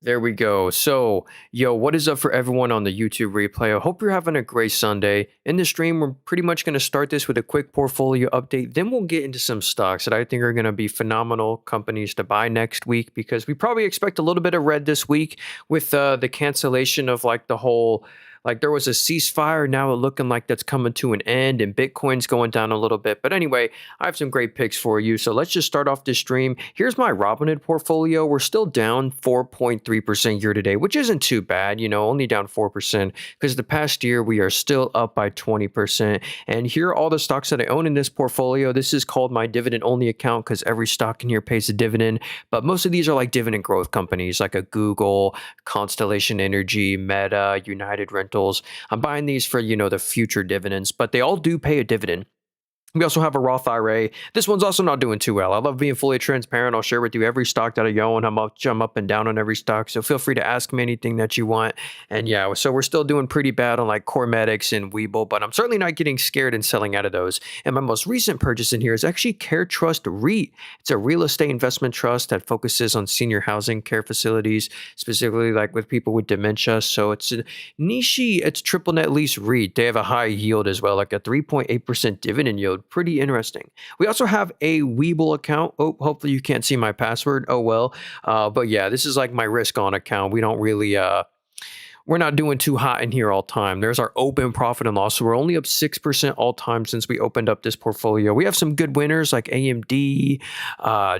There we go. So, yo, what is up for everyone on the YouTube replay? I hope you're having a great Sunday. In the stream, we're pretty much going to start this with a quick portfolio update. Then we'll get into some stocks that I think are going to be phenomenal companies to buy next week because we probably expect a little bit of red this week with the cancellation of like the whole. Like there was a ceasefire, now it looking like that's coming to an end, and Bitcoin's going down a little bit. But anyway, I have some great picks for you. So let's just start off this stream. Here's my Robinhood portfolio. We're still down 4.3% year to date, which isn't too bad, only down 4% because the past year we are still up by 20%. And here are all the stocks that I own in this portfolio. This is called my dividend only account because every stock in here pays a dividend. But most of these are like dividend growth companies like a Google, Constellation Energy, Meta, United Rentals. I'm buying these for, the future dividends, but they all do pay a dividend. We also have a Roth IRA. This one's also not doing too well. I love being fully transparent. I'll share with you every stock that I own. I'm up and down on every stock. So feel free to ask me anything that you want. And yeah, so we're still doing pretty bad on like Cormedics and Webull, but I'm certainly not getting scared and selling out of those. And my most recent purchase in here is actually Care Trust REIT. It's a real estate investment trust that focuses on senior housing care facilities, specifically like with people with dementia. So it's a niche, it's triple net lease REIT. They have a high yield as well, like a 3.8% dividend yield. Pretty interesting. We also have a Webull account. Oh, hopefully you can't see my password. Oh, well. But yeah, this is like my risk on account. We don't really, we're not doing too hot in here all time. There's our open profit and loss. So we're only up 6% all time since we opened up this portfolio. We have some good winners like AMD,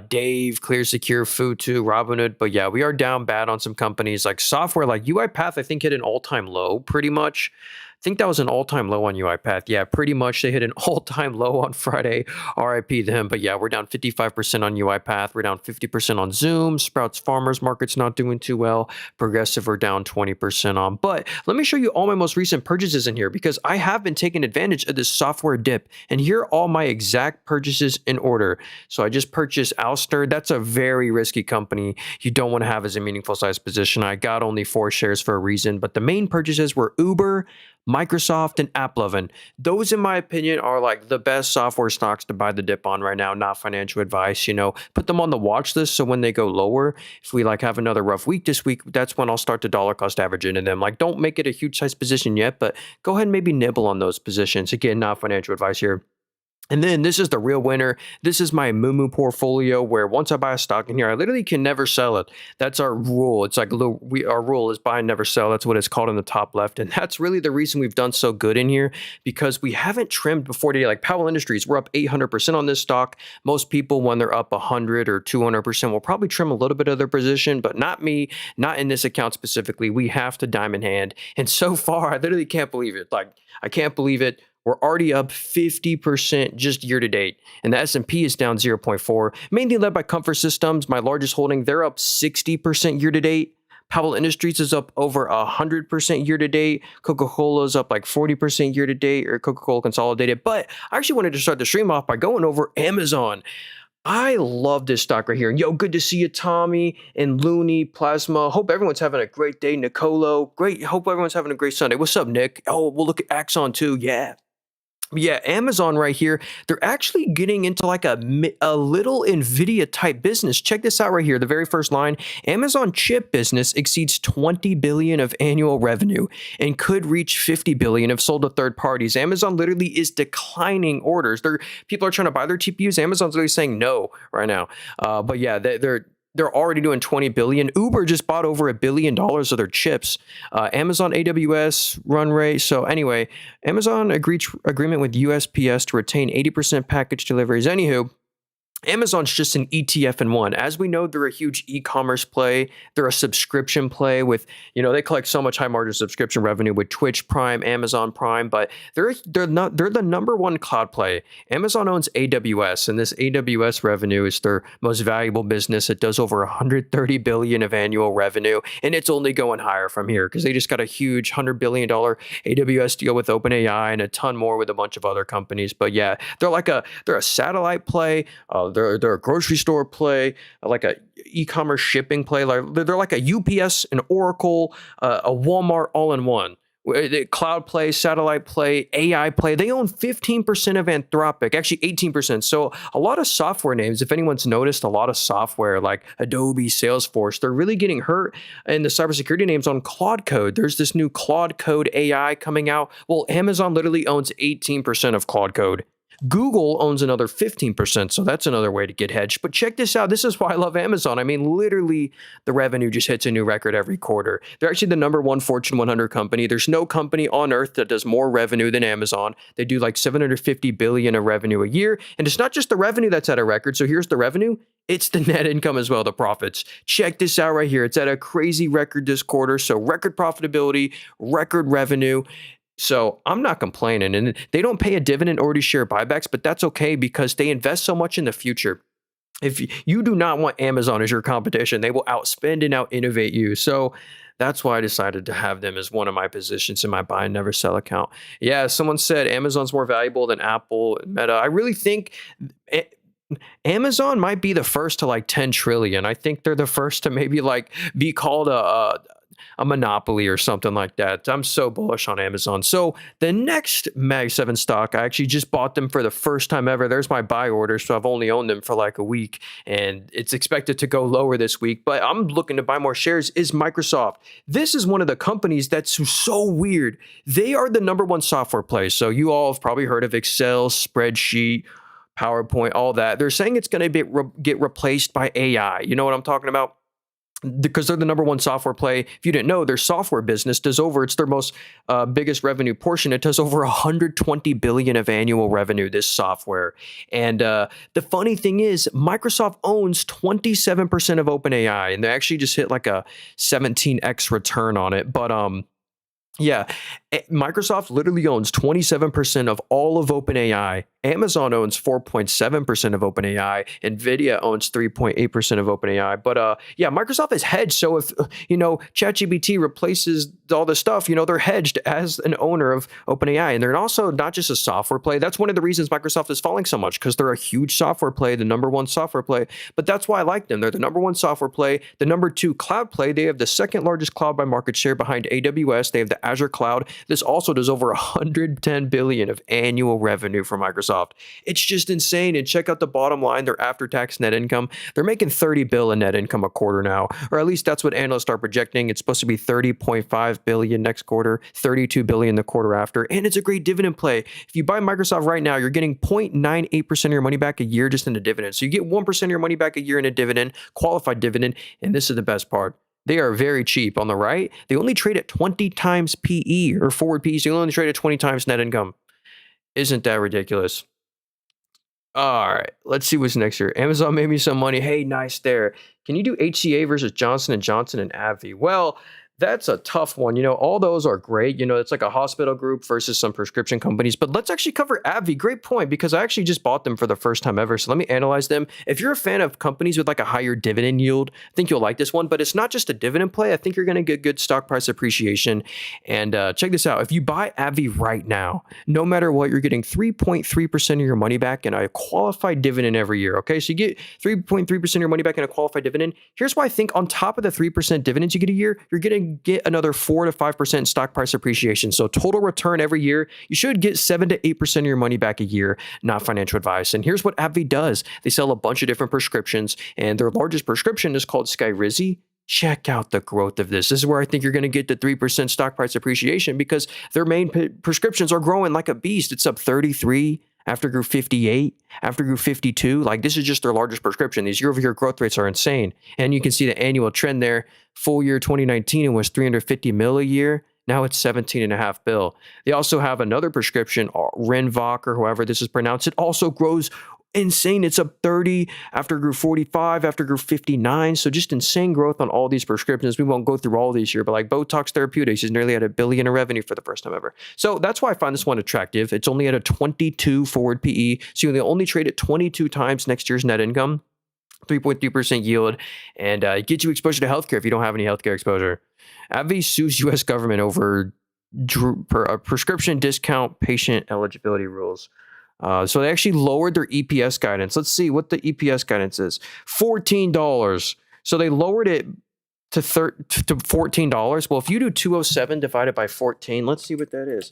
Dave, Clear Secure, Futu, Robinhood. But yeah, we are down bad on some companies like software, like UiPath, I think hit an all-time low pretty much. I think that was an all-time low on UiPath. Yeah, pretty much. They hit an all-time low on Friday. RIP them. But yeah, we're down 55% on UiPath. We're down 50% on Zoom. Sprouts Farmers Market's not doing too well. Progressive are down 20% on. But let me show you all my most recent purchases in here because I have been taking advantage of this software dip. And here are all my exact purchases in order. So I just purchased Ouster. That's a very risky company. You don't want to have as a meaningful size position. I got only 4 shares for a reason. But the main purchases were Uber, Microsoft, and AppLovin. Those, in my opinion, are like the best software stocks to buy the dip on right now. Not financial advice, put them on the watch list. So when they go lower, if we like have another rough week this week, that's when I'll start to dollar cost average into them. Like, don't make it a huge size position yet, but go ahead and maybe nibble on those positions. Again, not financial advice here. And then this is the real winner. This is my Moomoo portfolio where once I buy a stock in here, I literally can never sell it. That's our rule. It's like our rule is buy and never sell. That's what it's called in the top left. And that's really the reason we've done so good in here because we haven't trimmed before today. Like Powell Industries, we're up 800% on this stock. Most people, when they're up 100 or 200%, will probably trim a little bit of their position, but not me, not in this account specifically. We have to diamond hand. And so far, I literally can't believe it. Like, I can't believe it. We're already up 50% just year to date, and the S&P is down 0.4, mainly led by Comfort Systems, my largest holding. They're up 60% year to date. Powell Industries is up over 100% year to date. Coca-Cola is up like 40% year to date, or Coca-Cola Consolidated. But I actually wanted to start the stream off by going over Amazon. I love this stock right here. Yo, good to see you, Tommy and Looney, Plasma. Hope everyone's having a great day. Nicolo, great. Hope everyone's having a great Sunday. What's up, Nick? Oh, we'll look at Axon too. Yeah. Yeah, Amazon right here, they're actually getting into like a little NVIDIA type business. Check this out right here. The very first line, Amazon chip business exceeds 20 billion of annual revenue and could reach 50 billion if sold to third parties. Amazon literally is declining orders. People are trying to buy their TPUs. Amazon's literally saying no right now. But yeah, they're already doing 20 billion. Uber just bought over $1 billion of their chips. Amazon AWS run rate. So anyway, Amazon agreement with USPS to retain 80% package deliveries. Anywho, Amazon's just an ETF in one. As we know, they're a huge e-commerce play. They're a subscription play with, they collect so much high margin subscription revenue with Twitch Prime, Amazon Prime, but they're the number one cloud play. Amazon owns AWS, and this AWS revenue is their most valuable business. It does over 130 billion of annual revenue, and it's only going higher from here because they just got a huge $100 billion AWS deal with OpenAI and a ton more with a bunch of other companies. But yeah, they're a satellite play. They're a grocery store play, like a e-commerce shipping play. Like they're like a UPS, an Oracle, a Walmart all in one. Cloud play, satellite play, AI play. They own 15% of Anthropic, actually 18%. So a lot of software names, if anyone's noticed, a lot of software like Adobe, Salesforce, they're really getting hurt in the cybersecurity names on Claude Code. There's this new Claude Code AI coming out. Well, Amazon literally owns 18% of Claude Code. Google owns another 15%, so that's another way to get hedged. But check this out. This is why I love Amazon. I mean, literally, the revenue just hits a new record every quarter. They're actually the number one Fortune 100 company. There's no company on earth that does more revenue than Amazon. They do like 750 billion of revenue a year. And it's not just the revenue that's at a record. So here's the revenue. It's the net income as well, the profits. Check this out right here. It's at a crazy record this quarter. So record profitability, record revenue. So I'm not complaining. And they don't pay a dividend or do share buybacks, but that's okay because they invest so much in the future. If you do not want Amazon as your competition, they will outspend and out innovate you. So that's why I decided to have them as one of my positions in my buy and never sell account. Yeah, someone said Amazon's more valuable than Apple and Meta. I really think Amazon might be the first to like 10 trillion. I think they're the first to maybe like be called a monopoly or something like that. I'm so bullish on Amazon. So the next Mag 7 stock, I actually just bought them for the first time ever. There's my buy order. So I've only owned them for like a week and it's expected to go lower this week, but I'm looking to buy more shares is Microsoft. This is one of the companies that's so weird. They are the number one software play. So you all have probably heard of Excel, spreadsheet, PowerPoint, all that. They're saying it's going to get replaced by AI. You know what I'm talking about? Because they're the number one software play. If you didn't know, their software business it's their most biggest revenue portion. It does over 120 billion of annual revenue, this software. And the funny thing is, Microsoft owns 27% of OpenAI, and they actually just hit like a 17x return on it. But yeah, Microsoft literally owns 27% of all of OpenAI. Amazon owns 4.7% of OpenAI. Nvidia owns 3.8% of OpenAI. But yeah, Microsoft is hedged. So if ChatGPT replaces all this stuff, they're hedged as an owner of OpenAI. And they're also not just a software play. That's one of the reasons Microsoft is falling so much because they're a huge software play, the number one software play. But that's why I like them. They're the number one software play, the number two cloud play. They have the second largest cloud by market share behind AWS. They have the Azure cloud. This also does over 110 billion of annual revenue for Microsoft. It's just insane. And check out the bottom line, their after-tax net income. They're making 30 billion in net income a quarter now, or at least that's what analysts are projecting. It's supposed to be 30.5 billion next quarter, 32 billion the quarter after. And it's a great dividend play. If you buy Microsoft right now, you're getting 0.98% of your money back a year just in a dividend. So you get 1% of your money back a year in a dividend, qualified dividend. And this is the best part. They are very cheap. On the right, they only trade at 20 times PE or forward PE. So you only trade at 20 times net income. Isn't that ridiculous? All right, let's see what's next here. Amazon made me some money. Hey, nice there. Can you do HCA versus Johnson & Johnson and AbbVie? Well, that's a tough one. All those are great. It's like a hospital group versus some prescription companies. But let's actually cover AbbVie. Great point, because I actually just bought them for the first time ever. So let me analyze them. If you're a fan of companies with like a higher dividend yield, I think you'll like this one. But it's not just a dividend play. I think you're going to get good stock price appreciation. And check this out. If you buy AbbVie right now, no matter what, you're getting 3.3% of your money back in a qualified dividend every year. Okay, so you get 3.3% of your money back in a qualified dividend. Here's why I think on top of the 3% dividends you get a year, you're getting get another 4 to 5% stock price appreciation. So total return every year, you should get 7 to 8% of your money back a year, not financial advice. And here's what AbbVie does. They sell a bunch of different prescriptions, and their largest prescription is called Skyrizi. Check out the growth of this. This is where I think you're going to get the 3% stock price appreciation because their main prescriptions are growing like a beast. It's up 33, after grew 58, after grew 52. Like this is just their largest prescription. These year-over-year growth rates are insane. And you can see the annual trend there. Full year 2019, it was 350 mil a year. Now it's 17.5 bill. They also have another prescription, Rinvoq or however this is pronounced. It also grows insane. It's up 30, after grew 45, after grew 59. So just insane growth on all these prescriptions. We won't go through all these here, but like Botox Therapeutics is nearly at $1 billion in revenue for the first time ever. So that's why I find this one attractive. It's only at a 22 forward PE. So you only trade at 22 times next year's net income, 3.3% yield, and it gets you exposure to healthcare if you don't have any healthcare exposure. AbbVie sues U.S. government over prescription discount patient eligibility rules. So they actually lowered their EPS guidance. Let's see what the EPS guidance is. $14. So they lowered it to $14. Well, if you do 207 divided by 14, let's see what that is.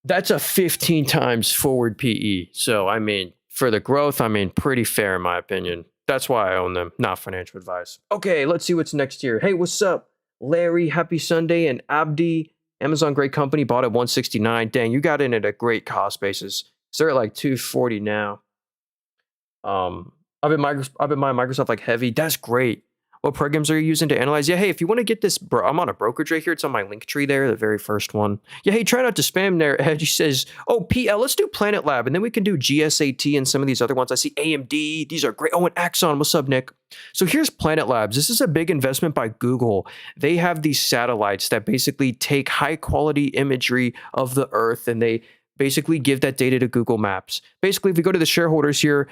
That's a 15 times forward PE. So, I mean, for the growth, I mean, pretty fair in my opinion. That's why I own them, not financial advice. Okay, let's see what's next here. Hey, what's up? Larry, happy Sunday. And Abdi, Amazon, great company, bought at 169. Dang, you got in at a great cost basis. So they're at like 240 now. I've been buying Microsoft like heavy. That's great. What programs are you using to analyze? Yeah, hey, if you want to get this, I'm on a brokerage right here. It's on my link tree there, the very first one. Yeah, hey, try not to spam there. He says, oh, PL, let's do Planet Lab, and then we can do GSAT and some of these other ones. I see AMD. These are great. Oh, and Axon. What's up, Nick? So here's Planet Labs. This is a big investment by Google. They have these satellites that basically take high quality imagery of the Earth, and they basically give that data to Google Maps. Basically, if we go to the shareholders here,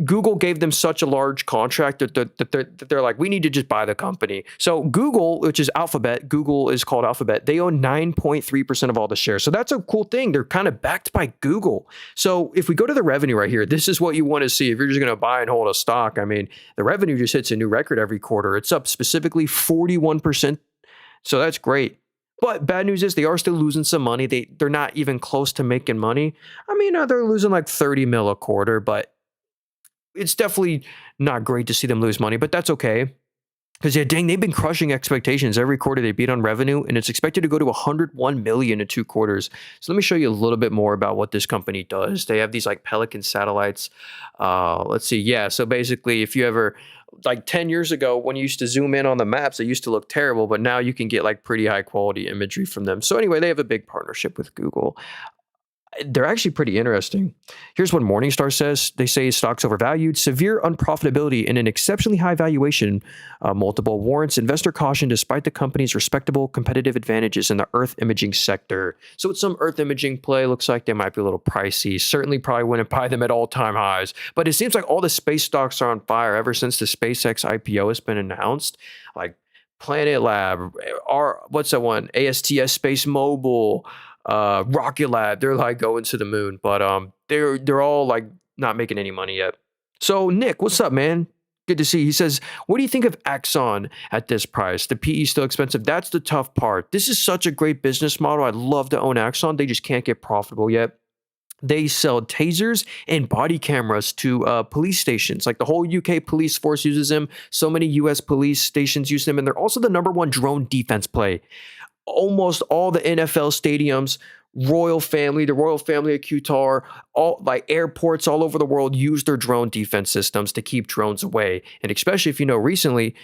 Google gave them such a large contract that they're like, we need to just buy the company. So Google, which is Alphabet, Google is called Alphabet, they own 9.3% of all the shares. So that's a cool thing. They're kind of backed by Google. So if we go to the revenue right here, this is what you want to see. If you're just going to buy and hold a stock, I mean, the revenue just hits a new record every quarter. It's up specifically 41%. So that's great. But bad news is they are still losing some money. They're not even close to making money. I mean, they're losing like 30 mil a quarter, but it's definitely not great to see them lose money, but that's okay. Because, yeah, dang, they've been crushing expectations. Every quarter they beat on revenue, and it's expected to go to 101 million in 2 quarters. So let me show you a little bit more about what this company does. They have these like Pelican satellites. Let's see. Yeah, so basically, if you ever, like 10 years ago, when you used to zoom in on the maps, it used to look terrible, but now you can get like pretty high quality imagery from them. So anyway, they have a big partnership with Google. They're actually pretty interesting. Here's what Morningstar says. They say stocks overvalued, severe unprofitability, and an exceptionally high valuation multiple warrants investor caution despite the company's respectable competitive advantages in the Earth imaging sector. So it's some Earth imaging play. Looks like they might be a little pricey. Certainly probably wouldn't buy them at all-time highs. But it seems like all the space stocks are on fire ever since the SpaceX IPO has been announced. Like Planet Lab, what's that one? ASTS Space Mobile, Rocket Lab, they're like going to the moon, but they're all like not making any money yet. So Nick, what's up, man? Good to see you. He says, what do you think of Axon at this price? The PE is still expensive. That's the tough part. This is such a great business model. I'd love to own Axon. They just can't get profitable yet. They sell tasers and body cameras to police stations. Like the whole UK police force uses them. So many US police stations use them. And they're also the #1 drone defense play. Almost all the NFL stadiums, the royal family of Qatar, all like airports all over the world use their drone defense systems to keep drones away. And especially if you know recently,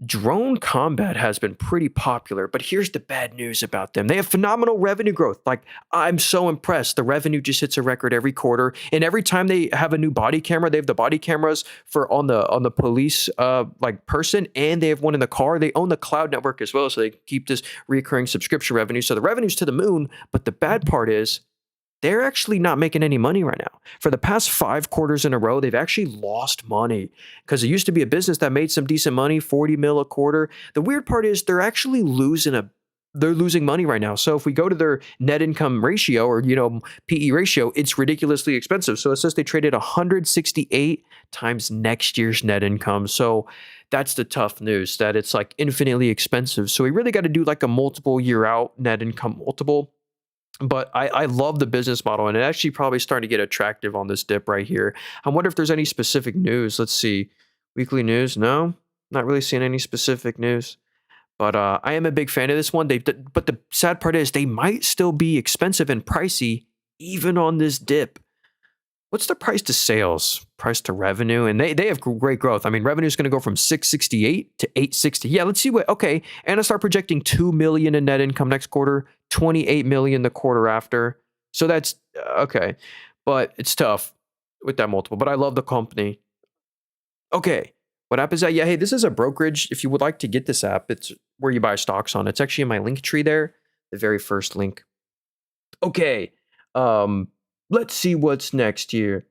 drone combat has been pretty popular, but here's the bad news about them. They have phenomenal revenue growth. Like, I'm so impressed. The revenue just hits a record every quarter. And every time they have a new body camera, they have the body cameras for on the police like person, and they have one in the car. They own the cloud network as well, so they keep this recurring subscription revenue. So the revenue's to the moon, but the bad part is they're actually not making any money right now. For the past 5 quarters in a row, they've actually lost money because it used to be a business that made some decent money, 40 mil a quarter. The weird part is they're actually losing money right now. So if we go to their net income ratio or, PE ratio, it's ridiculously expensive. So it says they traded 168 times next year's net income. So that's the tough news, that it's like infinitely expensive. So we really got to do like a multiple year out net income multiple. But I love the business model, and it actually probably starting to get attractive on this dip right here. I wonder if there's any specific news. Let's see. Weekly news? No, not really seeing any specific news. But I am a big fan of this one. But the sad part is they might still be expensive and pricey even on this dip. What's the price to sales, price to revenue? And they have great growth. I mean, revenue is going to go from 668 to 860. Yeah, let's see okay. And I start projecting 2 million in net income next quarter, 28 million the quarter after. So that's okay. But it's tough with that multiple. But I love the company. Okay. What app is that? Yeah, hey, this is a brokerage. If you would like to get this app, it's where you buy stocks on. It's actually in my link tree there, the very first link. Okay. Let's see what's next here.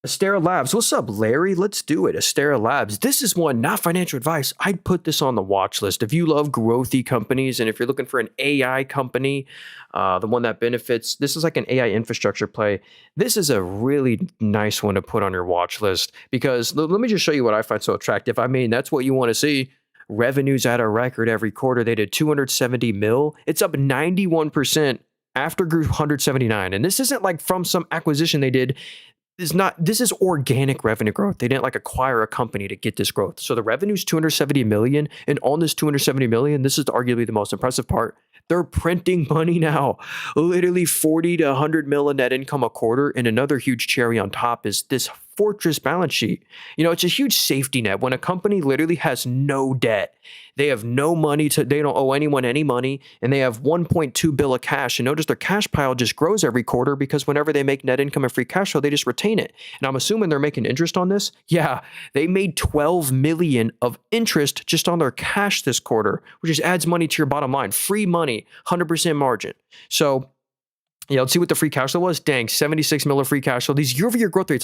Astera Labs. What's up, Larry? Let's do it. Astera Labs. This is one, not financial advice. I'd put this on the watch list. If you love growthy companies and if you're looking for an AI company, the one that benefits, this is like an AI infrastructure play. This is a really nice one to put on your watch list because let me just show you what I find so attractive. I mean, that's what you want to see. Revenues at a record every quarter. They did 270 mil. It's up 91% after grew 179. And this isn't like from some acquisition they did. This is organic revenue growth. They didn't like acquire a company to get this growth. So the revenue is 270 million. And on this 270 million, this is arguably the most impressive part. They're printing money now. Literally 40 to 100 mil in net income a quarter. And another huge cherry on top is this fortress balance sheet. It's a huge safety net. When a company literally has no debt, they have no money they don't owe anyone any money, and they have 1.2 bill of cash. And notice their cash pile just grows every quarter because whenever they make net income and free cash flow, they just retain it. And I'm assuming they're making interest on this. Yeah, they made 12 million of interest just on their cash this quarter, which just adds money to your bottom line. Free money, 100% margin. So yeah, let's see what the free cash flow was. Dang, 76 mil of free cash flow. These year-over-year growth rates,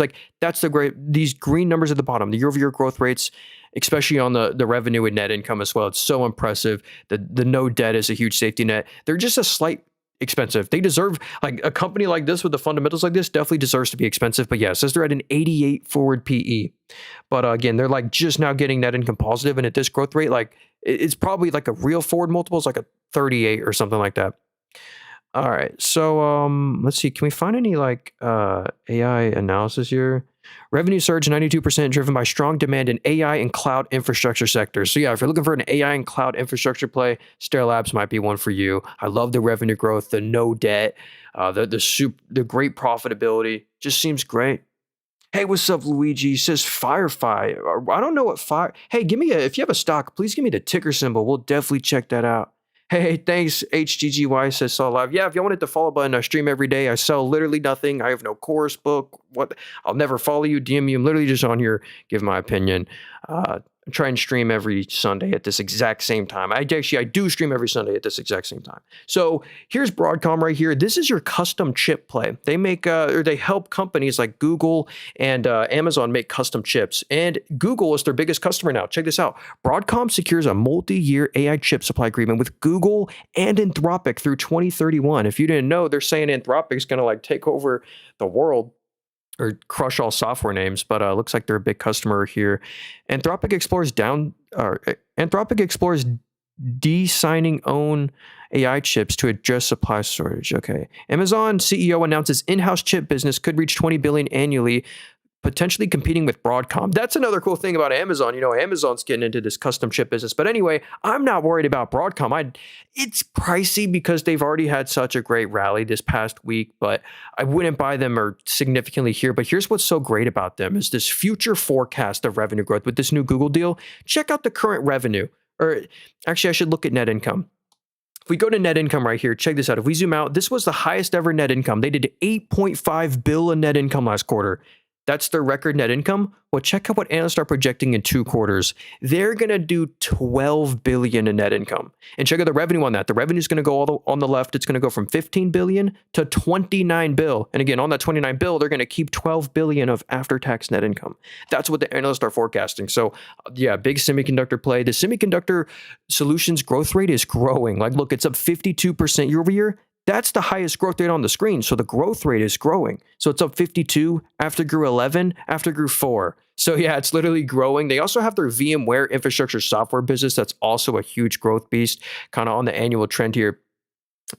these green numbers at the bottom, the year-over-year growth rates, especially on the revenue and net income as well. It's so impressive. The no debt is a huge safety net. They're just a slight expensive. They deserve, like a company like this with the fundamentals like this definitely deserves to be expensive. But yeah, it says they're at an 88 forward PE. But again, they're like just now getting net income positive, and at this growth rate, like it's probably like a real forward multiple is like a 38 or something like that. All right. So let's see. Can we find any AI analysis here? Revenue surge 92% driven by strong demand in AI and cloud infrastructure sectors. So yeah, if you're looking for an AI and cloud infrastructure play, Stellar Labs might be one for you. I love the revenue growth, the no debt, the great profitability. Just seems great. Hey, what's up, Luigi? Says Firefly. I don't know what fire. Hey, if you have a stock, please give me the ticker symbol. We'll definitely check that out. Hey, thanks. HGGY says saw live. Yeah, if you want to hit the follow button, I stream every day. I sell literally nothing. I have no course book. What? I'll never follow you, DM you. I'm literally just on here, give my opinion. I try and stream every Sunday at this exact same time. I do stream every Sunday at this exact same time. So here's Broadcom right here. This is your custom chip play. They make or they help companies like Google and Amazon make custom chips. And Google is their biggest customer now. Check this out. Broadcom secures a multi-year AI chip supply agreement with Google and Anthropic through 2031. If you didn't know, they're saying Anthropic's going to take over the world or crush all software names, but looks like they're a big customer here. Anthropic explores de-signing own AI chips to address supply shortage. Okay. Amazon CEO announces in-house chip business could reach 20 billion annually, potentially competing with Broadcom. That's another cool thing about Amazon. Amazon's getting into this custom chip business. But anyway, I'm not worried about Broadcom. It's pricey because they've already had such a great rally this past week, but I wouldn't buy them or significantly here. But here's what's so great about them is this future forecast of revenue growth with this new Google deal. Check out the current revenue. Or actually, I should look at net income. If we go to net income right here, check this out. If we zoom out, this was the highest ever net income. They did 8.5 billion net income last quarter. That's their record net income. Well, check out what analysts are projecting in 2 quarters. They're going to do 12 billion in net income. And check out the revenue on that. The revenue is going to go on the left. It's going to go from 15 billion to 29 bill. And again, on that 29 bill, they're going to keep 12 billion of after-tax net income. That's what the analysts are forecasting. So yeah, big semiconductor play. The semiconductor solutions growth rate is growing. Look, it's up 52% year over year. That's the highest growth rate on the screen. So the growth rate is growing. So it's up 52, after grew 11, after grew 4. So yeah, it's literally growing. They also have their VMware infrastructure software business. That's also a huge growth beast, kind of on the annual trend here.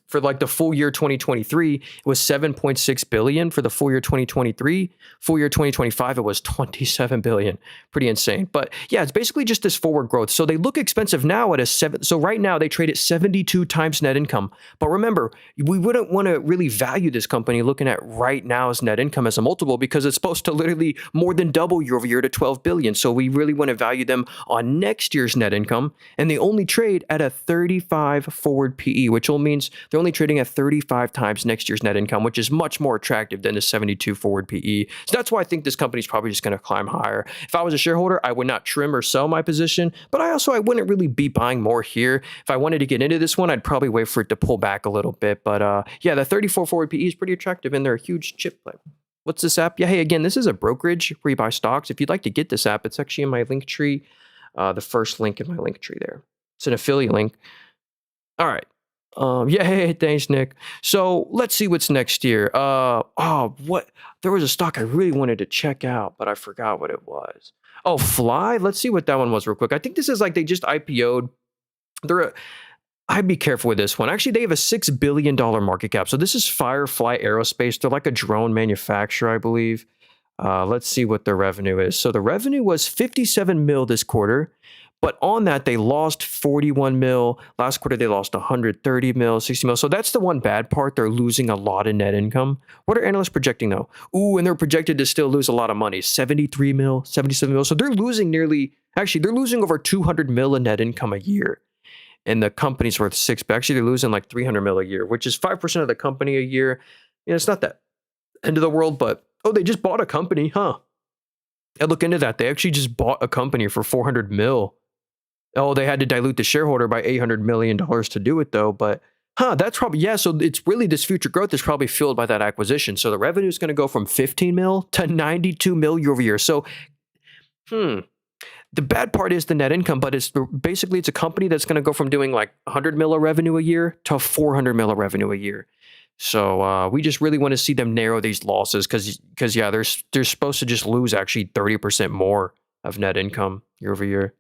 For the full year 2023, it was 7.6 billion. For the full year 2023, full year 2025, it was 27 billion. Pretty insane. But yeah, it's basically just this forward growth. So they look expensive now at a 7. So right now they trade at 72 times net income. But remember, we wouldn't want to really value this company looking at right now's net income as a multiple because it's supposed to literally more than double year over year to 12 billion. So we really want to value them on next year's net income. And they only trade at a 35 forward PE, which all means they're only trading at 35 times next year's net income, which is much more attractive than the 72 forward PE. So that's why I think this company is probably just going to climb higher. If I was a shareholder, I would not trim or sell my position, but I wouldn't really be buying more here. If I wanted to get into this one, I'd probably wait for it to pull back a little bit. But yeah, the 34 forward PE is pretty attractive and they're a huge chip play. What's this app? Yeah, hey, again, this is a brokerage where you buy stocks. If you'd like to get this app, it's actually in my link tree, the first link in my link tree there. It's an affiliate link. All right. Yeah, hey, thanks, Nick. So let's see what's next here. There was a stock I really wanted to check out, but I forgot what it was. Oh, Fly. Let's see what that one was real quick. I think this is like they just IPO'd. They're I'd be careful with this one. Actually, they have a $6 billion market cap. So this is Firefly Aerospace. They're like a drone manufacturer, I believe. Let's see what their revenue is. So the revenue was 57 mil this quarter, but on that they lost 41 mil. Last quarter they lost 130 mil, 60 mil. So that's the one bad part. They're losing a lot in net income. What are analysts projecting though? Ooh, and they're projected to still lose a lot of money. 73 mil, 77 mil. So they're losing they're losing over 200 mil in net income a year. And the company's worth but actually they're losing like 300 mil a year, which is 5% of the company a year. It's not that end of the world, but they just bought a company, huh? I look into that. They actually just bought a company for 400 mil. Oh, they had to dilute the shareholder by $800 million to do it though. But that's probably, yeah. So it's really this future growth is probably fueled by that acquisition. So the revenue is going to go from 15 mil to 92 mil year over year. So, the bad part is the net income, but it's a company that's going to go from doing like 100 mil of revenue a year to 400 mil of revenue a year. So we just really want to see them narrow these losses because yeah, they're supposed to just lose actually 30% more of net income year over year.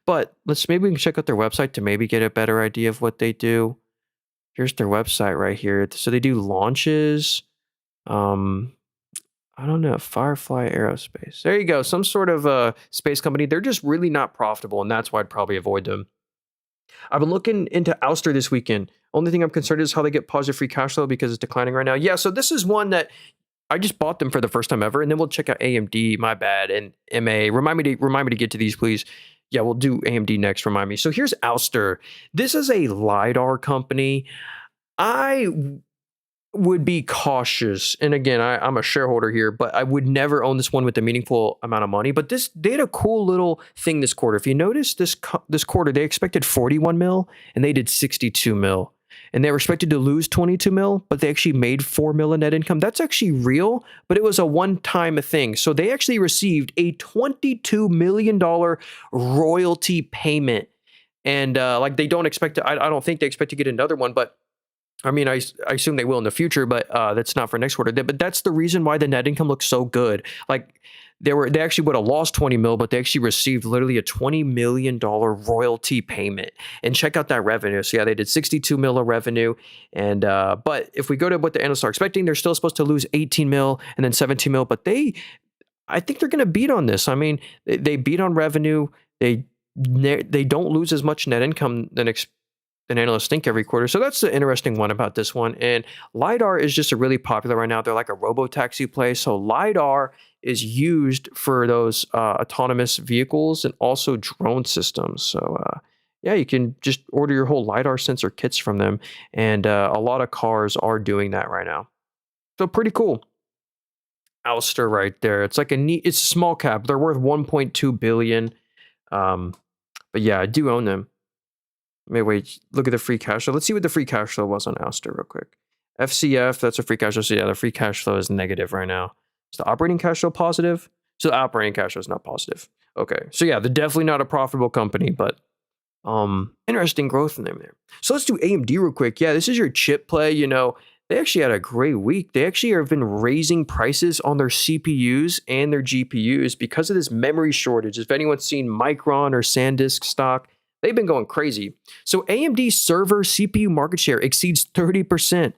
But maybe we can check out their website to maybe get a better idea of what they do. Here's their website right here. So they do launches. I don't know, Firefly Aerospace. There you go. Some sort of space company. They're just really not profitable, and that's why I'd probably avoid them. I've been looking into Ouster this weekend. Only thing I'm concerned is how they get positive free cash flow because it's declining right now. Yeah, so this is one that I just bought them for the first time ever, and then we'll check out AMD, my bad, and MA. Remind me to get to these, please. Yeah, we'll do AMD next, remind me. So here's Ouster. This is a LiDAR company. I would be cautious. And again, I'm a shareholder here, but I would never own this one with a meaningful amount of money. But they had a cool little thing this quarter. If you notice this quarter, they expected 41 mil and they did 62 mil. And they were expected to lose 22 mil, but they actually made 4 mil in net income. That's actually real, but it was a one-time thing. So they actually received a $22 million royalty payment. And they don't expect to, I don't think they expect to get another one, but I mean, I assume they will in the future, but that's not for next quarter. But that's the reason why the net income looks so good. Like they actually would have lost 20 mil, but they actually received literally a $20 million royalty payment. And check out that revenue. So yeah, they did 62 mil of revenue. And but if we go to what the analysts are expecting, they're still supposed to lose 18 mil and then 17 mil. But I think they're going to beat on this. I mean, they beat on revenue. They don't lose as much net income than analysts think every quarter. So that's the interesting one about this one. And LiDAR is just a really popular right now. They're like a robo-taxi play. So LiDAR is used for those autonomous vehicles and also drone systems. So yeah, you can just order your whole LiDAR sensor kits from them. And a lot of cars are doing that right now. So pretty cool. Ouster right there. It's like it's a small cap. They're worth 1.2 billion. But yeah, I do own them. Wait, look at the free cash flow. Let's see what the free cash flow was on Ouster real quick. FCF, that's a free cash flow. So yeah, the free cash flow is negative right now. Is the operating cash flow positive? So the operating cash flow is not positive. Okay, so yeah, they're definitely not a profitable company, but interesting growth in them there. So let's do AMD real quick. Yeah, this is your chip play. They actually had a great week. They actually have been raising prices on their CPUs and their GPUs because of this memory shortage. If anyone's seen Micron or SanDisk stock, they've been going crazy. So AMD's server CPU market share exceeds 30%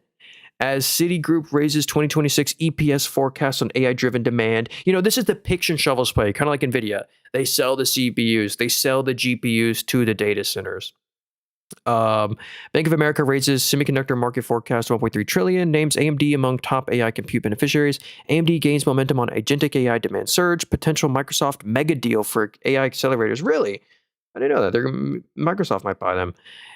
as Citigroup raises 2026 EPS forecast on AI-driven demand. This is the picks and shovels play, kind of like NVIDIA. They sell the CPUs, they sell the GPUs to the data centers. Bank of America raises semiconductor market forecast 1.3 trillion, names AMD among top AI compute beneficiaries. AMD gains momentum on agentic AI demand surge, potential Microsoft mega deal for AI accelerators. Really? I didn't know that. Microsoft might buy them.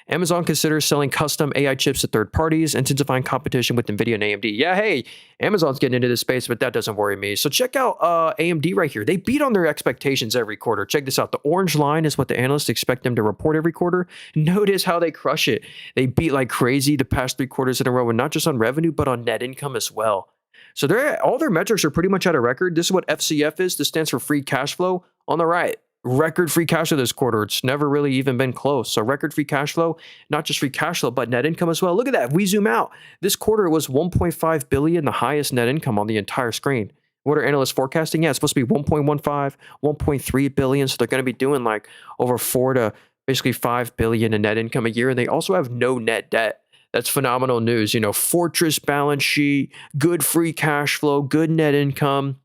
Amazon considers selling custom AI chips to third parties, intensifying competition with NVIDIA and AMD. Yeah, hey, Amazon's getting into this space, but that doesn't worry me. So check out AMD right here. They beat on their expectations every quarter. Check this out. The orange line is what the analysts expect them to report every quarter. Notice how they crush it. They beat like crazy the past 3 quarters in a row, and not just on revenue, but on net income as well. So all their metrics are pretty much at a record. This is what FCF is. This stands for free cash flow on the right. Record free cash flow this quarter. It's never really even been close. So record free cash flow, not just free cash flow, but net income as well. Look at that. If we zoom out, this quarter was 1.5 billion, the highest net income on the entire screen. What are analysts forecasting? Yeah, it's supposed to be 1.15, 1.3 billion. So they're going to be doing like over 4 to basically 5 billion in net income a year. And they also have no net debt. That's phenomenal news. Fortress balance sheet, good free cash flow, good net income,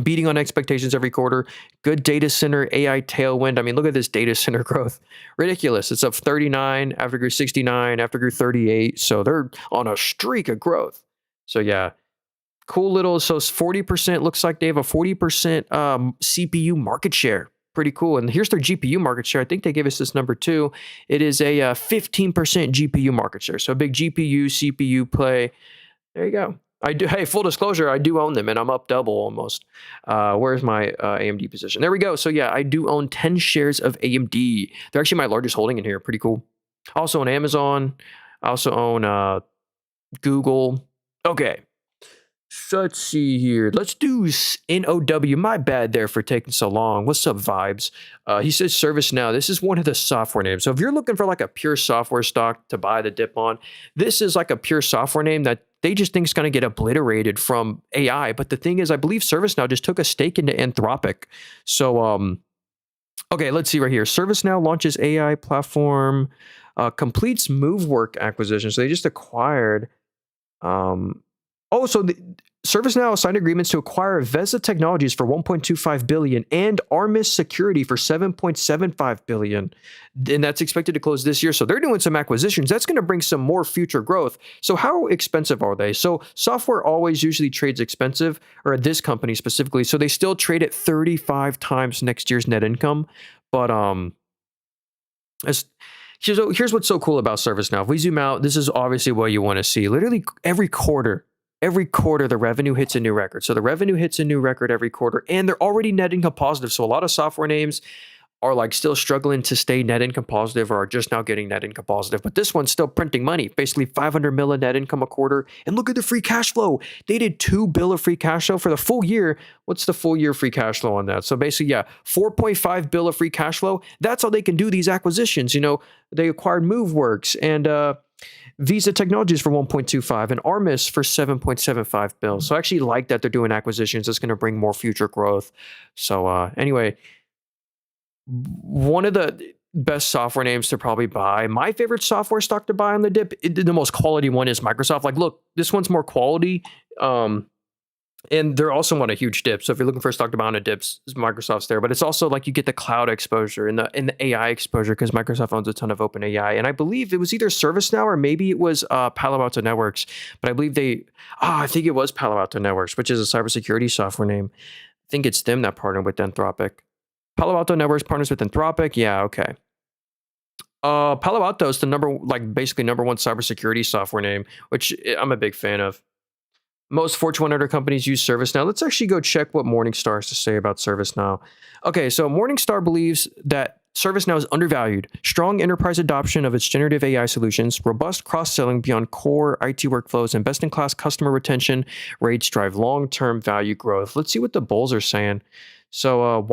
beating on expectations every quarter, good data center AI tailwind. I mean, look at this data center growth. Ridiculous. It's up 39, after grew 69, after grew 38. So they're on a streak of growth. So yeah, cool little, so 40% looks like they have a 40% CPU market share. Pretty cool. And here's their GPU market share. I think they gave us this number too. It is a 15% GPU market share. So a big GPU, CPU play. There you go. Hey, full disclosure, I do own them and I'm up double almost. Where's my AMD position? There we go. So yeah, I do own 10 shares of AMD. They're actually my largest holding in here. Pretty cool. I also own Amazon. I also own Google. Okay. So let's see here. Let's do NOW. My bad there for taking so long. What's up, Vibes? He says ServiceNow. This is one of the software names. So if you're looking for like a pure software stock to buy the dip on, this is like a pure software name that they just think is going to get obliterated from AI. But the thing is, I believe ServiceNow just took a stake into Anthropic. So, okay, let's see right here. ServiceNow launches AI platform, completes MoveWork acquisition. So they just acquired... so the ServiceNow signed agreements to acquire Vesa Technologies for $1.25 billion and Armis Security for $7.75 billion. And that's expected to close this year. So they're doing some acquisitions. That's going to bring some more future growth. So how expensive are they? So software always usually trades expensive, or at this company specifically. So they still trade at 35 times next year's net income. But here's what's so cool about ServiceNow. If we zoom out, this is obviously what you want to see. Literally every quarter, the revenue hits a new record. So the revenue hits a new record every quarter, and they're already net income positive. So a lot of software names are like still struggling to stay net income positive or are just now getting net income positive. But this one's still printing money, basically 500 million net income a quarter. And look at the free cash flow. They did $2 billion of free cash flow for the full year. What's the full year free cash flow on that? So basically, yeah, 4.5 billion of free cash flow. That's how they can do these acquisitions. They acquired MoveWorks and Vesa Technologies for 1.25 and Armis for 7.75 billion. So I actually like that they're doing acquisitions. It's going to bring more future growth. So anyway, one of the best software names to probably buy. My favorite software stock to buy on the dip, the most quality one is Microsoft. Like, look, this one's more quality. And they're also on a huge dip. So if you're looking for a stock to buy on a dip, Microsoft's there. But it's also like you get the cloud exposure and the AI exposure because Microsoft owns a ton of open AI. And I believe it was either ServiceNow or maybe it was Palo Alto Networks. But I believe I think it was Palo Alto Networks, which is a cybersecurity software name. I think it's them that partnered with Anthropic. Palo Alto Networks partners with Anthropic. Yeah, okay. Palo Alto is basically number one cybersecurity software name, which I'm a big fan of. Most Fortune 100 companies use ServiceNow. Let's actually go check what Morningstar has to say about ServiceNow. Okay, so Morningstar believes that ServiceNow is undervalued. Strong enterprise adoption of its generative AI solutions, robust cross-selling beyond core IT workflows, and best-in-class customer retention rates drive long-term value growth. Let's see what the bulls are saying. So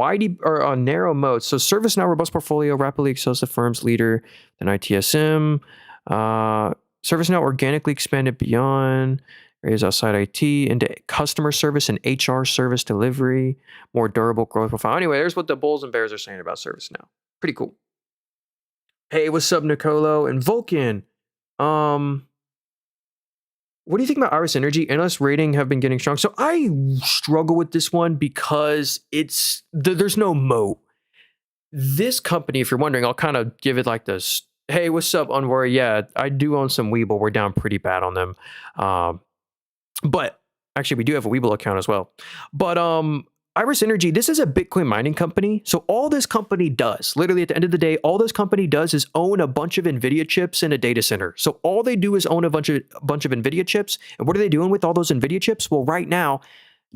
narrow moats. So ServiceNow robust portfolio rapidly excels the firm's leader in ITSM. ServiceNow organically expanded beyond areas outside IT into customer service and HR service delivery, more durable growth profile. Anyway, there's what the bulls and bears are saying about ServiceNow. Pretty cool. Hey, what's up, Nicolo and Vulcan? What do you think about Arista Energy? Analyst rating have been getting strong. So I struggle with this one because there's no moat. This company, if you're wondering, I'll kind of give it like this. Hey, what's up, Unworry? Yeah, I do own some Webull. We're down pretty bad on them. But actually, we do have a Webull account as well. But Arista Energy, this is a Bitcoin mining company. So all this company does, literally at the end of the day, all this company does is own a bunch of NVIDIA chips in a data center. So all they do is own a bunch of NVIDIA chips. And what are they doing with all those NVIDIA chips? Well, right now,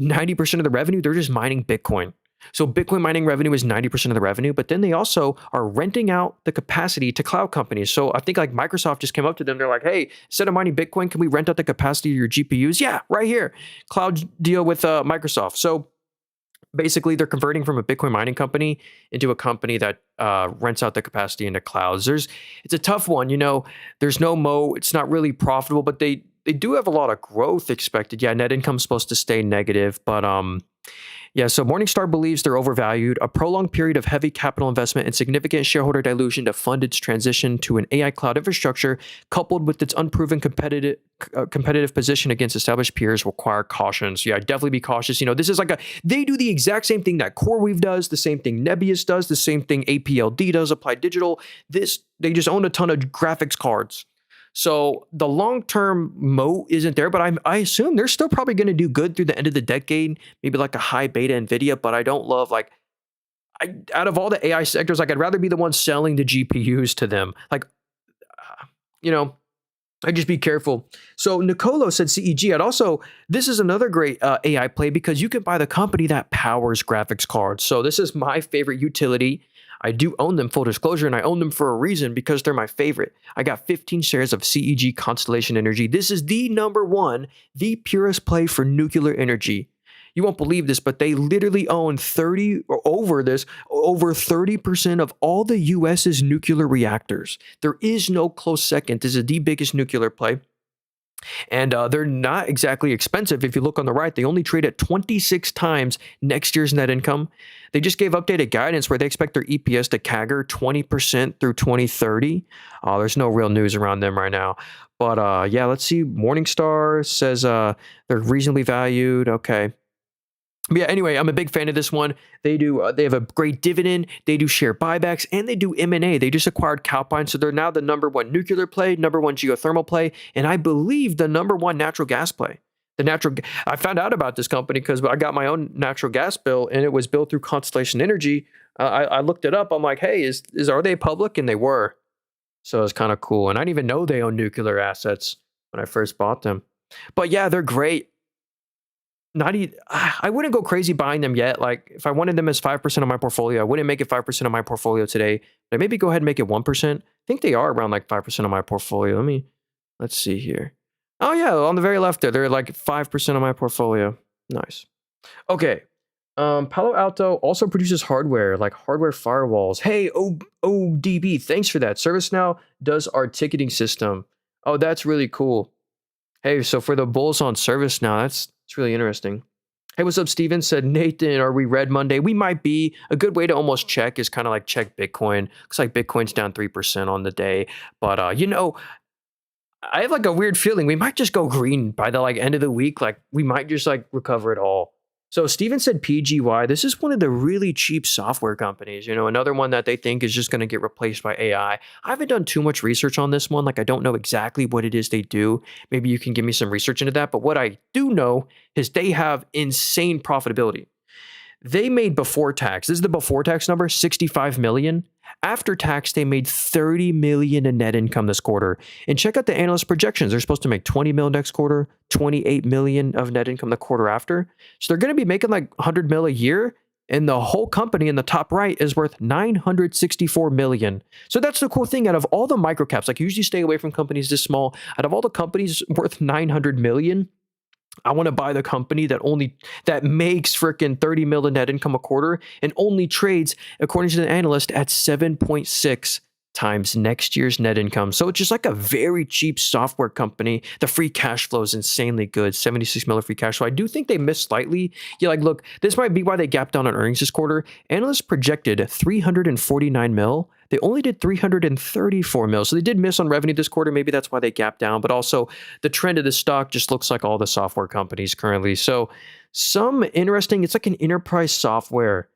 90% of the revenue, they're just mining Bitcoin. So Bitcoin mining revenue is 90% of the revenue, but then they also are renting out the capacity to cloud companies. So I think like Microsoft just came up to them. They're like, hey, instead of mining Bitcoin, can we rent out the capacity of your GPUs? Yeah, right here. Cloud deal with Microsoft. So basically they're converting from a Bitcoin mining company into a company that rents out the capacity into clouds. It's a tough one. There's no moat. It's not really profitable, but they do have a lot of growth expected. Yeah, net income's supposed to stay negative, but yeah, so Morningstar believes they're overvalued. A prolonged period of heavy capital investment and significant shareholder dilution to fund its transition to an AI cloud infrastructure, coupled with its unproven competitive position against established peers, require caution. So yeah, definitely be cautious. This is they do the exact same thing that CoreWeave does, the same thing Nebius does, the same thing APLD does, Applied Digital. They just own a ton of graphics cards. So the long-term moat isn't there, but I assume they're still probably going to do good through the end of the decade, maybe like a high beta NVIDIA, but I don't love out of all the AI sectors, I'd rather be the one selling the GPUs to them. I'd just be careful. So Nicolo said CEG. This is another great AI play because you can buy the company that powers graphics cards. So this is my favorite utility. I do own them, full disclosure, and I own them for a reason because they're my favorite. I got 15 shares of CEG Constellation Energy. This is the number one, the purest play for nuclear energy. You won't believe this, but they literally own over 30% of all the US's nuclear reactors. There is no close second. This is the biggest nuclear play. And they're not exactly expensive. If you look on the right, they only trade at 26 times next year's net income. They just gave updated guidance where they expect their EPS to CAGR 20% through 2030. There's no real news around them right now. But yeah, let's see. Morningstar says they're reasonably valued. Okay. But yeah, anyway, I'm a big fan of this one. They have a great dividend, they do share buybacks, and they do M&A. They just acquired Calpine, so they're now the number one nuclear play, number one geothermal play, and I believe the number one natural gas play. I found out about this company because I got my own natural gas bill, and it was billed through Constellation Energy. I looked it up. I'm like, hey, are they public? And they were. So it's kind of cool. And I didn't even know they own nuclear assets when I first bought them. But yeah, they're great. I wouldn't go crazy buying them yet. Like if I wanted them as 5% of my portfolio, I wouldn't make it 5% of my portfolio today. But maybe go ahead and make it 1%. I think they are around like 5% of my portfolio. Let's see here. Oh yeah, on the very left there, they're like 5% of my portfolio. Nice. Okay. Palo Alto also produces hardware, like hardware firewalls. Hey, ODB, thanks for that. ServiceNow does our ticketing system. Oh, that's really cool. Hey, so for the bulls on ServiceNow, it's really interesting. Hey, what's up, Steven? Said Nathan, are we red Monday? We might be. A good way to almost check is kind of like check Bitcoin. Looks like Bitcoin's down 3% on the day. But, I have like a weird feeling we might just go green by the end of the week. Like we might just recover it all. So Steven said PGY. This is one of the really cheap software companies. Another one that they think is just going to get replaced by AI. I haven't done too much research on this one. I don't know exactly what it is they do. Maybe you can give me some research into that. But what I do know is they have insane profitability. They made before tax. This is the before tax number, 65 million. After tax, they made 30 million in net income this quarter. And check out the analyst projections. They're supposed to make 20 million next quarter, 28 million of net income the quarter after. So they're going to be making 100 mil a year. And the whole company in the top right is worth 964 million. So that's the cool thing. Out of all the microcaps, usually stay away from companies this small. Out of all the companies worth 900 million, I want to buy the company that makes freaking 30 million net income a quarter and only trades, according to the analyst, at 7.6 times next year's net income. So it's just a very cheap software company. The free cash flow is insanely good, 76 million free cash flow. I do think they missed slightly. Yeah, look, this might be why they gapped down on earnings this quarter. Analysts projected 349 mil. They only did 334 mil. So they did miss on revenue this quarter. Maybe that's why they gapped down. But also the trend of the stock just looks like all the software companies currently. So some interesting, it's like an enterprise software.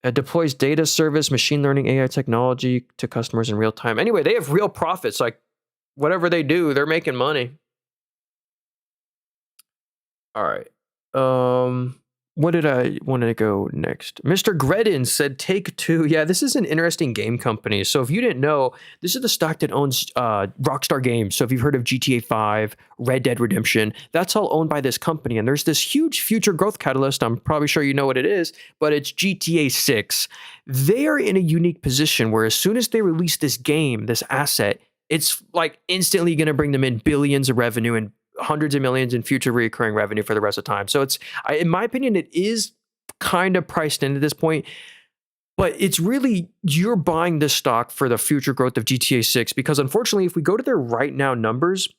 It deploys data service, machine learning, AI technology to customers in real time. Anyway, they have real profits. Whatever they do, they're making money. All right. What did I want to go next? Mr. Gredin said Take-Two. Yeah, this is an interesting game company. So if you didn't know, this is the stock that owns Rockstar Games. So if you've heard of GTA 5, Red Dead Redemption, that's all owned by this company. And there's this huge future growth catalyst. I'm probably sure you know what it is, but it's GTA 6. They are in a unique position where as soon as they release this game, this asset, it's instantly going to bring them in billions of revenue and hundreds of millions in future recurring revenue for the rest of the time. So in my opinion, it is kind of priced in at this point, but it's really, you're buying this stock for the future growth of GTA 6 because unfortunately, if we go to their right now numbers,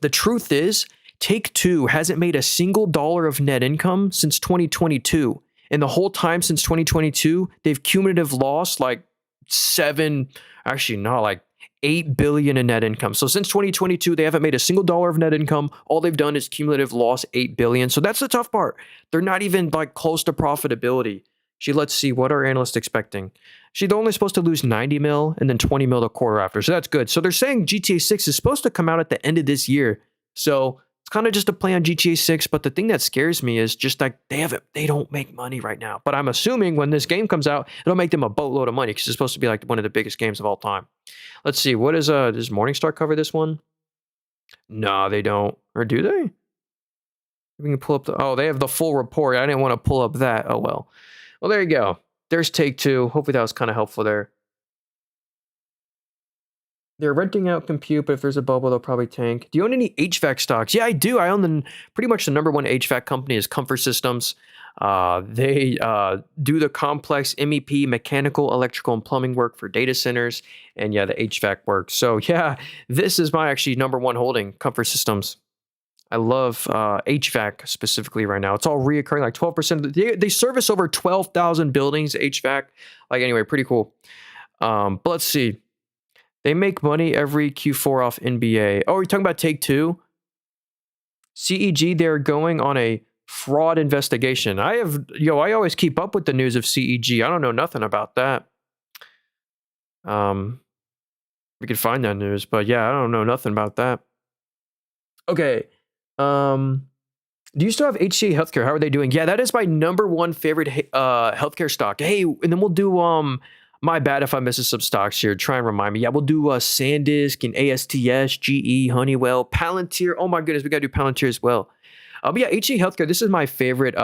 the truth is, Take-Two hasn't made a single dollar of net income since 2022. And the whole time since 2022, they've cumulative lost like 8 billion in net income. So since 2022, they haven't made a single dollar of net income. All they've done is cumulative loss 8 billion. So that's the tough part. They're not even like close to profitability. Let's see, what are analysts expecting? They're only supposed to lose 90 mil and then 20 mil the quarter after. So that's good. So they're saying GTA 6 is supposed to come out at the end of this year. So it's kind of just a play on GTA 6. But the thing that scares me is just like they don't make money right now. But I'm assuming when this game comes out, it'll make them a boatload of money because it's supposed to be like one of the biggest games of all time. Let's see. What is does Morningstar cover this one? No, they don't. Or do they? We can pull up they have the full report. I didn't want to pull up that. Oh well. Well, there you go. There's Take-Two. Hopefully that was kind of helpful there. They're renting out compute, but if there's a bubble, they'll probably tank. Do you own any HVAC stocks? Yeah, I do. I own pretty much the number one HVAC company is Comfort Systems. They do the complex MEP, mechanical, electrical, and plumbing work for data centers. And yeah, the HVAC work. So yeah, this is my actually number one holding, Comfort Systems. I love HVAC specifically right now. It's all reoccurring, like 12%. They service over 12,000 buildings, HVAC. Like anyway, pretty cool. But let's see. They make money every Q4 off NBA. Oh, you're talking about Take-Two? CEG, they're going on a fraud investigation. I always keep up with the news of CEG. I don't know nothing about that. We could find that news, but yeah, I don't know nothing about that. Okay. Do you still have HCA Healthcare? How are they doing? Yeah, that is my number one favorite healthcare stock. Hey, and then we'll do my bad if I miss some stocks here. Try and remind me. Yeah, we'll do SanDisk and ASTS, GE, Honeywell, Palantir. Oh my goodness, we got to do Palantir as well. But yeah, HCA Healthcare, this is my favorite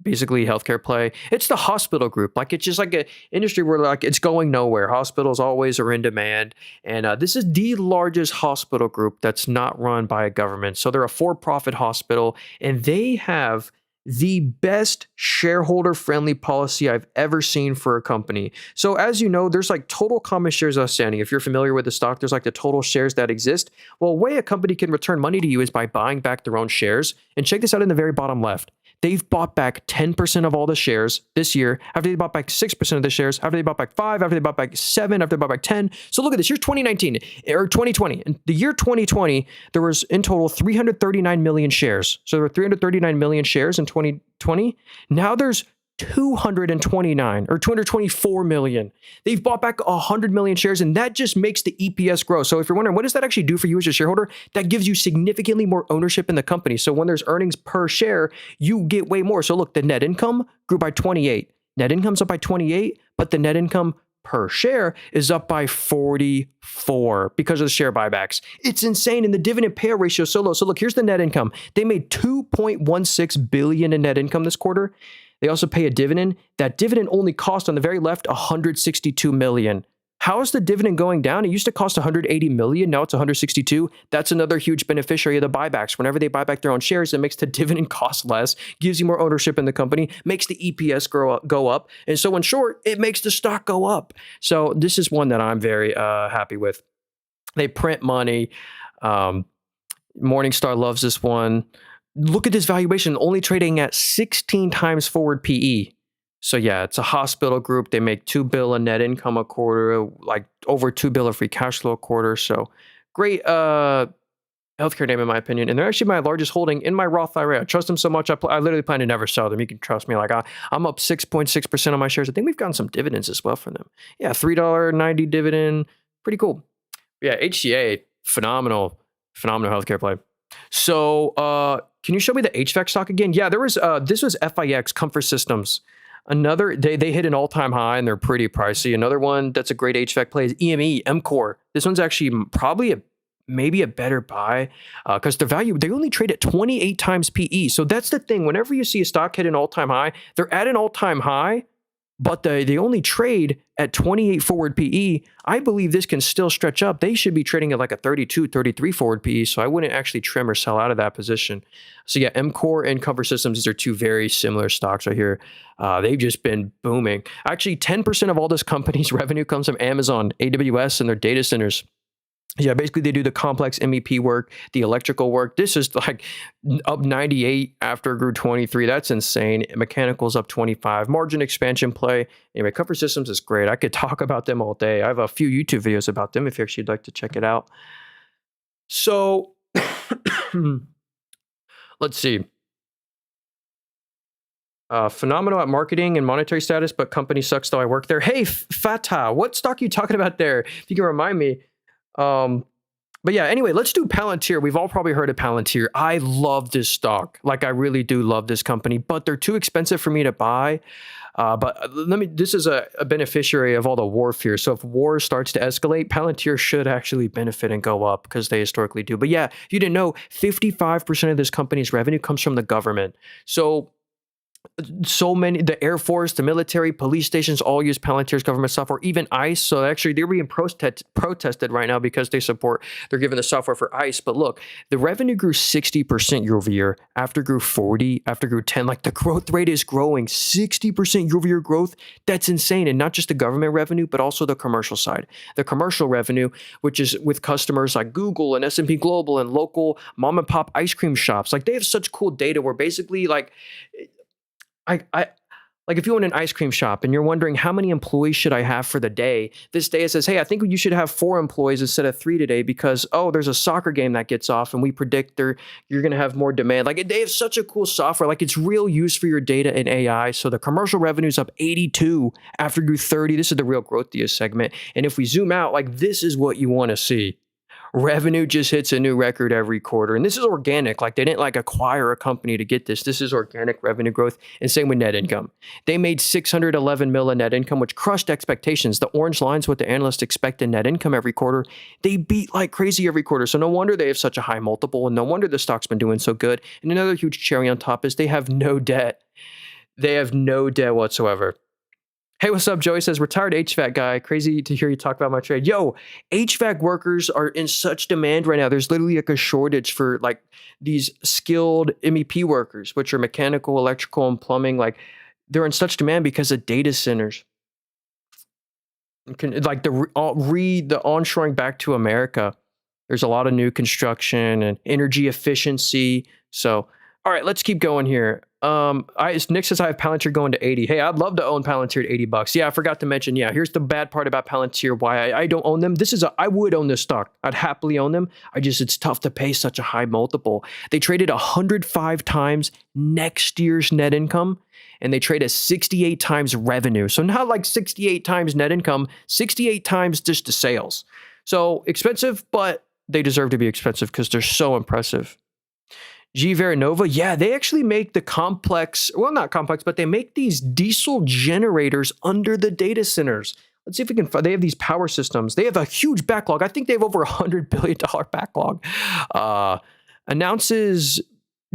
basically healthcare play. It's the hospital group. Like it's just like an industry where like it's going nowhere. Hospitals always are in demand. And this is the largest hospital group that's not run by a government. So they're a for-profit hospital and they have the best shareholder-friendly policy I've ever seen for a company. So as you know, there's like total common shares outstanding. If you're familiar with the stock, there's like the total shares that exist. Well, a way a company can return money to you is by buying back their own shares. And check this out in the very bottom left. They've bought back 10% of all the shares this year, after they bought back 6% of the shares, after they bought back 5, after they bought back 7, after they bought back 10. So look at this, year 2019, or 2020. In the year 2020, there was in total 339 million shares. So there were 339 million shares in 2020. Now there's 229 or 224 million. They've bought back 100 million shares, and that just makes the EPS grow. So if you're wondering, what does that actually do for you as a shareholder? That gives you significantly more ownership in the company. So when there's earnings per share, you get way more. So look, the net income grew by 28. Net income's up by 28, but the net income per share is up by 44 because of the share buybacks. It's insane. And the dividend payout ratio is so low. So look, here's the net income. They made 2.16 billion in net income this quarter. They also pay a dividend. That dividend only cost on the very left 162 million. How is the dividend going down? It used to cost 180 million. Now it's 162. That's another huge beneficiary of the buybacks. Whenever they buy back their own shares, it makes the dividend cost less, gives you more ownership in the company, makes the EPS go up. And so in short, it makes the stock go up. So this is one that I'm very happy with. They print money. Morningstar loves this one. Look at this valuation, only trading at 16 times forward PE. So yeah, it's a hospital group. They make $2 billion net income a quarter, like over $2 billion free cash flow a quarter. So great healthcare name in my opinion. And they're actually my largest holding in my Roth IRA. I trust them so much. I literally plan to never sell them. You can trust me. Like I'm up 6.6% on my shares. I think we've gotten some dividends as well from them. Yeah, $3.90 dividend. Pretty cool. Yeah, HCA, phenomenal healthcare play. So can you show me the HVAC stock again? Yeah, there was this was FIX, Comfort Systems. Another, they hit an all-time high and they're pretty pricey. Another one that's a great HVAC play is EME, MCore. This one's actually probably maybe a better buy because the value, they only trade at 28 times PE. So that's the thing. Whenever you see a stock hit an all-time high, they're at an all-time high, but they only trade at 28 forward PE. I believe this can still stretch up. They should be trading at like a 32, 33 forward PE. So I wouldn't actually trim or sell out of that position. So yeah, MCore and Comfort Systems, these are two very similar stocks right here. They've just been booming. Actually, 10% of all this company's revenue comes from Amazon, AWS, and their data centers. Yeah, basically they do the complex MEP work, the electrical work. This is like up 98 after it grew 23. That's insane. Mechanicals up 25. Margin expansion play. Anyway, Comfort Systems is great. I could talk about them all day. I have a few YouTube videos about them if you actually would like to check it out. So let's see. Phenomenal at marketing and monetary status, but company sucks though I work there. Hey, Fatah, what stock are you talking about there? If you can remind me. But yeah, anyway, let's do Palantir. We've all probably heard of Palantir. I love this stock. Like, I really do love this company, but they're too expensive for me to buy. But this is a beneficiary of all the war fear. So if war starts to escalate, Palantir should actually benefit and go up because they historically do. But yeah, you didn't know 55% of this company's revenue comes from the government. So many, the Air Force, the military, police stations all use Palantir's government software, even ICE. So actually they're being protested right now because they're giving the software for ICE. But look, the revenue grew 60% year over year, after grew 40, after grew 10. Like, the growth rate is growing 60% year over year growth. That's insane. And not just the government revenue, but also the commercial side. The commercial revenue, which is with customers like Google and S&P Global and local mom and pop ice cream shops. Like, they have such cool data where basically like, like, if you own an ice cream shop and you're wondering how many employees should I have for the day, this day it says, hey, I think you should have 4 employees instead of 3 today because, oh, there's a soccer game that gets off and we predict you're going to have more demand. Like, they have such a cool software. Like, it's real use for your data and AI. So the commercial revenue is up 82 after grew 30. This is the real growth thesis segment. And if we zoom out, like, this is what you want to see. Revenue just hits a new record every quarter. And this is organic. Like, they didn't like acquire a company to get this. This is organic revenue growth. And same with net income. They made $611 million in net income, which crushed expectations. The orange line's what the analysts expect in net income every quarter. They beat like crazy every quarter. So no wonder they have such a high multiple, and no wonder the stock's been doing so good. And another huge cherry on top is they have no debt. They have no debt whatsoever. Hey, what's up? Joey says, retired HVAC guy. Crazy to hear you talk about my trade. Yo, HVAC workers are in such demand right now. There's literally like a shortage for like these skilled MEP workers, which are mechanical, electrical, and plumbing. Like, they're in such demand because of data centers. Like the onshoring back to America. There's a lot of new construction and energy efficiency. So, all right, let's keep going here. Nick says I have Palantir going to 80. Hey, I'd love to own Palantir at $80. Yeah, I forgot to mention. Yeah, here's the bad part about Palantir. Why I don't own them. I would own this stock. I'd happily own them. It's tough to pay such a high multiple. They traded 105 times next year's net income, and they trade at 68 times revenue. So not like 68 times net income, 68 times just the sales. So expensive, but they deserve to be expensive because they're so impressive. Vernova, yeah, they actually make the not complex, but they make these diesel generators under the data centers. Let's see if we can find, they have these power systems. They have a huge backlog. I think they have over $100 billion backlog. Announces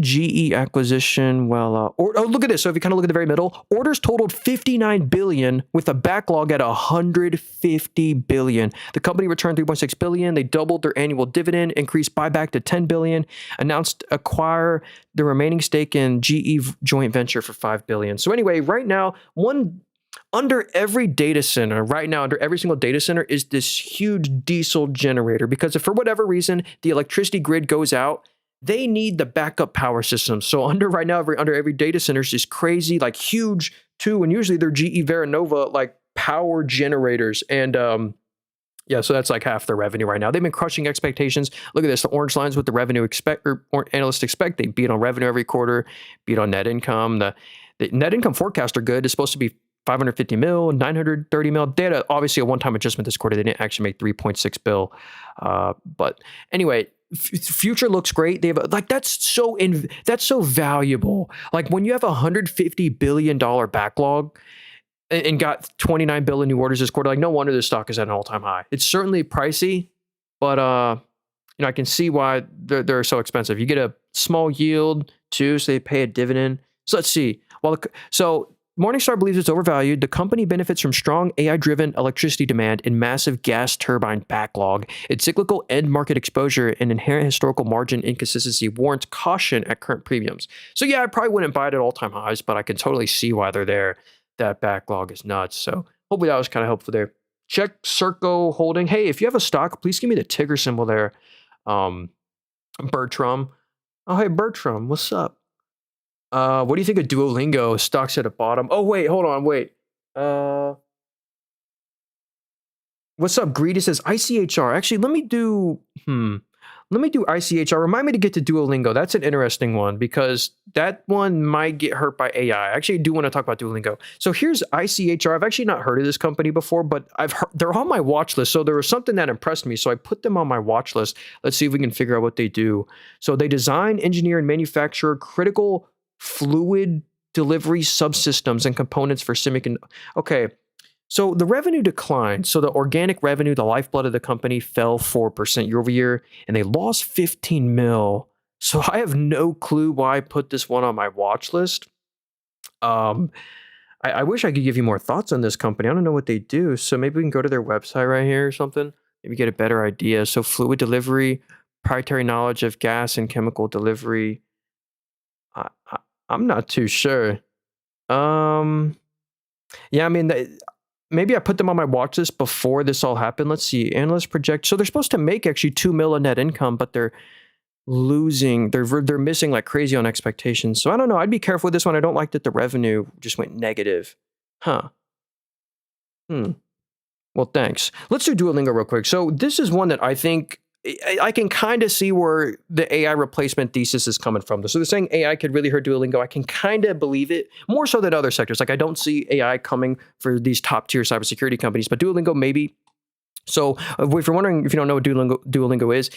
GE acquisition. Look at this. So if you kind of look at the very middle, orders totaled $59 billion with a backlog at $150 billion. The company returned $3.6 billion. They doubled their annual dividend, increased buyback to $10 billion, announced acquire the remaining stake in GE joint venture for $5 billion. So anyway, right now, under every data center, right now, under every single data center is this huge diesel generator, because if for whatever reason the electricity grid goes out, they need the backup power system. So under every data center is this crazy, like huge and usually they're GE Vernova like power generators. And so that's like half their revenue right now. They've been crushing expectations. Look at this, the orange lines with the revenue or analysts expect. They beat on revenue every quarter, beat on net income. The net income forecasts are good. It's supposed to be 550 mil, 930 mil. They had obviously a one-time adjustment this quarter. They didn't actually make 3.6 bill. But anyway, future looks great. They have that's so valuable. Like when you have $150 billion backlog and got 29 billion new orders this quarter, like no wonder this stock is at an all-time high. It's certainly pricey, but I can see why they're so expensive. You get a small yield too, so they pay a dividend. So let's see. Morningstar believes it's overvalued. The company benefits from strong AI-driven electricity demand and massive gas turbine backlog. Its cyclical end market exposure and inherent historical margin inconsistency warrants caution at current premiums. So yeah, I probably wouldn't buy it at all-time highs, but I can totally see why they're there. That backlog is nuts. So hopefully that was kind of helpful there. Check Circo Holding. Hey, if you have a stock, please give me the ticker symbol there. Um, Bertram. Oh, hey, Bertram, what's up? What do you think of Duolingo? Stocks at the bottom. Oh, wait, hold on, wait. Uh, What's up, Greedy says ICHR. Actually, let me do ICHR. Remind me to get to Duolingo. That's an interesting one because that one might get hurt by AI. I actually do want to talk about Duolingo. So here's ICHR. I've actually not heard of this company before, but I've heard they're on my watch list. So there was something that impressed me. So I put them on my watch list. Let's see if we can figure out what they do. So they design, engineer, and manufacture critical fluid delivery subsystems and components for semiconductor. Okay. So the revenue declined. So the organic revenue, the lifeblood of the company, fell 4% year over year, and they lost 15 mil. So I have no clue why I put this one on my watch list. Um, I wish I could give you more thoughts on this company. I don't know what they do. So maybe we can go to their website right here or something. Maybe get a better idea. So fluid delivery, proprietary knowledge of gas and chemical delivery. I, I, I'm not too sure. Um, yeah, I mean, maybe I put them on my watch list before this all happened. Let's see. Analysts project. So they're supposed to make actually 2 mil of net income, but they're losing. They're missing like crazy on expectations. So I don't know. I'd be careful with this one. I don't like that the revenue just went negative. Huh. Hmm. Well, thanks. Let's do Duolingo real quick. So this is one that I think I can kind of see where the AI replacement thesis is coming from. So they're saying AI could really hurt Duolingo. I can kind of believe it more so than other sectors. Like I don't see AI coming for these top tier cybersecurity companies, but Duolingo maybe. So if you're wondering, if you don't know what Duolingo is,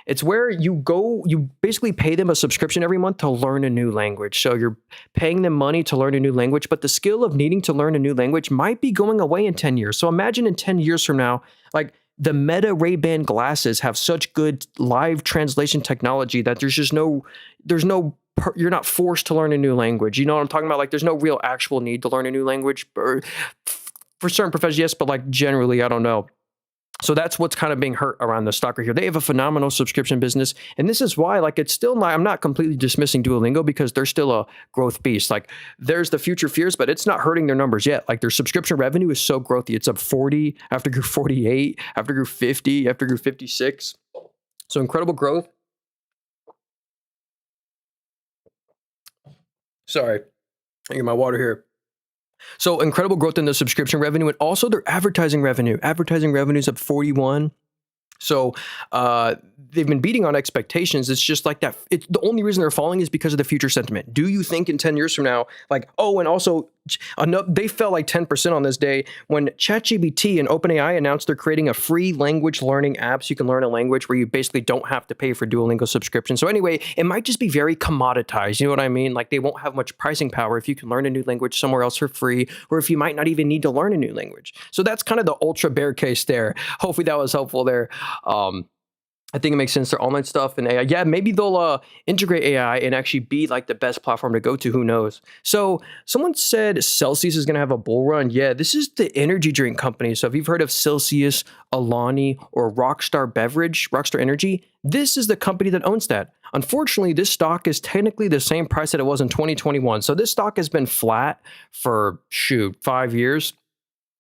it's where you go, you basically pay them a subscription every month to learn a new language. So you're paying them money to learn a new language, but the skill of needing to learn a new language might be going away in 10 years. So imagine in 10 years from now, like the Meta Ray-Ban glasses have such good live translation technology that you're not forced to learn a new language. You know what I'm talking about? Like there's no real actual need to learn a new language for certain professions, yes, but like generally, I don't know. So that's what's kind of being hurt around the stock right here. They have a phenomenal subscription business. And this is why, like, it's still not, I'm not completely dismissing Duolingo because they're still a growth beast. Like, there's the future fears, but it's not hurting their numbers yet. Like, their subscription revenue is so growthy. It's up 40, after grew 48, after grew 50, after grew 56. So incredible growth. Sorry, I get my water here. So incredible growth in the subscription revenue and also their advertising revenue. Advertising revenue is up 41. So they've been beating on expectations. It's just like that. It's the only reason they're falling is because of the future sentiment. Do you think in 10 years from now, like, oh, and also they fell like 10% on this day when ChatGPT and OpenAI announced they're creating a free language learning app so you can learn a language where you basically don't have to pay for Duolingo subscription. So anyway, it might just be very commoditized. You know what I mean? Like they won't have much pricing power if you can learn a new language somewhere else for free, or if you might not even need to learn a new language. So that's kind of the ultra bear case there. Hopefully that was helpful there. I think it makes sense. Their online stuff and AI. Yeah, maybe they'll integrate AI and actually be like the best platform to go to. Who knows? So someone said Celsius is going to have a bull run. Yeah, this is the energy drink company. So if you've heard of Celsius, Alani, or Rockstar Energy, this is the company that owns that. Unfortunately, this stock is technically the same price that it was in 2021. So this stock has been flat for 5 years.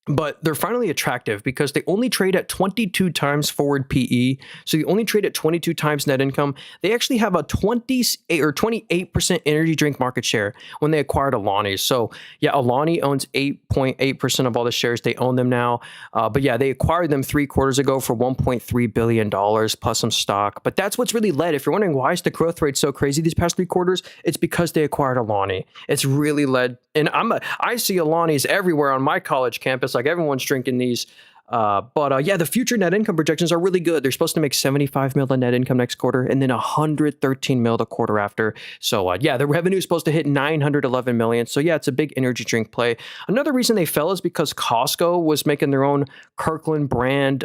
But they're finally attractive because they only trade at 22 times forward PE. So they only trade at 22 times net income. They actually have a 28 or 28% energy drink market share when they acquired Alani. So yeah, Alani owns 8.8% of all the shares. They own them now. But yeah, they acquired them 3 quarters ago for $1.3 billion plus some stock. But that's what's really led. If you're wondering why is the growth rate so crazy these past 3 quarters, it's because they acquired Alani. It's really led. And I see Alani's everywhere on my college campus. Like everyone's drinking these. But yeah, the future net income projections are really good. They're supposed to make 75 mil in net income next quarter and then 113 mil the quarter after. So yeah, the revenue is supposed to hit 911 million. So yeah, it's a big energy drink play. Another reason they fell is because Costco was making their own Kirkland brand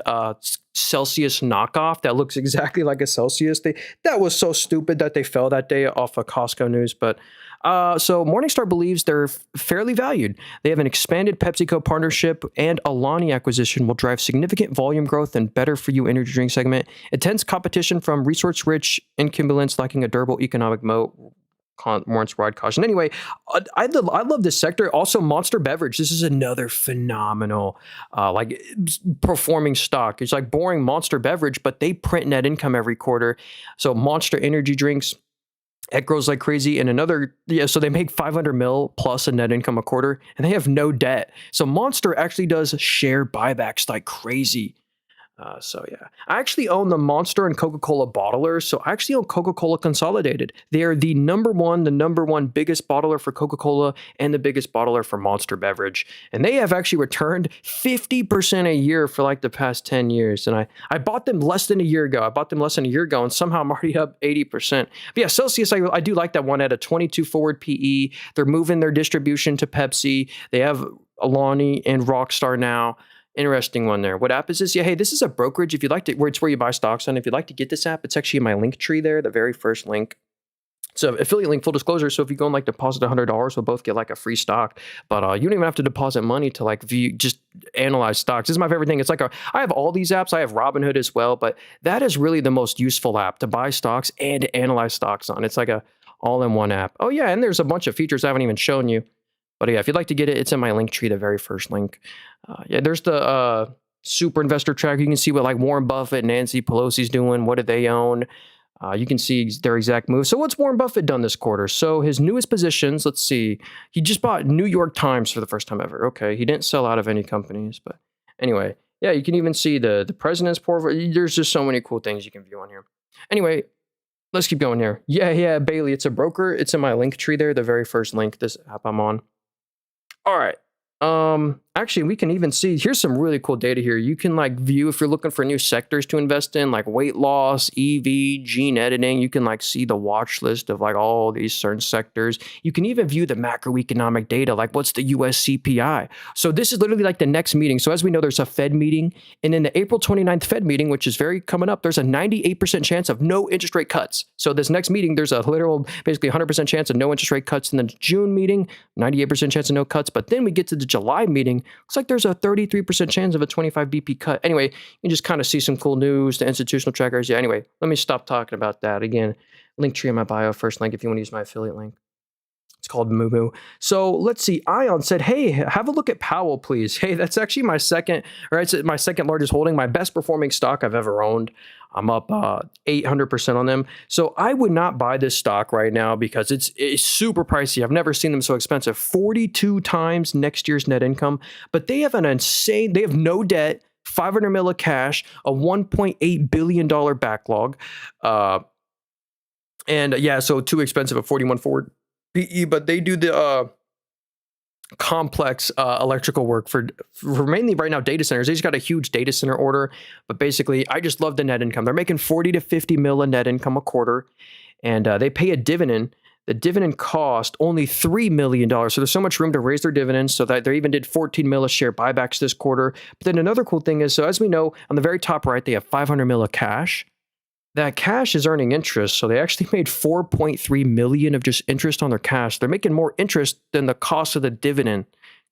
Celsius knockoff that looks exactly like a Celsius. That was so stupid that they fell that day off of Costco news. But so Morningstar believes they're fairly valued. They have an expanded PepsiCo partnership and Alani acquisition will drive significant volume growth and better for you energy drink segment. Intense competition from resource-rich incumbents lacking a durable economic moat warrants wide caution. Anyway, I love this sector. Also, Monster Beverage. This is another phenomenal, performing stock. It's like boring Monster Beverage, but they print net income every quarter. So Monster Energy drinks, it grows like crazy. And so they make 500 mil plus a net income a quarter, and they have no debt. So Monster actually does share buybacks like crazy. I actually own the Monster and Coca-Cola bottlers. So I actually own Coca-Cola Consolidated. They are the number one biggest bottler for Coca-Cola and the biggest bottler for Monster Beverage. And they have actually returned 50% a year for like the past 10 years. And I bought them less than a year ago. And somehow I'm already up 80%. But yeah, Celsius, I do like that one at a 22 forward PE. They're moving their distribution to Pepsi. They have Alani and Rockstar now. Interesting one there. What app is this? Yeah, hey, this is a brokerage. If you'd like to, it's where you buy stocks on. If you'd like to get this app, it's actually in my link tree there, the very first link. It's an affiliate link, full disclosure. So if you go and like deposit $100, we'll both get like a free stock. But you don't even have to deposit money to like just analyze stocks. This is my favorite thing. It's like I have all these apps. I have Robinhood as well, but that is really the most useful app to buy stocks and to analyze stocks on. It's like a all-in-one app. Oh yeah, and there's a bunch of features I haven't even shown you. But yeah, if you'd like to get it, it's in my link tree, the very first link. There's the super investor tracker. You can see what like Warren Buffett and Nancy Pelosi's doing. What do they own? You can see their exact moves. So what's Warren Buffett done this quarter? So his newest positions, let's see. He just bought New York Times for the first time ever. Okay, he didn't sell out of any companies. But anyway, yeah, you can even see the president's portfolio. There's just so many cool things you can view on here. Anyway, let's keep going here. Yeah, Bailey, it's a broker. It's in my link tree there, the very first link, this app I'm on. All right. Actually, we can even see, here's some really cool data here. You can like view if you're looking for new sectors to invest in, like weight loss, EV, gene editing. You can like see the watch list of like all these certain sectors. You can even view the macroeconomic data, like what's the US CPI. So this is literally like the next meeting. So as we know, there's a Fed meeting, and in the April 29th Fed meeting, which is very coming up, there's a 98% chance of no interest rate cuts. So this next meeting, there's a literal, basically 100% chance of no interest rate cuts. In the June meeting, 98% chance of no cuts. But then we get to the July meeting, looks like there's a 33% chance of a 25 BP cut. Anyway, you can just kind of see some cool news, the institutional trackers. Yeah, anyway, let me stop talking about that. Again, link tree in my bio, first link if you want to use my affiliate link. It's called Moomoo. So let's see. Ion said, hey, have a look at Powell, please. Hey, that's actually my second largest holding, my best performing stock I've ever owned. I'm up 800% on them. So I would not buy this stock right now because it's super pricey. I've never seen them so expensive. 42 times next year's net income. But they have they have no debt, 500 mil of cash, a $1.8 billion backlog. So too expensive at 41 forward PE, but they do the complex electrical work for mainly right now data centers. They just got a huge data center order, but basically I just love the net income. They're making 40 to 50 mil in net income a quarter, and they pay a dividend. The dividend cost only $3 million. So there's so much room to raise their dividends, so that they even did 14 mil of share buybacks this quarter. But then another cool thing is, so as we know, on the very top right, they have 500 mil of cash. That cash is earning interest. So they actually made $4.3 million of just interest on their cash. They're making more interest than the cost of the dividend.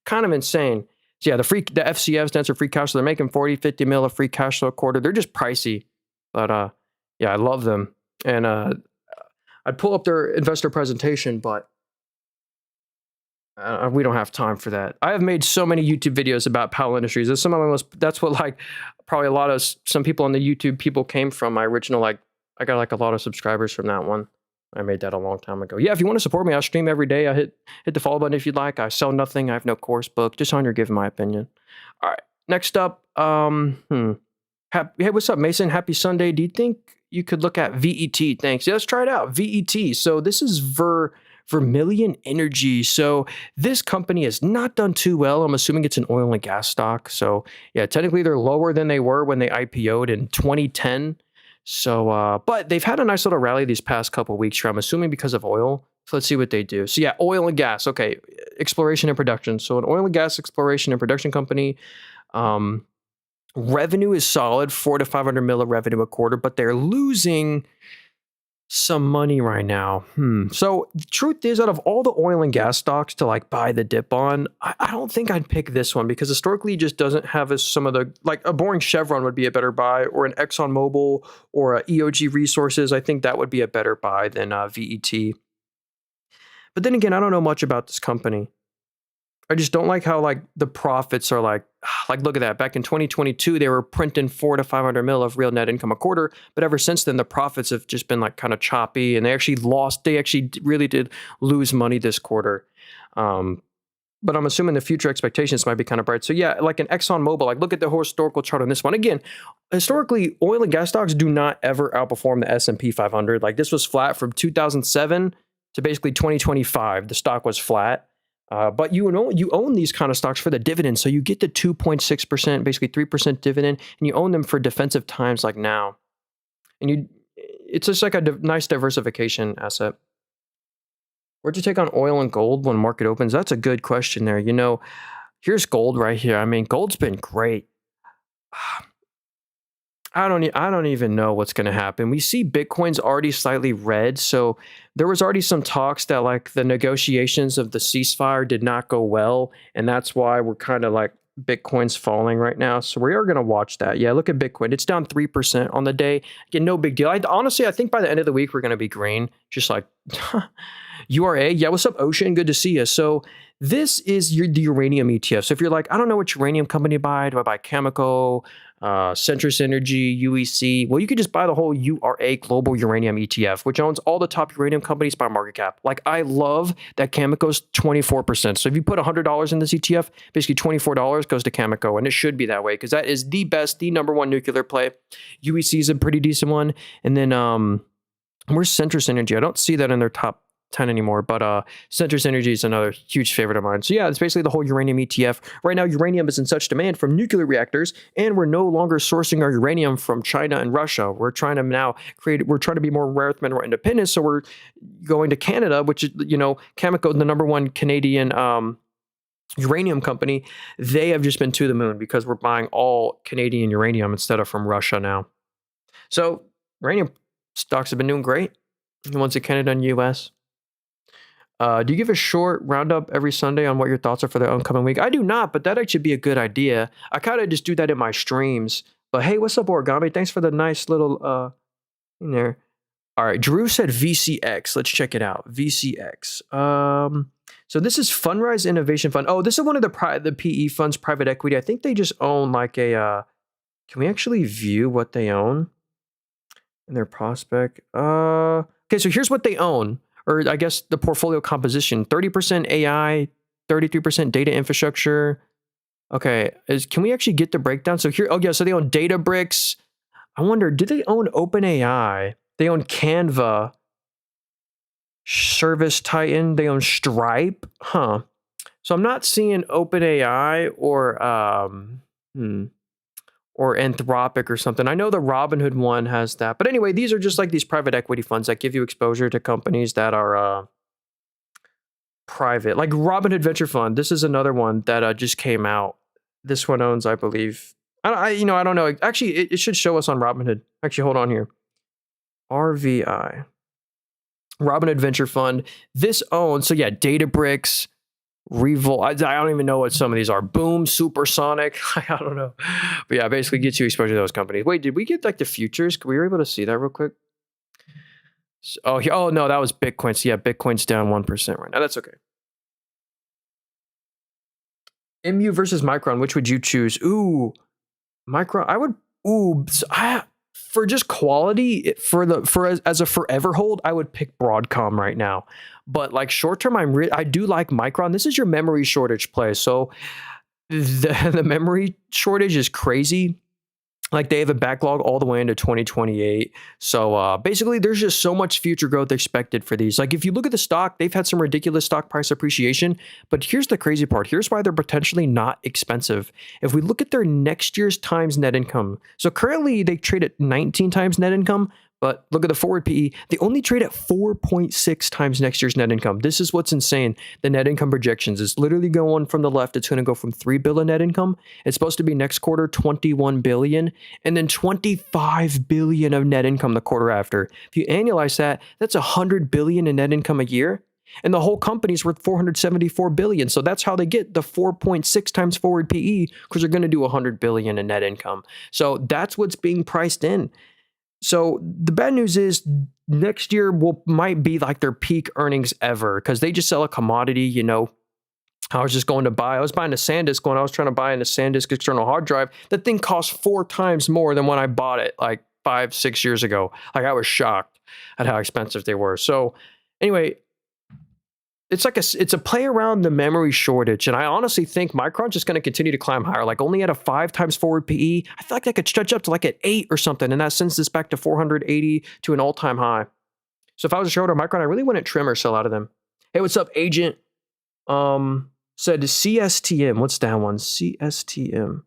Kind of insane. So yeah, the FCF stands for free cash flow. They're making 40, 50 mil of free cash flow a quarter. They're just pricey. But yeah, I love them. And I'd pull up their investor presentation, but we don't have time for that. I have made so many YouTube videos about Powell Industries. That's what like probably some people on the YouTube people came from. My original, I got a lot of subscribers from that one. I made that a long time ago. Yeah, if you want to support me, I stream every day. I hit the follow button if you'd like. I sell nothing. I have no course book. Just on your giving my opinion. All right. Next up, hey, what's up, Mason? Happy Sunday. Do you think you could look at VET? Thanks. Yeah, let's try it out. VET. So this is Vermilion Energy. So this company has not done too well. I'm assuming it's an oil and gas stock. So yeah, technically they're lower than they were when they IPO'd in 2010. So, but they've had a nice little rally these past couple of weeks here, I'm assuming because of oil. So let's see what they do. So yeah, oil and gas. Okay. Exploration and production. So an oil and gas exploration and production company. Revenue is solid, 400 to 500 mil of revenue a quarter, but they're losing some money right now. So the truth is, out of all the oil and gas stocks to like buy the dip on, I don't think I'd pick this one because historically it just doesn't have some of the, like a boring Chevron would be a better buy, or an Exxon Mobil or a EOG Resources. I think that would be a better buy than VET. But then again, I don't know much about this company. I just don't like how like the profits are like look at that. Back in 2022, they were printing 400 to 500 mil of real net income a quarter, but ever since then, the profits have just been like kind of choppy, and they actually really did lose money this quarter. But I'm assuming the future expectations might be kind of bright. So yeah, like an Exxon Mobil, like look at the historical chart on this one. Again, historically, oil and gas stocks do not ever outperform the S&P 500. Like this was flat from 2007 to basically 2025. The stock was flat. But you own these kind of stocks for the dividend. So you get the 2.6%, basically 3% dividend, and you own them for defensive times like now. And it's just like a nice diversification asset. Where'd you take on oil and gold when market opens? That's a good question there. Here's gold right here. I mean, gold's been great. I don't even know what's going to happen. We see Bitcoin's already slightly red. So there was already some talks that like the negotiations of the ceasefire did not go well. And that's why we're kind of like Bitcoin's falling right now. So we are going to watch that. Yeah, look at Bitcoin. It's down 3% on the day. Again, no big deal. Honestly, I think by the end of the week, we're going to be green. Just like URA. Yeah, what's up, Ocean? Good to see you. So this is the uranium ETF. So if you're like, I don't know which uranium company to buy. Do I buy Cameco, Centrus Energy, UEC? Well, you could just buy the whole URA Global Uranium ETF, which owns all the top uranium companies by market cap. Like, I love that Cameco's 24%. So if you put $100 in this ETF, basically $24 goes to Cameco, and it should be that way because that is the best, the number one nuclear play. UEC is a pretty decent one. And then where's Centrus Energy? I don't see that in their top 10 anymore, but Centrus Energy is another huge favorite of mine. So yeah, it's basically the whole uranium ETF. Right now, uranium is in such demand from nuclear reactors, and we're no longer sourcing our uranium from China and Russia. We're trying to be more rare earth mineral independent, so we're going to Canada, which is, Cameco, the number one Canadian uranium company. They have just been to the moon because we're buying all Canadian uranium instead of from Russia now. So uranium stocks have been doing great. The ones in Canada and US. Do you give a short roundup every Sunday on what your thoughts are for the upcoming week? I do not, but that actually be a good idea. I kind of just do that in my streams. But hey, what's up, Origami? Thanks for the nice little thing there. All right, Drew said VCX. Let's check it out. VCX. So this is Fundrise Innovation Fund. Oh, this is one of the PE funds, private equity. I think they just own like a. Can we actually view what they own in their prospect? Okay, so here's what they own. Or I guess the portfolio composition, 30% AI, 33% data infrastructure. Okay, can we actually get the breakdown? So here, so they own Databricks. I wonder, do they own OpenAI? They own Canva, Service Titan. They own Stripe. Huh. So I'm not seeing OpenAI or Anthropic or something. I know the Robinhood one has that. But anyway, these are just like these private equity funds that give you exposure to companies that are private. Like Robinhood Venture Fund. This is another one that just came out. This one owns, I believe. I don't know. Actually, it should show us on Robinhood. Actually, hold on here. RVI. Robinhood Venture Fund. This owns, so yeah, Databricks, Revolt. I don't even know what some of these are. Boom, Supersonic. I don't know. But yeah, basically gets you exposure to those companies. Wait, did we get like the futures? We were able to see that real quick. Oh no, that was Bitcoin. So yeah, Bitcoin's down 1% right now. That's okay. MU versus Micron. Which would you choose? Ooh, Micron. I would. For just quality, as a forever hold, I would pick Broadcom right now. But like short term, I do like Micron. This is your memory shortage play. So the memory shortage is crazy. Like they have a backlog all the way into 2028. So basically, there's just so much future growth expected for these. Like if you look at the stock, they've had some ridiculous stock price appreciation. But here's the crazy part. Here's why they're potentially not expensive. If we look at their next year's times net income. So currently they trade at 19 times net income. But look at the forward PE. They only trade at 4.6 times next year's net income. This is what's insane. The net income projections is literally going from the left. It's going to go from $3 billion net income. It's supposed to be next quarter, $21 billion, and then $25 billion of net income the quarter after. If you annualize that, that's $100 billion in net income a year. And the whole company's worth $474 billion. So that's how they get the 4.6 times forward PE, because they're going to do $100 billion in net income. So that's what's being priced in. So the bad news is next year might be like their peak earnings ever because they just sell a commodity, I was just going to buy, I was buying a SanDisk when I was trying to buy a SanDisk external hard drive. That thing cost 4 times more than when I bought it like 5-6 years ago. Like I was shocked at how expensive they were. So anyway, it's a play around the memory shortage. And I honestly think Micron's just going to continue to climb higher, like only at a 5 times forward PE. I feel like that could stretch up to like at 8 or something. And that sends this back to 480 to an all-time high. So if I was a shareholder of Micron, I really wouldn't trim or sell out of them. Hey, what's up, Agent? Said CSTM. What's that one? CSTM.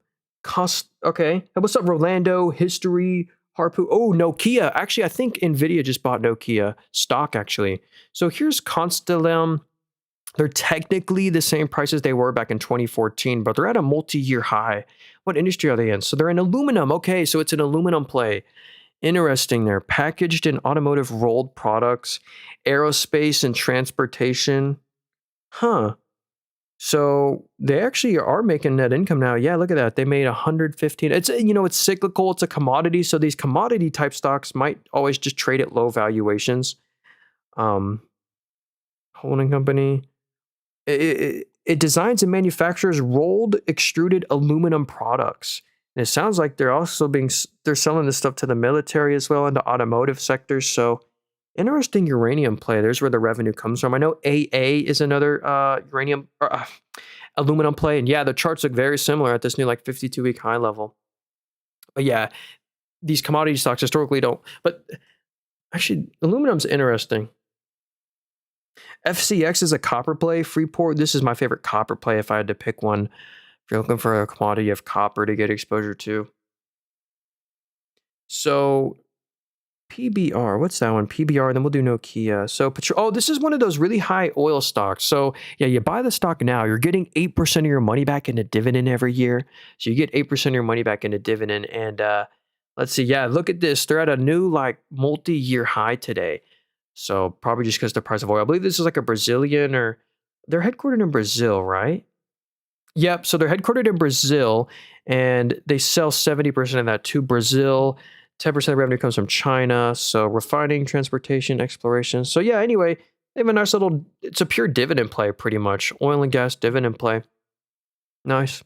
Okay. Hey, what's up, Rolando? History. Harpu. Oh, Nokia. Actually, I think NVIDIA just bought Nokia stock, actually. So here's Constellation. They're technically the same prices they were back in 2014, but they're at a multi-year high. What industry are they in? So they're in aluminum. Okay, so it's an aluminum play. Interesting there. Packaged and automotive rolled products, aerospace and transportation. Huh. So they actually are making net income now. Yeah, look at that. They made 115. It's cyclical. It's a commodity. So these commodity type stocks might always just trade at low valuations. Holding company. It designs and manufactures rolled extruded aluminum products. And it sounds like they're selling this stuff to the military as well, and the automotive sectors. So interesting uranium play. There's where the revenue comes from. I know AA is another uranium aluminum play. And yeah, the charts look very similar at this new like 52-week high level. But yeah, these commodity stocks historically don't. But actually, aluminum's interesting. FCX is a copper play. Freeport, this is my favorite copper play if I had to pick one. If you're looking for a commodity of copper to get exposure to. So PBR, what's that one? PBR, and then we'll do Nokia. So, this is one of those really high oil stocks. So, yeah, you buy the stock now, you're getting 8% of your money back into dividend every year. So, you get 8% of your money back into dividend. And let's see, yeah, look at this. They're at a new, like, multi-year high today. So, probably just because the price of oil. I believe this is like a Brazilian they're headquartered in Brazil, right? Yep. So, they're headquartered in Brazil, and they sell 70% of that to Brazil. 10% of the revenue comes from China. So refining, transportation, exploration. So yeah, anyway, they have a nice it's a pure dividend play pretty much. Oil and gas dividend play. Nice.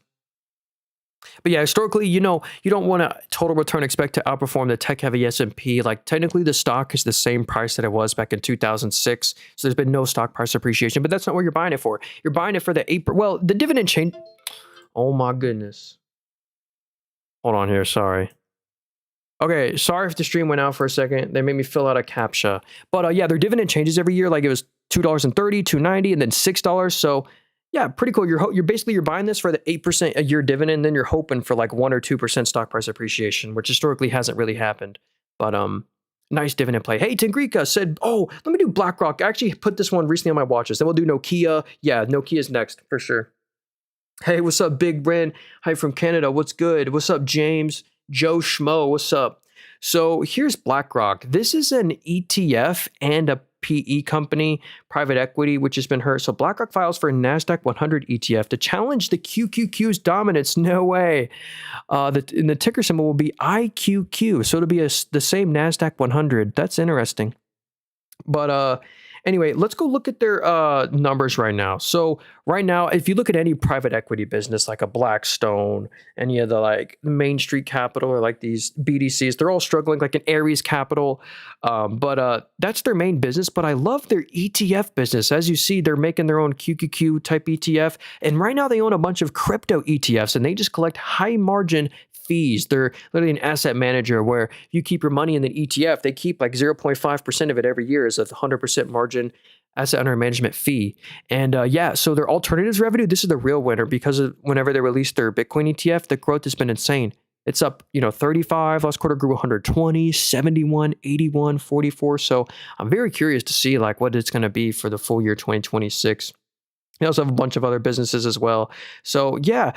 But yeah, historically, you don't want to total return expect to outperform the tech-heavy S&P. Like technically the stock is the same price that it was back in 2006. So there's been no stock price appreciation, but that's not what you're buying it for. You're buying it for the the dividend change. Oh my goodness. Hold on here. Sorry. Okay, sorry if the stream went out for a second. They made me fill out a CAPTCHA. But yeah, their dividend changes every year. Like it was $2.30, $2.90, and then $6. So yeah, pretty cool. You're buying this for the 8% a year dividend, then you're hoping for like 1 or 2% stock price appreciation, which historically hasn't really happened. But nice dividend play. Hey, Tingrika said, oh, let me do BlackRock. I actually put this one recently on my watch list. Then we'll do Nokia. Yeah, Nokia's next for sure. Hey, what's up, Big Bren? Hi from Canada. What's good? What's up, James? Joe Schmo, what's up? So here's BlackRock. This is an ETF and a PE company, private equity, which has been hurt. So BlackRock files for a NASDAQ 100 ETF to challenge the QQQ's dominance. No way. And the ticker symbol will be IQQ. So it'll be the same NASDAQ 100. That's interesting. But anyway, let's go look at their numbers right now. So right now, if you look at any private equity business like a Blackstone, any of the like Main Street Capital or like these BDCs, they're all struggling, like an Ares Capital. But that's their main business. But I love their ETF business. As you see, they're making their own QQQ type ETF. And right now they own a bunch of crypto ETFs, and they just collect high margin fees. They're literally an asset manager where you keep your money in the ETF, they keep like 0.5% of it every year as a 100% margin asset under management fee. And yeah, so their alternatives revenue, this is the real winner because of whenever they released their Bitcoin ETF, the growth has been insane. It's up, 35, last quarter grew 120, 71, 81, 44. So I'm very curious to see like what it's going to be for the full year 2026. They also have a bunch of other businesses as well. So yeah,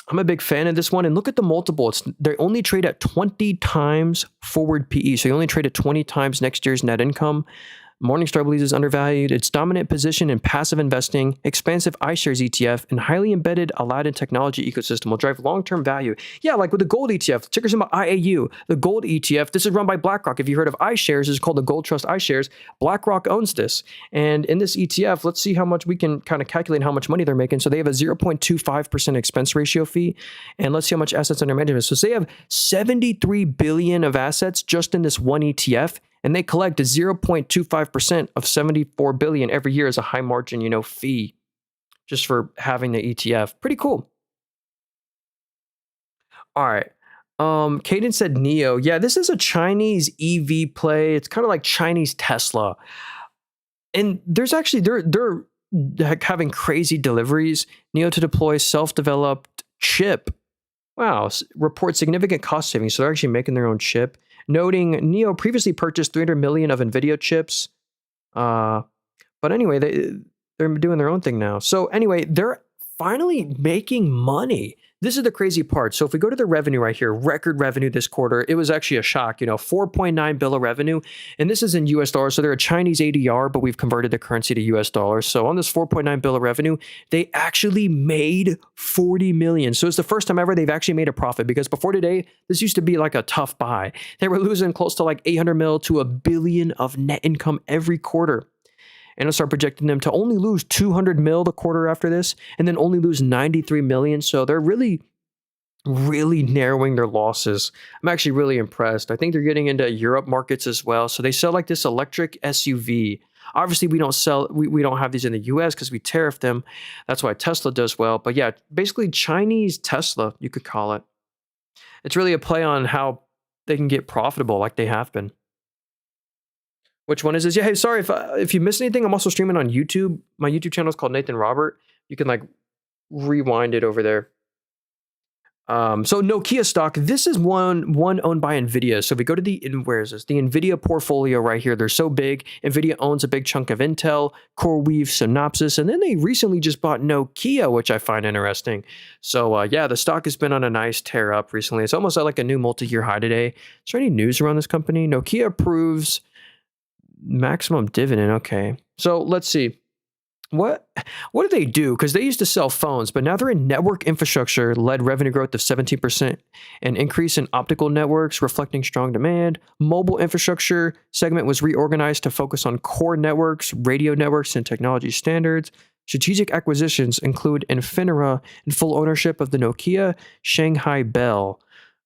I'm a big fan of this one. And look at the multiple. They only trade at 20 times forward PE. So you only trade at 20 times next year's net income. Morningstar believes it's undervalued. Its dominant position in passive investing, expansive iShares ETF, and highly embedded Aladdin technology ecosystem will drive long-term value. Yeah, like with the gold ETF, ticker symbol IAU, the gold ETF. This is run by BlackRock. If you heard of iShares, it's called the Gold Trust iShares. BlackRock owns this. And in this ETF, let's see how much we can kind of calculate how much money they're making. So they have a 0.25% expense ratio fee. And let's see how much assets under management. So they have 73 billion of assets just in this one ETF. And they collect a 0.25% of 74 billion every year as a high margin, fee just for having the ETF. Pretty cool. All right. Caden said Nio. Yeah, this is a Chinese EV play. It's kind of like Chinese Tesla. And there's actually they're having crazy deliveries. Nio to deploy self-developed chip. Wow, report significant cost savings. So they're actually making their own chip. Noting Nio previously purchased 300 million of NVIDIA chips. But anyway, they're doing their own thing now. So anyway, they're finally making money. This is the crazy part. So if we go to the revenue right here, record revenue this quarter, it was actually a shock, 4.9 bill of revenue. And this is in US dollars. So they're a Chinese ADR, but we've converted the currency to US dollars. So on this 4.9 bill of revenue, they actually made 40 million. So it's the first time ever they've actually made a profit, because before today, this used to be like a tough buy. They were losing close to like 800 mil to $1 billion of net income every quarter. Analysts are projecting them to only lose 200 mil the quarter after this, and then only lose 93 million. So they're really, really narrowing their losses. I'm actually really impressed. I think they're getting into Europe markets as well. So they sell like this electric SUV. Obviously, we don't have these in the US because we tariff them. That's why Tesla does well. But yeah, basically Chinese Tesla, you could call it. It's really a play on how they can get profitable like they have been. Which one is this? Yeah, hey, sorry if you missed anything. I'm also streaming on YouTube. My YouTube channel is called Nathan Robert. You can like rewind it over there. So Nokia stock. This is one owned by NVIDIA. So if we go to where is this? The NVIDIA portfolio right here. They're so big. NVIDIA owns a big chunk of Intel, CoreWeave, Synopsys, and then they recently just bought Nokia, which I find interesting. So yeah, the stock has been on a nice tear up recently. It's almost like a new multi-year high today. Is there any news around this company? Nokia approves maximum dividend. Okay. So let's see. What do they do? Because they used to sell phones, but now they're in network infrastructure, led revenue growth of 17%, an increase in optical networks reflecting strong demand. Mobile infrastructure segment was reorganized to focus on core networks, radio networks, and technology standards. Strategic acquisitions include FINRA and full ownership of the Nokia Shanghai Bell.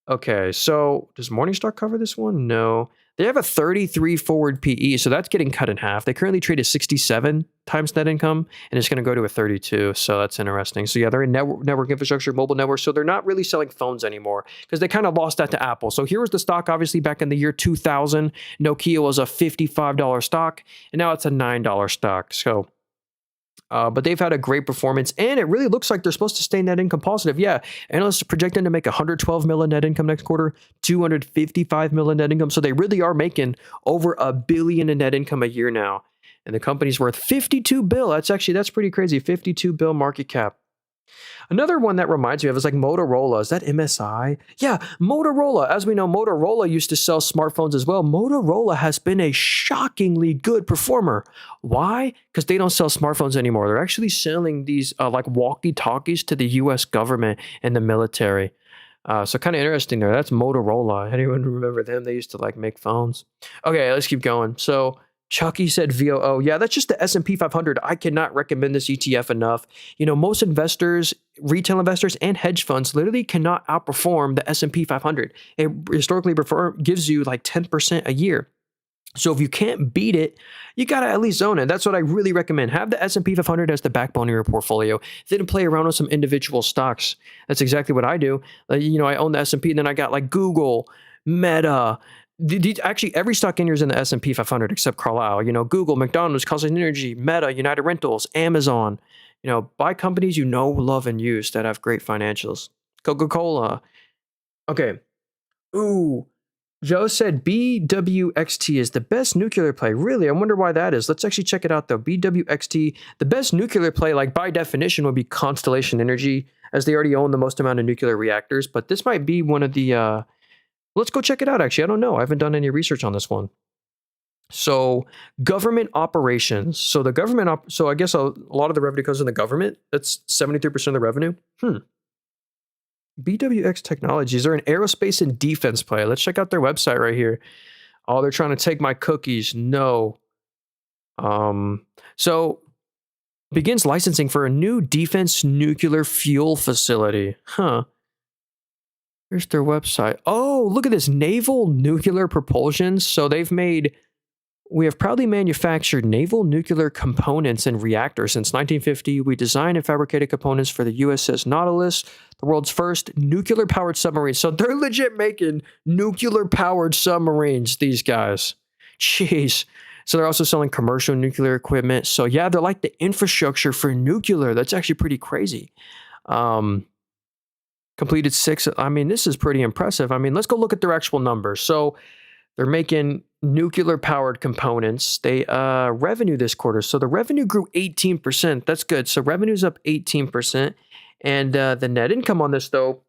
Okay, so does Morningstar cover this one? No. They have a 33 forward PE, so that's getting cut in half. They currently trade at 67 times net income, and it's going to go to a 32, so that's interesting. So yeah, they're in network infrastructure, mobile networks, so they're not really selling phones anymore because they kind of lost that to Apple. So here was the stock, obviously, back in the year 2000. Nokia was a $55 stock, and now it's a $9 stock. So but they've had a great performance, and it really looks like they're supposed to stay net income positive. Yeah, analysts are projecting to make 112 million net income next quarter, 255 million net income. So they really are making over $1 billion in net income a year now. And the company's worth 52 bill. That's pretty crazy. 52 bill market cap. Another one that reminds me of is like Motorola. Is that MSI? Yeah, Motorola. As we know, Motorola used to sell smartphones as well. Motorola has been a shockingly good performer. Why? Because they don't sell smartphones anymore. They're actually selling these like walkie-talkies to the US government and the military. So kind of interesting there. That's Motorola. Anyone remember them? They used to like make phones. Okay, let's keep going. So Chucky said VOO. Yeah, that's just the S&P 500. I cannot recommend this ETF enough. Most investors, retail investors, and hedge funds literally cannot outperform the S&P 500. It historically gives you like 10% a year. So if you can't beat it, you got to at least own it. That's what I really recommend. Have the S&P 500 as the backbone of your portfolio. Then play around with some individual stocks. That's exactly what I do. I own the S&P, and then I got like Google, Meta. Actually, every stock in here is in the S&P 500 except Carlisle. Google, McDonald's, Constellation Energy, Meta, United Rentals, Amazon. Buy companies love, and use that have great financials. Coca-Cola. Okay. Ooh. Joe said BWXT is the best nuclear play. Really? I wonder why that is. Let's actually check it out, though. BWXT, the best nuclear play, like by definition, would be Constellation Energy, as they already own the most amount of nuclear reactors. But this might be one of the... let's go check it out, actually. I don't know. I haven't done any research on this one. So government operations. So the government, so I guess a lot of the revenue comes in the government. That's 73% of the revenue. BWX Technologies are an aerospace and defense play. Let's check out their website right here. Oh, they're trying to take my cookies. No. So begins licensing for a new defense nuclear fuel facility. Here's their website. Oh, look at this. Naval nuclear propulsion. So we have proudly manufactured naval nuclear components and reactors since 1950. We designed and fabricated components for the USS Nautilus, the world's first nuclear-powered submarine. So they're legit making nuclear-powered submarines, these guys. Jeez. So they're also selling commercial nuclear equipment. So yeah, they're like the infrastructure for nuclear. That's actually pretty crazy. Completed 6. I mean, this is pretty impressive. I mean, let's go look at their actual numbers. So they're making nuclear-powered components. They revenue this quarter. So the revenue grew 18%. That's good. So revenue's up 18%. And the net income on this, though,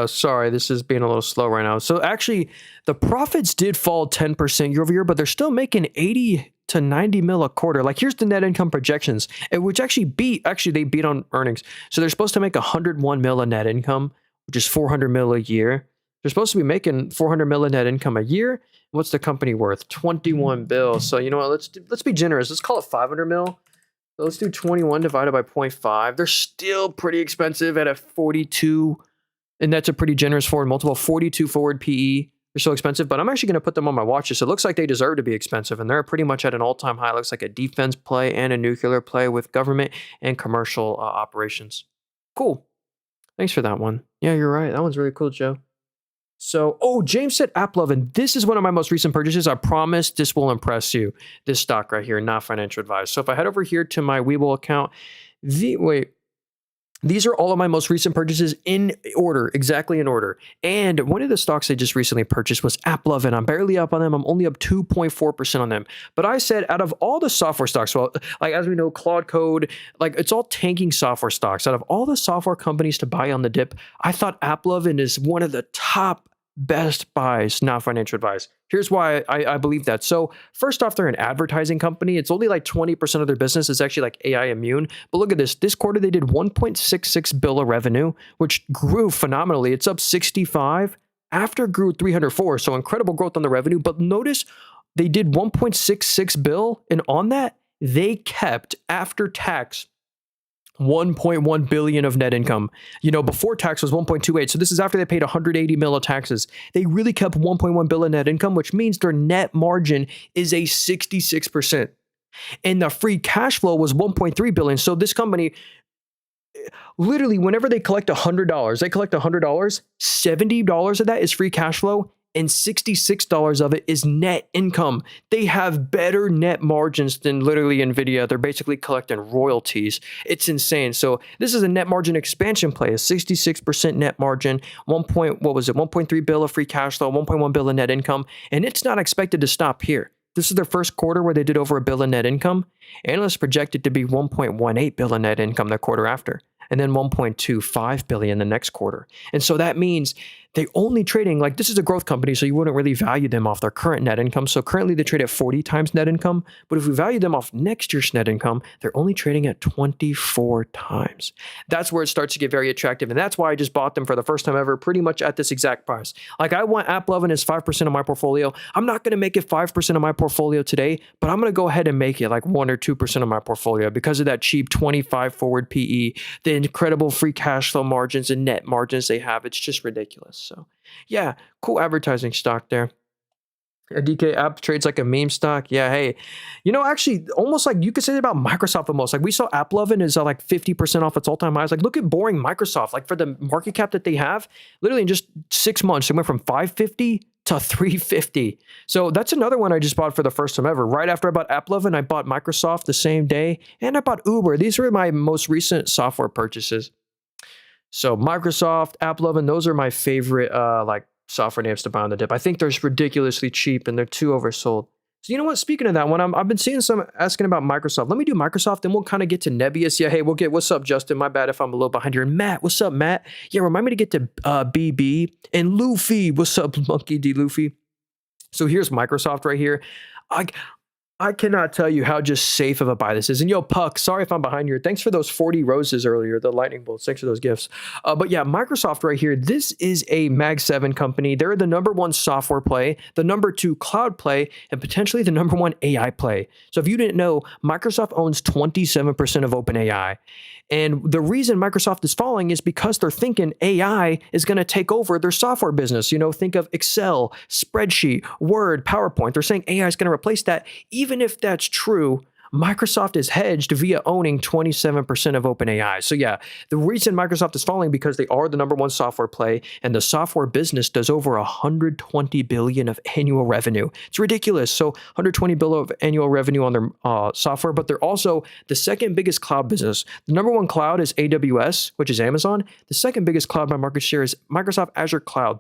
sorry, this is being a little slow right now. So actually, the profits did fall 10% year over year, but they're still making 80 to 90 mil a quarter. Like, here's the net income projections, which they beat on earnings. So they're supposed to make 101 mil in net income, which is 400 mil a year. They're supposed to be making 400 mil in net income a year. What's the company worth? 21 bill. So you know what? Let's be generous. Let's call it 500 mil. So let's do 21 divided by 0.5. They're still pretty expensive at a 42, and that's a pretty generous forward multiple. 42 forward PE. They're so expensive, but I'm actually going to put them on my watch list. It looks like they deserve to be expensive, and they're pretty much at an all-time high. It looks like a defense play and a nuclear play with government and commercial operations. Cool. Thanks for that one. Yeah, you're right. That one's really cool, Joe. So, James said AppLove, and this is one of my most recent purchases. I promise this will impress you. This stock right here, not financial advice. So if I head over here to my Webull account, these are all of my most recent purchases in order, exactly in order. And one of the stocks I just recently purchased was AppLove, and I'm barely up on them. I'm only up 2.4% on them. But I said out of all the software stocks, well, like as we know, Claude Code, like it's all tanking software stocks. Out of all the software companies to buy on the dip, I thought AppLove is one of the top best buys, not financial advice. Here's why I believe that. So first off, they're an advertising company. It's only like 20% of their business is actually like AI immune. But look at this. This quarter, they did 1.66 bill of revenue, which grew phenomenally. It's up 65 after grew 304. So incredible growth on the revenue. But notice they did 1.66 bill. And on that, they kept after tax 1.1 billion of net income. You know, before tax was 1.28. So this is after they paid 180 mil of taxes. They really kept 1.1 billion net income, which means their net margin is a 66%. And the free cash flow was 1.3 billion. So this company, literally, whenever they collect $100, they collect $100, $70 of that is free cash flow, and $66 of it is net income. They have better net margins than literally NVIDIA. They're basically collecting royalties. It's insane. So this is a net margin expansion play, a 66% net margin, 1.3 bill of free cash flow, 1.1 bill of net income, and it's not expected to stop here. This is their first quarter where they did over $1 billion net income. Analysts project it to be 1.18 billion net income the quarter after, and then 1.25 billion the next quarter. And so that means they only trading, like this is a growth company, so you wouldn't really value them off their current net income. So currently they trade at 40 times net income, but if we value them off next year's net income, they're only trading at 24 times. That's where it starts to get very attractive. And that's why I just bought them for the first time ever, pretty much at this exact price. Like I want AppLove as 5% of my portfolio. I'm not going to make it 5% of my portfolio today, but I'm going to go ahead and make it like 1 or 2% of my portfolio because of that cheap 25 forward PE, the incredible free cash flow margins and net margins they have. It's just ridiculous. So yeah, cool advertising stock there. A DK app trades like a meme stock. Yeah, hey, you know, actually, almost like you could say that about Microsoft almost. Like we saw AppLovin is like 50% off its all-time highs. Like look at boring Microsoft. Like for the market cap that they have, literally in just 6 months, it went from 550 to 350. So that's another one I just bought for the first time ever. Right after I bought AppLovin, I bought Microsoft the same day, and I bought Uber. These were my most recent software purchases. So Microsoft, AppLovin, those are my favorite like software names to buy on the dip. I think they're ridiculously cheap and they're too oversold. So you know what? Speaking of that one, I've been seeing some asking about Microsoft. Let me do Microsoft, and we'll kind of get to Nebius. Yeah, hey, we'll get. What's up, Justin? My bad if I'm a little behind here. And Matt, what's up, Matt? Yeah, remind me to get to BB and Luffy. What's up, Monkey D. Luffy? So here's Microsoft right here. I I cannot tell you how just safe of a buy this is. And yo, Puck, sorry if I'm behind here. Thanks for those 40 roses earlier, the lightning bolts. Thanks for those gifts. But yeah, Microsoft right here. This is a Mag 7 company. They're the number one software play, the number two cloud play, and potentially the number one AI play. So if you didn't know, Microsoft owns 27% of OpenAI. And the reason Microsoft is falling is because they're thinking AI is going to take over their software business. You know, think of Excel, spreadsheet, Word, PowerPoint. They're saying AI is going to replace that. Even if that's true, Microsoft is hedged via owning 27% of OpenAI. So yeah, the reason Microsoft is falling because they are the number one software play, and the software business does over 120 billion of annual revenue. It's ridiculous. So 120 billion of annual revenue on their software, but they're also the second biggest cloud business. The number one cloud is AWS, which is Amazon. The second biggest cloud by market share is Microsoft Azure Cloud,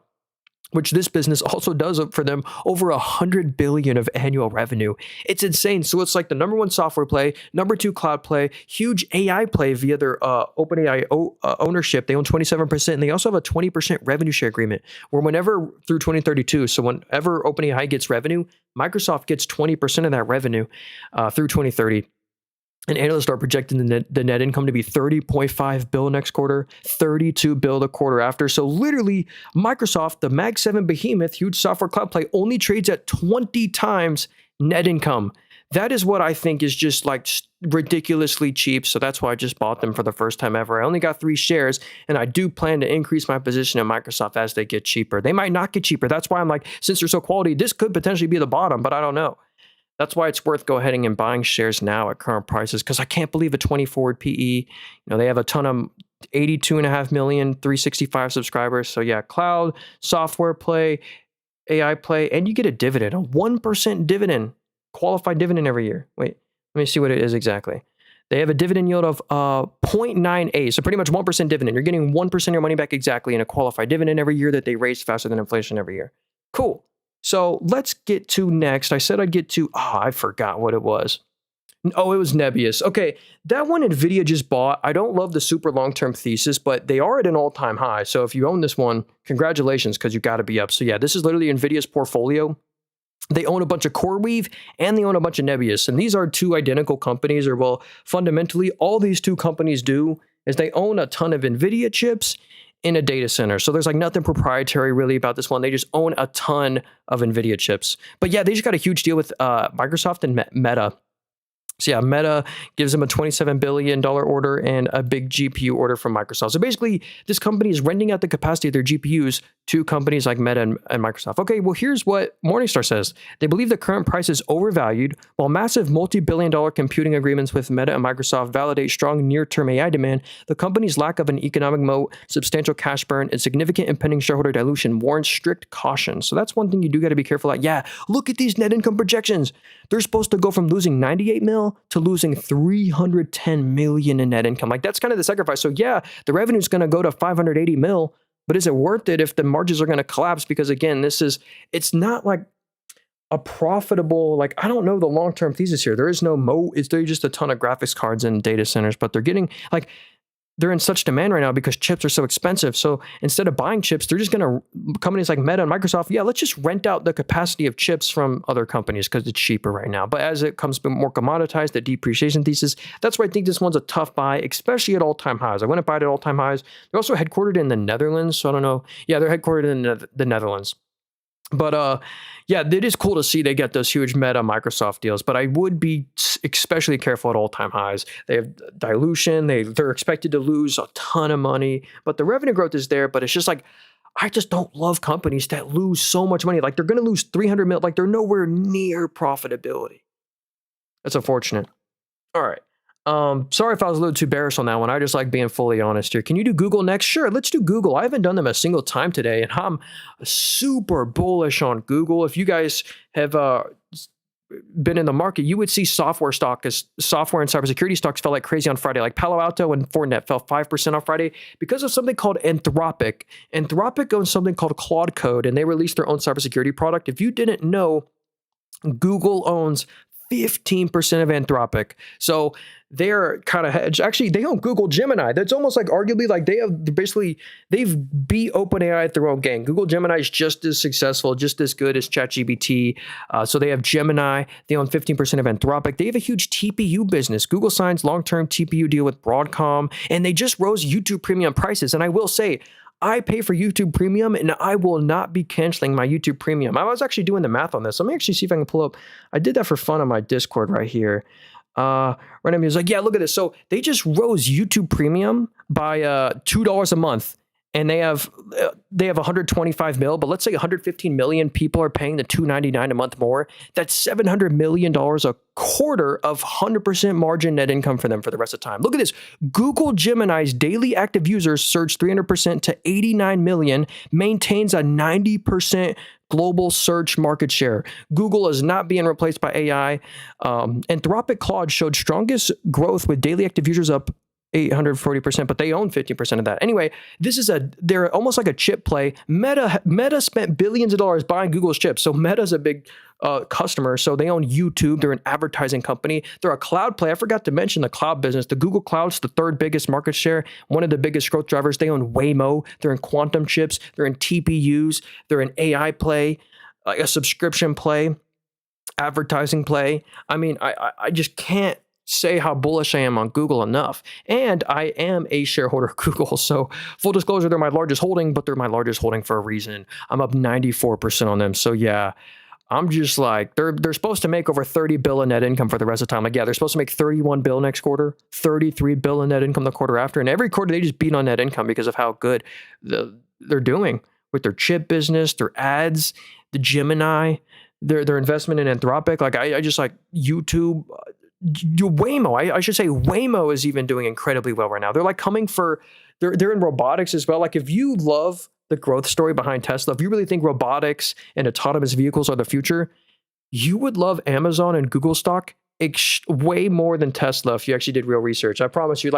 which this business also does for them over 100 billion of annual revenue. It's insane. So it's like the number one software play, number two cloud play, huge AI play via their OpenAI ownership. They own 27%, and they also have a 20% revenue share agreement where whenever through 2032, so whenever OpenAI gets revenue, Microsoft gets 20% of that revenue through 2030. And analysts are projecting the net income to be 30.5 bill next quarter, 32 bill the quarter after. So literally, Microsoft, the Mag 7 behemoth, huge software cloud play, only trades at 20 times net income. That is what I think is just like ridiculously cheap. So that's why I just bought them for the first time ever. I only got 3 shares, and I do plan to increase my position in Microsoft as they get cheaper. They might not get cheaper. That's why I'm like, since they're so quality, this could potentially be the bottom, but I don't know. That's why it's worth go ahead and buying shares now at current prices, because I can't believe a 20 forward PE. You know, they have a ton of 82.5 million, 365 subscribers. So yeah, cloud, software play, AI play, and you get a dividend, a 1% dividend, qualified dividend every year. Wait, let me see what it is exactly. They have a dividend yield of 0.98, so pretty much 1% dividend. You're getting 1% of your money back exactly in a qualified dividend every year that they raise faster than inflation every year. Cool. So let's get to next. I said I'd get to, I forgot what it was. Oh, it was Nebius. Okay, that one NVIDIA just bought. I don't love the super long-term thesis, but they are at an all-time high. So if you own this one, congratulations, because you got to be up. So yeah, this is literally NVIDIA's portfolio. They own a bunch of CoreWeave and they own a bunch of Nebius. And these are two identical companies, or well, fundamentally, all these two companies do is they own a ton of NVIDIA chips in a data center. So there's like nothing proprietary really about this one. They just own a ton of NVIDIA chips. But yeah, they just got a huge deal with Microsoft and Meta. So yeah, Meta gives them a $27 billion order and a big GPU order from Microsoft. So basically, this company is renting out the capacity of their GPUs to companies like Meta and Microsoft. Okay, well, here's what Morningstar says. They believe the current price is overvalued, while massive multi-billion-dollar computing agreements with Meta and Microsoft validate strong near-term AI demand. The company's lack of an economic moat, substantial cash burn, and significant impending shareholder dilution warrants strict caution. So that's one thing you do got to be careful at. Yeah, look at these net income projections. They're supposed to go from losing 98 mil to losing 310 million in net income. Like, that's kind of the sacrifice. So yeah, the revenue is going to go to 580 mil, but is it worth it if the margins are going to collapse? Because again, it's not like a profitable, like, I don't know the long-term thesis here. There is no moat. Is there just a ton of graphics cards in data centers, but they're getting like, they're in such demand right now because chips are so expensive. So instead of buying chips, they're just going to, companies like Meta and Microsoft, yeah, let's just rent out the capacity of chips from other companies because it's cheaper right now. But as it comes more commoditized, the depreciation thesis, that's why I think this one's a tough buy, especially at all-time highs. I wouldn't buy it at all-time highs. They're also headquartered in the Netherlands. So I don't know. Yeah, they're headquartered in the Netherlands. But yeah, it is cool to see they get those huge Meta Microsoft deals, but I would be especially careful at all-time highs. They have dilution. They're expected to lose a ton of money, but the revenue growth is there. But it's just like, I just don't love companies that lose so much money. Like, they're going to lose 300 mil. Like, they're nowhere near profitability. That's unfortunate. All right. Sorry if I was a little too bearish on that one. I just like being fully honest here. Can you do Google next? Sure, let's do Google. I haven't done them a single time today, and I'm super bullish on Google. If you guys have been in the market, you would see software and cybersecurity stocks fell like crazy on Friday. Like Palo Alto and Fortinet fell 5% on Friday because of something called Anthropic. Anthropic owns something called Claude Code, and they released their own cybersecurity product. If you didn't know, Google owns 15% of Anthropic. So they're kind of hedged. Actually, they own Google Gemini. That's almost like arguably like they've beat OpenAI at their own game. Google Gemini is just as successful, just as good as ChatGPT. So they have Gemini. They own 15% of Anthropic. They have a huge TPU business. Google signs long-term TPU deal with Broadcom, and they just rose YouTube Premium prices. And I will say, I pay for YouTube Premium, and I will not be canceling my YouTube Premium. I was actually doing the math on this. Let me actually see if I can pull up. I did that for fun on my Discord right here. Random was like, yeah, look at this. So they just rose YouTube Premium by $2 a month, and they have 125 mil. But let's say 115 million people are paying the $2.99 a month more. That's $700 million a quarter of 100% margin net income for them for the rest of the time. Look at this. Google Gemini's daily active users surged 300% to 89 million, maintains a 90% global search market share. Google is not being replaced by AI. Anthropic Claude showed strongest growth with daily active users up 840%, but they own 50% of that. Anyway, they're almost like a chip play. Meta spent billions of dollars buying Google's chips. So Meta's a big customer. So they own YouTube. They're an advertising company. They're a cloud play. I forgot to mention the cloud business. The Google Cloud's the third biggest market share, one of the biggest growth drivers. They own Waymo. They're in quantum chips. They're in TPUs. They're an AI play, a subscription play, advertising play. I mean, I just can't say how bullish I am on Google enough. And I am a shareholder of Google. So full disclosure, they're my largest holding, but they're my largest holding for a reason. I'm up 94% on them. So yeah, I'm just like, they're supposed to make over 30 bill in net income for the rest of the time. Like, yeah, they're supposed to make 31 bill next quarter, 33 bill in net income the quarter after. And every quarter they just beat on net income because of how good they're doing with their chip business, their ads, the Gemini, their investment in Anthropic. Like I just like YouTube, Waymo, I should say Waymo is even doing incredibly well right now. They're like they're in robotics as well. Like if you love the growth story behind Tesla, if you really think robotics and autonomous vehicles are the future, you would love Amazon and Google stock way more than Tesla if you actually did real research. I promise you.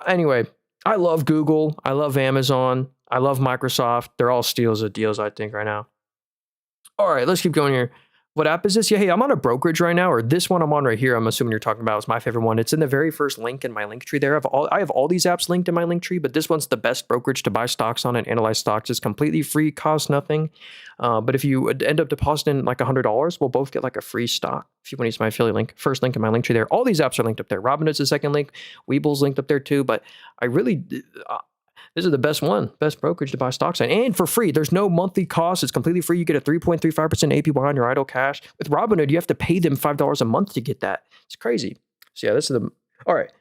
Anyway, I love Google. I love Amazon. I love Microsoft. They're all steals of deals, I think, right now. All right, let's keep going here. What app is this? Yeah, hey, I'm on a brokerage right now, or this one I'm on right here. I'm assuming you're talking about is my favorite one. It's in the very first link in my link tree there. I have all these apps linked in my link tree, but this one's the best brokerage to buy stocks on and analyze stocks. It's completely free, costs nothing. But if you end up depositing like $100, we'll both get like a free stock. If you want to use my affiliate link, first link in my link tree there. All these apps are linked up there. Robinhood's the second link. Weeble's linked up there too. But I really... this is the best brokerage to buy stocks on. And for free, there's no monthly cost. It's completely free. You get a 3.35% APY on your idle cash. With Robinhood, you have to pay them $5 a month to get that. It's crazy. So yeah, this is all right.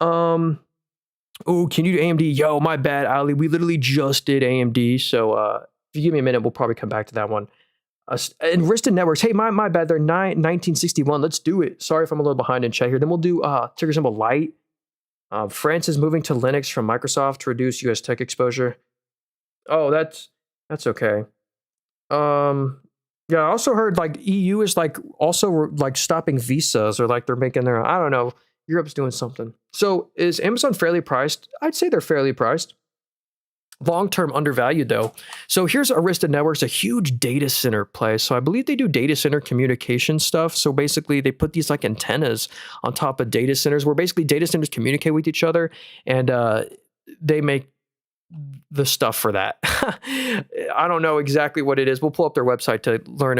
Oh, can you do AMD? Yo, my bad, Ali. We literally just did AMD. So if you give me a minute, we'll probably come back to that one. And Arista Networks. Hey, my bad. They're 1961. Let's do it. Sorry if I'm a little behind in chat here. Then we'll do ticker symbol LIGHT. France is moving to Linux from Microsoft to reduce U.S. tech exposure. Oh, that's okay. Yeah, I also heard like EU is like also like stopping visas or like they're making their, I don't know, Europe's doing something. So is Amazon fairly priced? I'd say they're fairly priced. Long-term undervalued though. So here's Arista Networks, a huge data center play. So I believe they do data center communication stuff. So basically they put these like antennas on top of data centers where basically data centers communicate with each other and they make the stuff for that. I don't know exactly what it is. We'll pull up their website to learn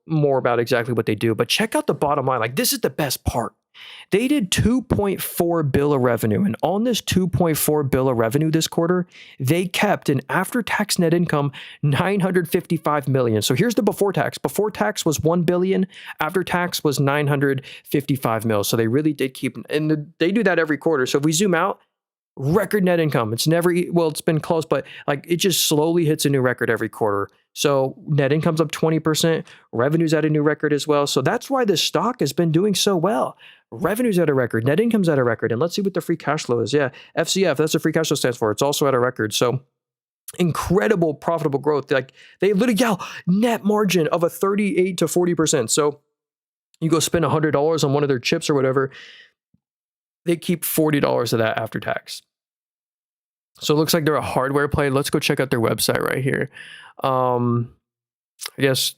more about exactly what they do. But check out the bottom line. Like this is the best part. They did 2.4 bill of revenue. And on this 2.4 bill of revenue this quarter, they kept an after-tax net income 955 million. So here's the before tax. Before tax was 1 billion. After tax was 955 mil. So they really did keep, and they do that every quarter. So if we zoom out, record net income. It's never, well, it's been close, but like it just slowly hits a new record every quarter. So net income's up 20%, revenue's at a new record as well. So that's why this stock has been doing so well. Revenue's at a record, net income's at a record. And let's see what the free cash flow is. Yeah, FCF, that's what free cash flow stands for. It's also at a record. So incredible profitable growth. Like they literally, net margin of a 38 to 40%. So you go spend $100 on one of their chips or whatever, they keep $40 of that after tax. So it looks like they're a hardware play. Let's go check out their website right here. I guess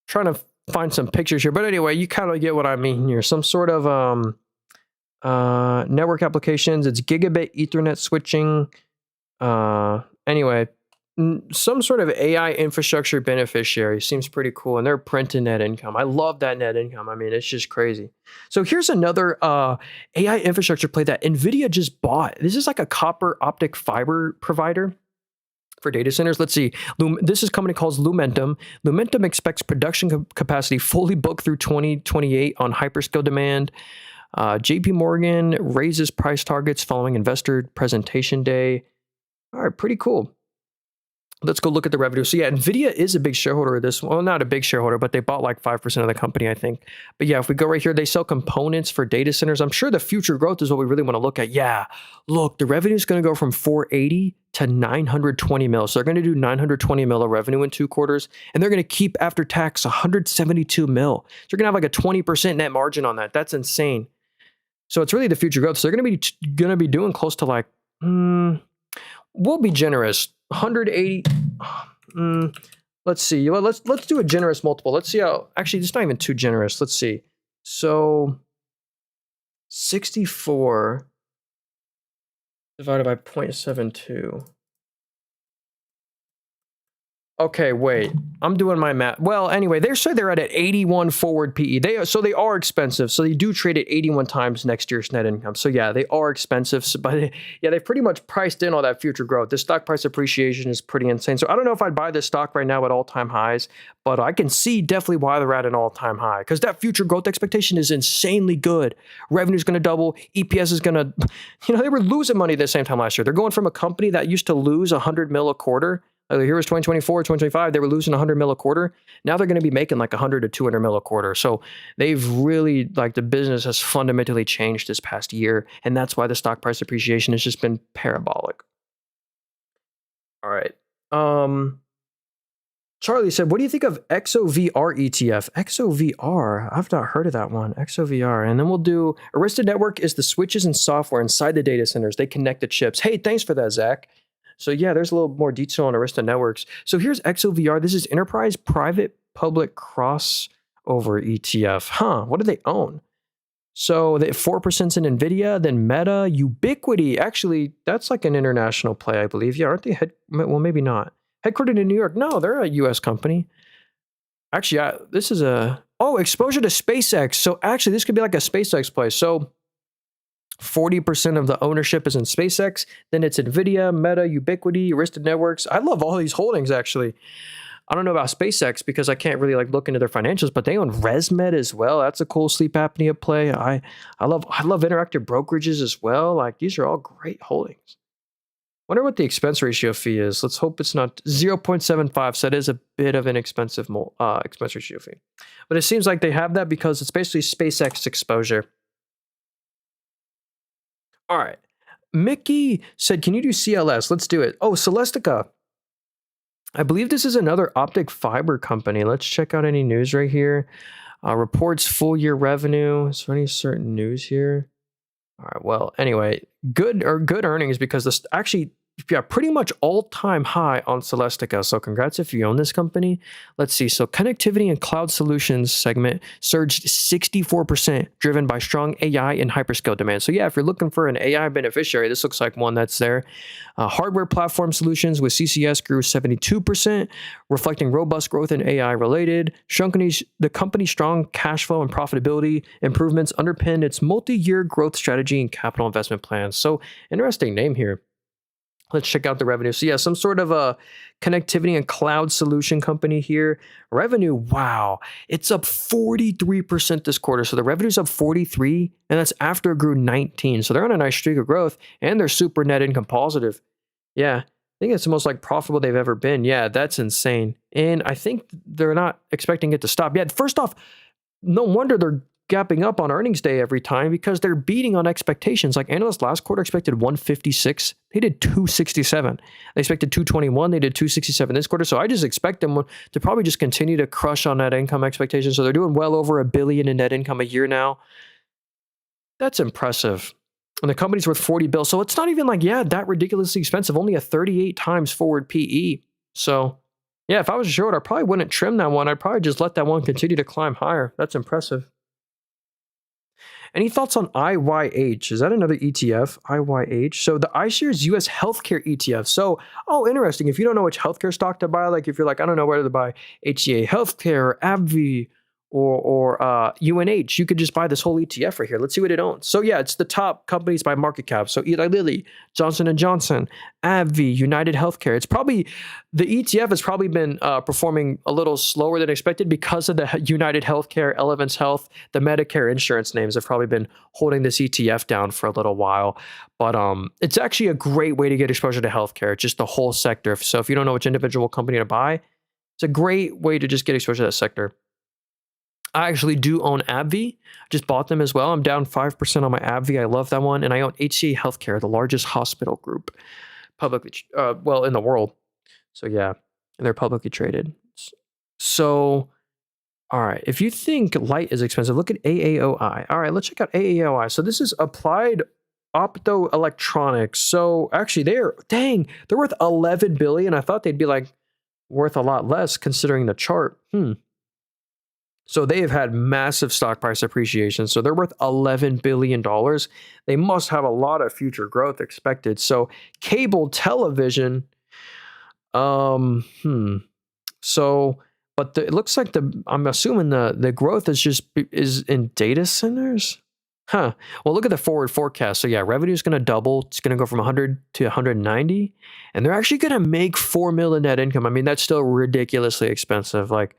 trying to find some pictures here. But anyway, you kind of get what I mean here. Some sort of network applications. It's gigabit Ethernet switching. Anyway, some sort of AI infrastructure beneficiary. Seems pretty cool. And they're printing net income. I love that net income. I mean, it's just crazy. So here's another AI infrastructure play that NVIDIA just bought. This is like a copper optic fiber provider for data centers. Let's see. This is a company called Lumentum. Lumentum expects production capacity fully booked through 2028 on hyperscale demand. JP Morgan raises price targets following investor presentation day. All right, pretty cool. Let's go look at the revenue. So yeah, NVIDIA is a big shareholder of this. Well, not a big shareholder, but they bought like 5% of the company, I think. But yeah, if we go right here, they sell components for data centers. I'm sure the future growth is what we really want to look at. Yeah, look, the revenue is going to go from 480 to 920 mil. So they're going to do 920 mil of revenue in 2 quarters, and they're going to keep after tax 172 mil. So you're going to have like a 20% net margin on that. That's insane. So it's really the future growth. So they're going to be doing close to like, we'll be generous. 180. Let's see. Well, let's do a generous multiple. Let's see how. Actually, it's not even too generous. Let's see. So 64 divided by 0.72. Okay, wait. I'm doing my math. Well, anyway, they're at an 81 forward PE. They are expensive. So they do trade at 81 times next year's net income. So yeah, they are expensive. But yeah, they've pretty much priced in all that future growth. The stock price appreciation is pretty insane. So I don't know if I'd buy this stock right now at all-time highs, but I can see definitely why they're at an all-time high, because that future growth expectation is insanely good. Revenue's going to double. EPS is going to, they were losing money at the same time last year. They're going from a company that used to lose 100 mil a quarter. Here was 2024, 2025. They were losing 100 mil a quarter. Now they're going to be making like 100 to 200 mil a quarter. So they've really, like, the business has fundamentally changed this past year. And that's why the stock price appreciation has just been parabolic. All right. Charlie said, what do you think of XOVR ETF? XOVR? I've not heard of that one. XOVR. And then we'll do Arista Network is the switches and software inside the data centers. They connect the chips. Hey, thanks for that, Zach. So yeah, there's a little more detail on Arista Networks. So here's XOVR. This is Enterprise Private Public Crossover ETF. What do they own? So they 4% in NVIDIA, then Meta, Ubiquity. Actually, that's like an international play, I believe. Yeah, aren't they? Well, maybe not. Headquartered in New York. No, they're a U.S. company. Actually, this is exposure to SpaceX. So actually, this could be like a SpaceX play. So 40% of the ownership is in SpaceX. Then it's NVIDIA, Meta, Ubiquity, Arista Networks. I love all these holdings, actually. I don't know about SpaceX because I can't really look into their financials, but they own ResMed as well. That's a cool sleep apnea play. I love interactive brokerages as well. Like, these are all great holdings. Wonder what the expense ratio fee is. Let's hope it's not 0.75. So that is a bit of an expensive expense ratio fee. But it seems like they have that because it's basically SpaceX exposure. All right. Mickey said, can you do CLS? Let's do it. Oh, Celestica. I believe this is another optic fiber company. Let's check out any news right here. Reports full year revenue. Is there any certain news here? All right. Well, anyway, good earnings because this actually, pretty much all-time high on Celestica. So congrats if you own this company. Let's see. So connectivity and cloud solutions segment surged 64%, driven by strong AI and hyperscale demand. So yeah, if you're looking for an AI beneficiary, this looks like one that's there. Hardware platform solutions with CCS grew 72%, reflecting robust growth in AI-related. The company's strong cash flow and profitability improvements underpin its multi-year growth strategy and capital investment plans. So interesting name here. Let's check out the revenue. So yeah, some sort of a connectivity and cloud solution company here. Revenue, wow, it's up 43% this quarter. So the revenue's up 43, and that's after it grew 19. So they're on a nice streak of growth, and they're super net income positive. Yeah, I think it's the most profitable they've ever been. Yeah, that's insane. And I think they're not expecting it to stop. Yeah, first off, no wonder they're gapping up on earnings day every time because they're beating on expectations. Like, analysts last quarter expected 156. They did 267. They expected 221. They did 267 this quarter. So I just expect them to probably just continue to crush on net income expectations. So they're doing well over $1 billion in net income a year now. That's impressive. And the company's worth $40 billion. So it's not even that ridiculously expensive. Only a 38 times forward PE. So Yeah, if I was short, I probably wouldn't trim that one. I'd probably just let that one continue to climb higher. That's impressive. Any thoughts on IYH? Is that another ETF? IYH. So the iShares US Healthcare ETF. So, oh, interesting. If you don't know which healthcare stock to buy, like if you're like, I don't know whether to buy HCA Healthcare or AbbVie or UNH, you could just buy this whole ETF right here. Let's see what it owns. So yeah, it's the top companies by market cap. So Eli Lilly, Johnson and Johnson, AbbVie, United Healthcare. It's probably the ETF has probably been performing a little slower than expected because of the United Healthcare, Elevance Health, the Medicare insurance names have probably been holding this ETF down for a little while. But it's actually a great way to get exposure to healthcare, just the whole sector. So if you don't know which individual company to buy, it's a great way to just get exposure to that sector. I actually do own AbbVie. Just bought them as well. I'm down 5% on my AbbVie. I love that one. And I own HCA Healthcare, the largest hospital group publicly, in the world. So yeah, they're publicly traded. So, all right. If you think light is expensive, look at AAOI. All right, let's check out AAOI. So this is Applied Optoelectronics. So actually they're worth 11 billion. I thought they'd be like worth a lot less considering the chart. So they have had massive stock price appreciation. So they're worth $11 billion. They must have a lot of future growth expected. So cable television, So, but it looks like I'm assuming the growth is in data centers. Well, look at the forward forecast. So yeah, revenue is going to double. It's going to go from 100 to 190, and they're actually going to make $4 million net income. I mean, that's still ridiculously expensive. Like,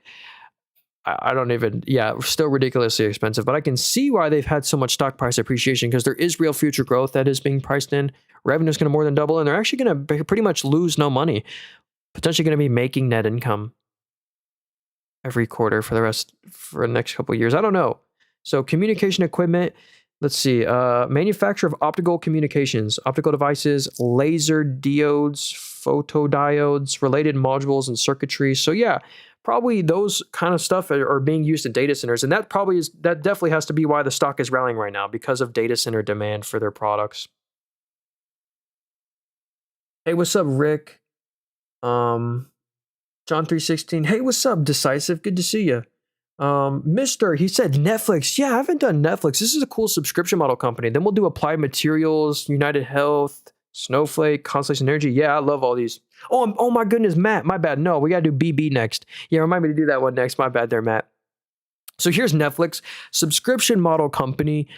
still ridiculously expensive, but I can see why they've had so much stock price appreciation because there is real future growth that is being priced in. Revenue is going to more than double, and they're actually going to pretty much lose no money, potentially going to be making net income every quarter for the next couple of years. I don't know. So communication equipment, let's see, manufacturer of optical communications, optical devices, laser diodes, photodiodes, related modules and circuitry. So yeah, probably those kind of stuff are being used in data centers. And that definitely has to be why the stock is rallying right now, because of data center demand for their products. Hey, what's up, Rick? John 316. Hey, what's up, Decisive? Good to see you. He said Netflix. Yeah, I haven't done Netflix. This is a cool subscription model company. Then we'll do Applied Materials, United Health, Snowflake, Constellation Energy. Yeah, I love all these. Oh my goodness, Matt. My bad. No, we got to do BB next. Yeah, remind me to do that one next. My bad there, Matt. So here's Netflix, subscription model company.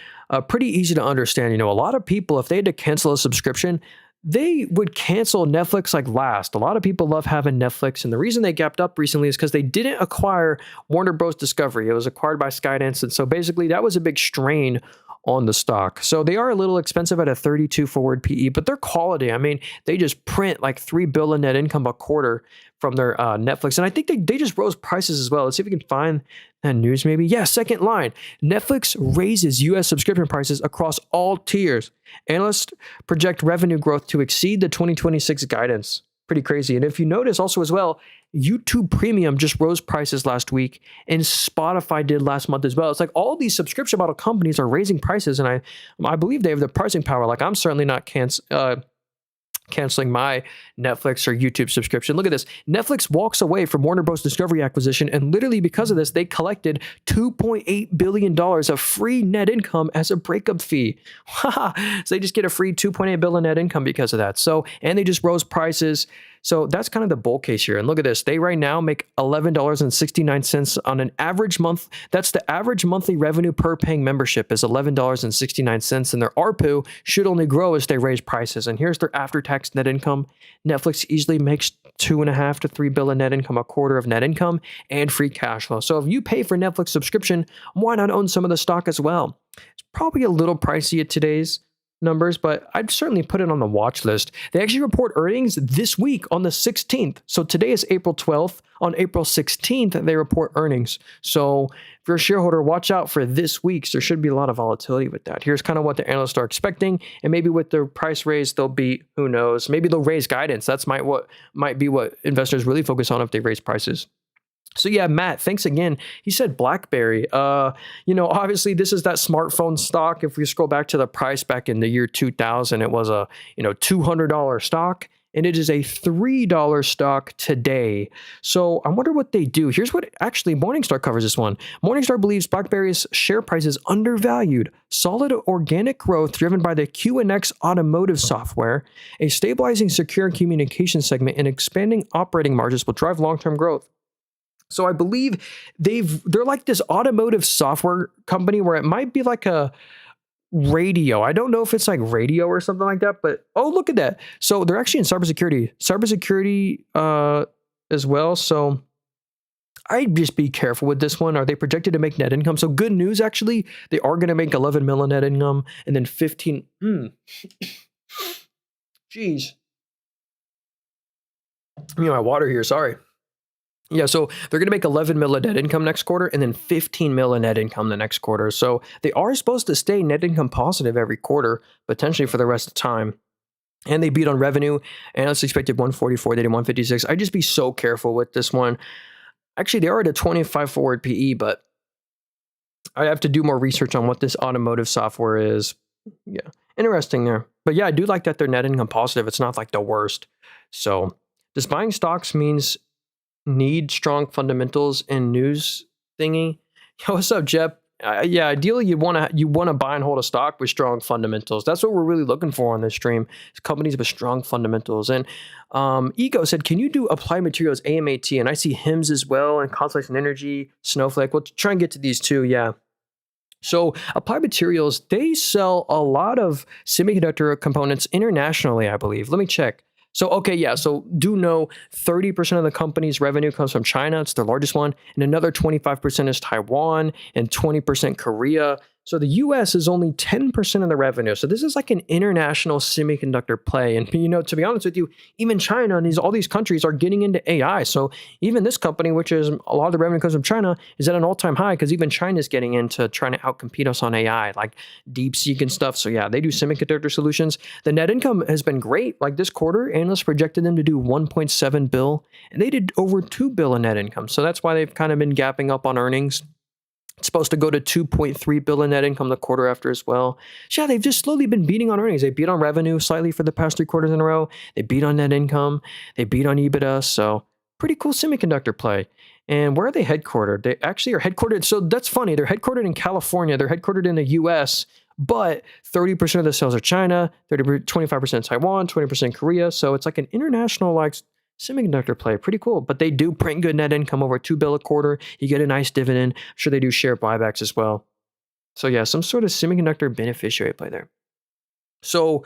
Pretty easy to understand. You know, a lot of people, if they had to cancel a subscription, they would cancel Netflix like last. A lot of people love having Netflix, and the reason they gapped up recently is because they didn't acquire Warner Bros. Discovery. It was acquired by Skydance, and so basically that was a big strain on the stock. So they are a little expensive at a 32 forward PE, but they're quality. I mean, they just print like $3 billion net income a quarter from their Netflix. And I think they just rose prices as well. Let's see if we can find that news maybe. Yeah, second line. Netflix raises U.S. subscription prices across all tiers. Analysts project revenue growth to exceed the 2026 guidance. Pretty crazy. And if you notice also as well, YouTube Premium just rose prices last week, and Spotify did last month as well. It's like all these subscription model companies are raising prices, and I believe they have the pricing power. Like, I'm certainly not canceling my Netflix or YouTube subscription. Look at this. Netflix walks away from Warner Bros. Discovery acquisition, and literally because of this, they collected $2.8 billion of free net income as a breakup fee. So they just get a free $2.8 billion net income because of that. So, and they just rose prices. So that's kind of the bull case here. And look at this. They right now make $11.69 on an average month. That's the average monthly revenue per paying membership is $11.69. And their ARPU should only grow as they raise prices. And here's their after-tax net income. Netflix easily makes $2.5 to $3 billion net income, a quarter of net income, and free cash flow. So if you pay for Netflix subscription, why not own some of the stock as well? It's probably a little pricey at today's numbers, but I'd certainly put it on the watch list. They actually report earnings this week on the 16th. So today is April 12th. On April 16th, they report earnings. So if you're a shareholder, watch out for this week's. There should be a lot of volatility with that. Here's kind of what the analysts are expecting. And maybe with their price raise, they'll be, who knows, maybe they'll raise guidance. That's might be what investors really focus on if they raise prices. So yeah, Matt, thanks again. He said BlackBerry. Obviously this is that smartphone stock. If we scroll back to the price back in the year 2000, it was a $200 stock, and it is a $3 stock today. So I wonder what they do. Here's what actually Morningstar covers this one. Morningstar believes BlackBerry's share price is undervalued. Solid organic growth driven by the QNX automotive software, a stabilizing secure communication segment, and expanding operating margins will drive long-term growth. So I believe they're like this automotive software company where it might be like a radio. I don't know if it's like radio or something like that, but oh, look at that. So they're actually in cybersecurity as well. So I'd just be careful with this one. Are they projected to make net income? So good news, actually, they are going to make 11 million net income and then 15. Jeez. My water here. Sorry. Yeah, so they're going to make 11 million net income next quarter and then 15 million net income the next quarter. So they are supposed to stay net income positive every quarter, potentially for the rest of the time. And they beat on revenue. Analysts expected 144, they did 156. I'd just be so careful with this one. Actually, they are at a 25 forward PE, but I have to do more research on what this automotive software is. Yeah, interesting there. But yeah, I do like that they're net income positive. It's not like the worst. So just buying stocks means need strong fundamentals and news thingy. Yo, what's up, Jep? Yeah, ideally you want to buy and hold a stock with strong fundamentals. That's what we're really looking for on this stream. Is companies with strong fundamentals. And Ego said, "Can you do Applied Materials AMAT?" And I see HIMS as well, and Constellation Energy, Snowflake. We'll try and get to these two. Yeah. So Applied Materials, they sell a lot of semiconductor components internationally, I believe. Let me check. So, okay, yeah, so do know 30% of the company's revenue comes from China. It's the largest one. And another 25% is Taiwan and 20% Korea. So the US is only 10% of the revenue. So this is like an international semiconductor play. And, to be honest with you, even China and all these countries are getting into AI. So even this company, which is a lot of the revenue comes from China, is at an all-time high because even China is getting into trying to outcompete us on AI, like DeepSeek and stuff. So yeah, they do semiconductor solutions. The net income has been great. Like this quarter, analysts projected them to do 1.7 bill, and they did over 2 bill in net income. So that's why they've kind of been gapping up on earnings. It's supposed to go to 2.3 billion net income the quarter after as well. So yeah, they've just slowly been beating on earnings. They beat on revenue slightly for the past 3 quarters in a row. They beat on net income. They beat on EBITDA. So pretty cool semiconductor play. And where are they headquartered? They actually are headquartered. So that's funny. They're headquartered in California. They're headquartered in the US, but 30% of the sales are China, 25% Taiwan, 20% Korea. So it's like an international semiconductor play. Pretty cool. But they do print good net income over 2 bill a quarter. You get a nice dividend. I'm sure they do share buybacks as well. So yeah, some sort of semiconductor beneficiary play there. So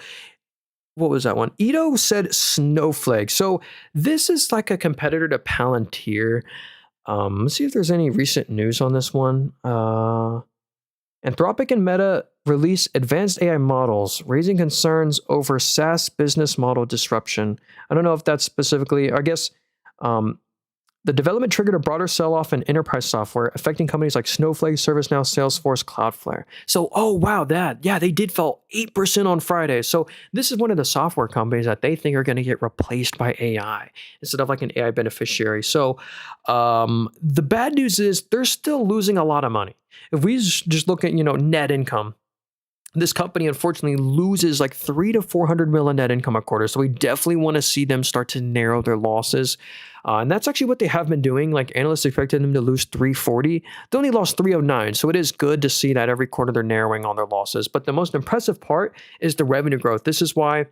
what was that one? Ito said Snowflake. So this is like a competitor to Palantir. Let's see if there's any recent news on this one. Anthropic and Meta release advanced AI models, raising concerns over SaaS business model disruption. I don't know if that's specifically, I guess, the development triggered a broader sell-off in enterprise software, affecting companies like Snowflake, ServiceNow, Salesforce, Cloudflare. So, they did fall 8% on Friday. So this is one of the software companies that they think are going to get replaced by AI instead of like an AI beneficiary. So the bad news is they're still losing a lot of money. If we just look at, net income, this company unfortunately loses like 300 to 400 million net income a quarter. So we definitely want to see them start to narrow their losses. And that's actually what they have been doing. Like analysts expected them to lose 340. They only lost 309. So it is good to see that every quarter they're narrowing on their losses. But the most impressive part is the revenue growth. This is why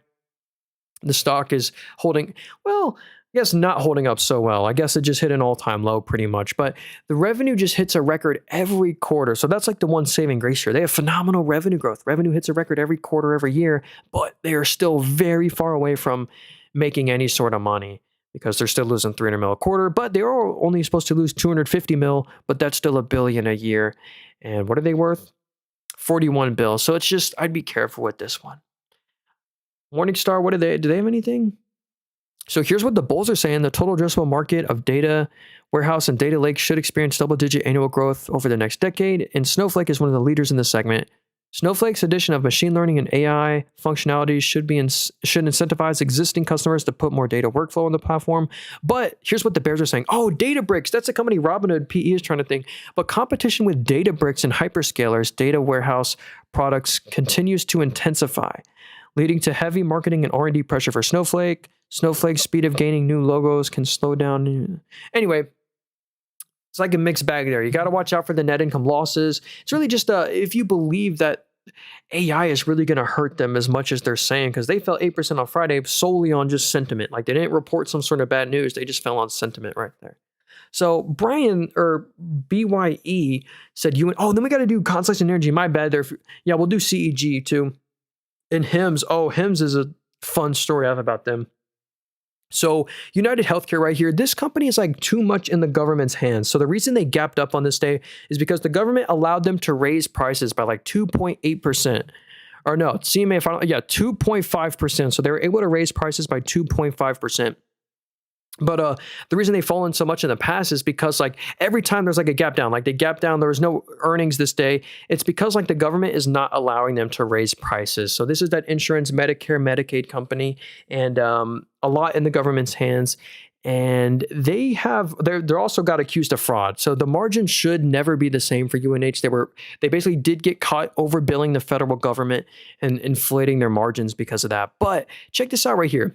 the stock is holding, I guess not holding up so well. I guess it just hit an all-time low pretty much. But the revenue just hits a record every quarter. So that's like the one saving grace here. They have phenomenal revenue growth. Revenue hits a record every quarter, every year, but they are still very far away from making any sort of money because they're still losing 300 mil a quarter. But they are only supposed to lose 250 mil, but that's still $1 billion a year. And what are they worth? 41 bill. So it's just, I'd be careful with this one. Morningstar, do they have anything? So here's what the bulls are saying. The total addressable market of data warehouse and data lake should experience double-digit annual growth over the next decade, and Snowflake is one of the leaders in this segment. Snowflake's addition of machine learning and AI functionalities should incentivize existing customers to put more data workflow on the platform. But here's what the bears are saying. Databricks, that's a company Robinhood PE is trying to think. But competition with Databricks and hyperscalers, data warehouse products continues to intensify, leading to heavy marketing and R&D pressure for Snowflake. Snowflake's speed of gaining new logos can slow down. Anyway, it's like a mixed bag there. You got to watch out for the net income losses. It's really just if you believe that AI is really going to hurt them as much as they're saying, because they fell 8% on Friday solely on just sentiment. Like they didn't report some sort of bad news. They just fell on sentiment right there. So Brian or BYE said, then we got to do Constellation Energy. My bad there. Yeah, we'll do CEG too. And HIMS. Oh, HIMS is a fun story I have about them. So United Healthcare right here, this company is like too much in the government's hands. So the reason they gapped up on this day is because the government allowed them to raise prices by like 2.8%. Or no, CMA, 2.5%. So they were able to raise prices by 2.5%. But the reason they've fallen so much in the past is because like every time there's like a gap down, like they gap down, there was no earnings this day. It's because like the government is not allowing them to raise prices. So this is that insurance, Medicare, Medicaid company, and a lot in the government's hands. And they're also got accused of fraud. So the margin should never be the same for UNH. They basically did get caught overbilling the federal government and inflating their margins because of that. But check this out right here.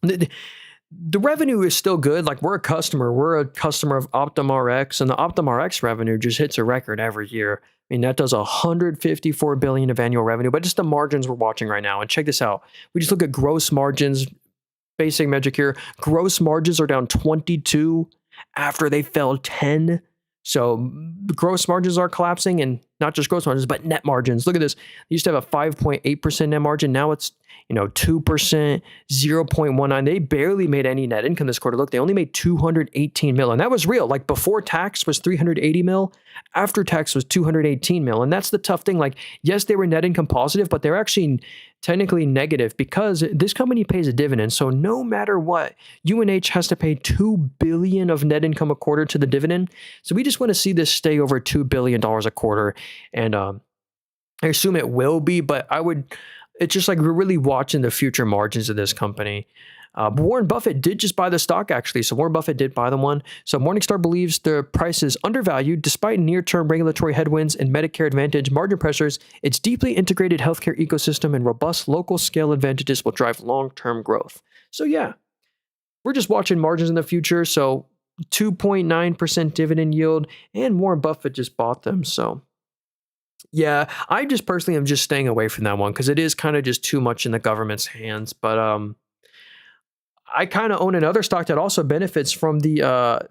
The revenue is still good. Like we're a customer of OptumRx, and the OptumRx revenue just hits a record every year. I mean, that does 154 billion of annual revenue, but just the margins we're watching right now. And check this out. We just look at gross margins, basic metric here. Gross margins are down 22 after they fell 10. So the gross margins are collapsing, and not just gross margins, but net margins. Look at this. They used to have a 5.8% net margin. Now it's 2%, 0.19. They barely made any net income this quarter. Look, they only made 218 mil, and that was real. Like before tax was 380 mil, after tax was 218 mil, and that's the tough thing. Like yes, they were net income positive, but they're actually technically negative because this company pays a dividend. So no matter what, UNH has to pay $2 billion of net income a quarter to the dividend. So we just want to see this stay over $2 billion a quarter, and I assume it will be. But it's just like we're really watching the future margins of this company. But Warren Buffett did just buy the stock, actually. So Warren Buffett did buy the one. So Morningstar believes the price is undervalued despite near-term regulatory headwinds and Medicare Advantage margin pressures. Its deeply integrated healthcare ecosystem and robust local scale advantages will drive long-term growth. So yeah, we're just watching margins in the future. So 2.9% dividend yield, and Warren Buffett just bought them. So yeah, I just personally am just staying away from that one because it is kind of just too much in the government's hands. But I kind of own another stock that also benefits from the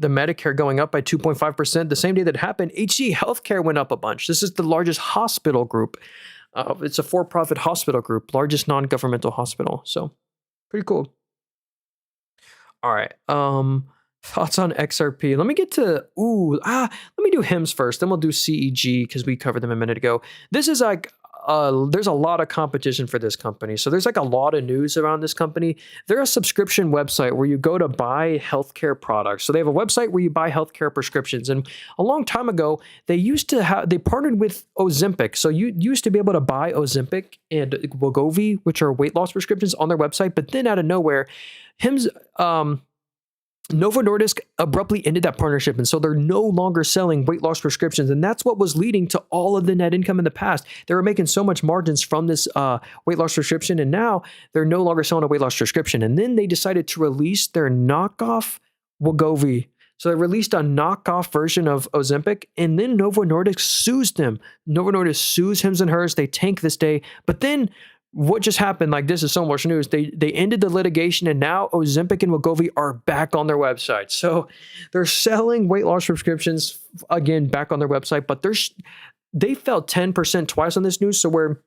Medicare going up by 2.5%. The same day that happened, HCA Healthcare went up a bunch. This is the largest hospital group. It's a for-profit hospital group, largest non-governmental hospital. So pretty cool. All right. Thoughts on XRP. Let me get to, let me do HIMS first, then we'll do CEG because we covered them a minute ago. This is like, there's a lot of competition for this company. So there's like a lot of news around this company. They're a subscription website where you go to buy healthcare products. So they have a website where you buy healthcare prescriptions. And a long time ago, they partnered with Ozempic. So you used to be able to buy Ozempic and Wegovy, which are weight loss prescriptions, on their website. But then out of nowhere, HIMS, Novo Nordisk abruptly ended that partnership, and so they're no longer selling weight loss prescriptions, and that's what was leading to all of the net income in the past. They were making so much margins from this weight loss prescription, and now they're no longer selling a weight loss prescription. And then they decided to release their knockoff Wegovy. So they released a knockoff version of Ozempic, and then Novo Nordisk sues them. Novo Nordisk sues Hims and Hers. They tank this day, but then what just happened? Like, this is so much news. They ended the litigation, and now Ozempic and Wegovy are back on their website. So they're selling weight loss prescriptions again back on their website, but they fell 10% twice on this news. So where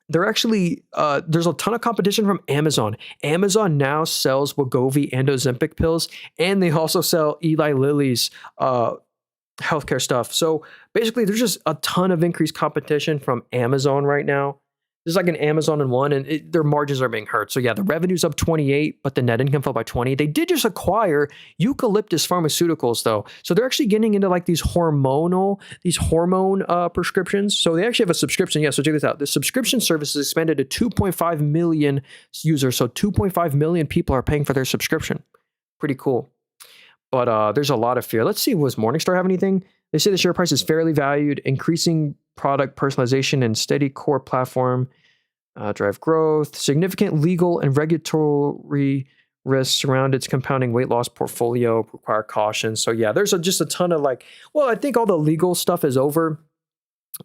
they're actually there's a ton of competition from Amazon. Amazon now sells Wegovy and Ozempic pills, and they also sell Eli Lilly's healthcare stuff. So basically, there's just a ton of increased competition from Amazon right now. There's like an Amazon in one, and their margins are being hurt. So yeah, the revenue's up 28, but the net income fell by 20. They did just acquire Eucalyptus Pharmaceuticals though. So they're actually getting into like these hormone prescriptions. So they actually have a subscription. Yeah, so check this out. The subscription service is expanded to 2.5 million users. So 2.5 million people are paying for their subscription. Pretty cool. But there's a lot of fear. Let's see, was Morningstar have anything? They say the share price is fairly valued, increasing product personalization and steady core platform. drive growth, significant legal and regulatory risks around its compounding weight loss portfolio require caution. So yeah, there's just a ton of well, I think all the legal stuff is over,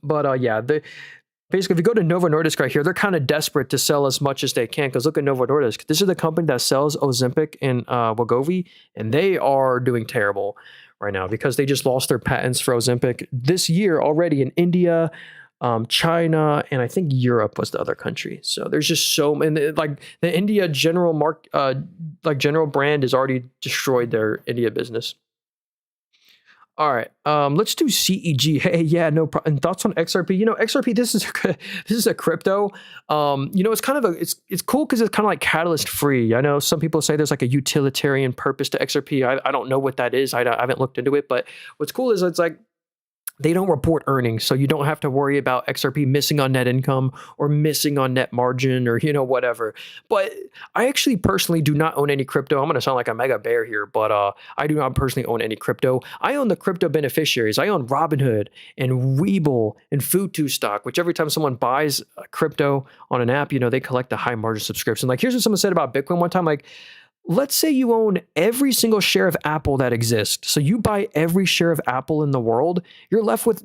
but yeah, basically, if you go to Novo Nordisk right here, they're kind of desperate to sell as much as they can because look at Novo Nordisk. This is the company that sells Ozempic and Wegovy, and they are doing terrible right now because they just lost their patents for Ozempic this year already in India, China, and I think Europe was the other country. So there's just the India general brand has already destroyed their India business. All right, let's do CEG. Hey, yeah, no problem. And thoughts on XRP? XRP. This is a crypto. It's kind of it's cool because it's kind of like catalyst free. I know some people say there's like a utilitarian purpose to XRP. I don't know what that is. I haven't looked into it, but what's cool is it's like they don't report earnings, so you don't have to worry about XRP missing on net income or missing on net margin or whatever. But I actually personally do not own any crypto. I'm going to sound like a mega bear here, but I do not personally own any crypto. I own the crypto beneficiaries. I own Robinhood and Webull and Futu stock, which every time someone buys a crypto on an app, they collect a high margin subscription. Like here's what someone said about Bitcoin one time, like, let's say you own every single share of Apple that exists. So you buy every share of Apple in the world. You're left with,